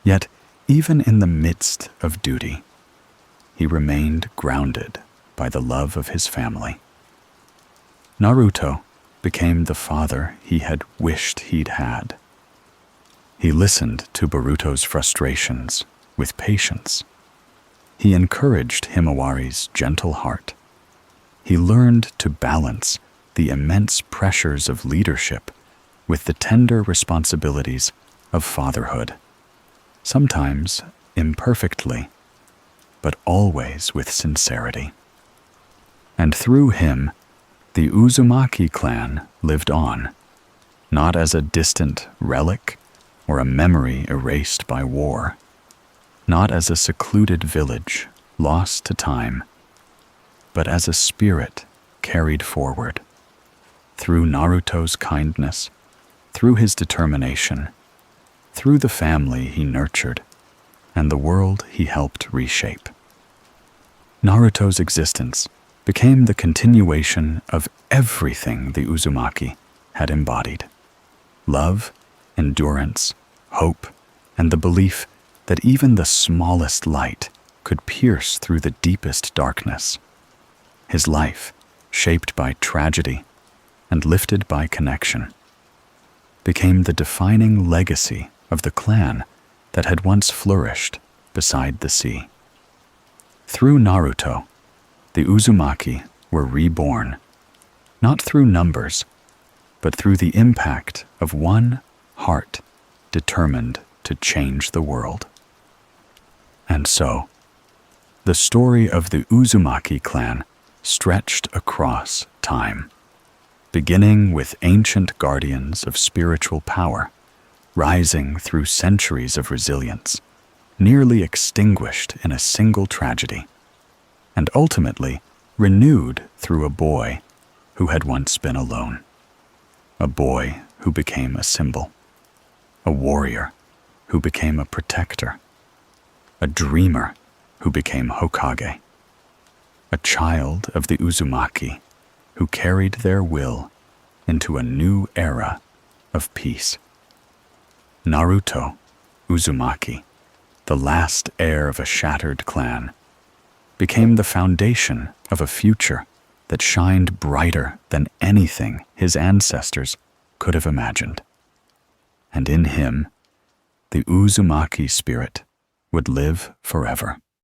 Yet, even in the midst of duty, he remained grounded by the love of his family. Naruto became the father he had wished he'd had. He listened to Boruto's frustrations with patience. He encouraged Himawari's gentle heart. He learned to balance the immense pressures of leadership with the tender responsibilities of fatherhood, sometimes imperfectly, but always with sincerity. And through him, the Uzumaki clan lived on, not as a distant relic or a memory erased by war, not as a secluded village lost to time, but as a spirit carried forward. Through Naruto's kindness, through his determination, through the family he nurtured, and the world he helped reshape. Naruto's existence became the continuation of everything the Uzumaki had embodied: love, endurance, hope, and the belief that even the smallest light could pierce through the deepest darkness. His life, shaped by tragedy and lifted by connection, became the defining legacy of the clan that had once flourished beside the sea. Through Naruto, the Uzumaki were reborn, not through numbers, but through the impact of one heart determined to change the world. And so, the story of the Uzumaki clan stretched across time, beginning with ancient guardians of spiritual power, rising through centuries of resilience, nearly extinguished in a single tragedy, and ultimately renewed through a boy who had once been alone. A boy who became a symbol, a warrior who became a protector, a dreamer who became Hokage, a child of the Uzumaki who carried their will into a new era of peace. Naruto, Uzumaki, the last heir of a shattered clan, became the foundation of a future that shined brighter than anything his ancestors could have imagined. And in him, the Uzumaki spirit would live forever.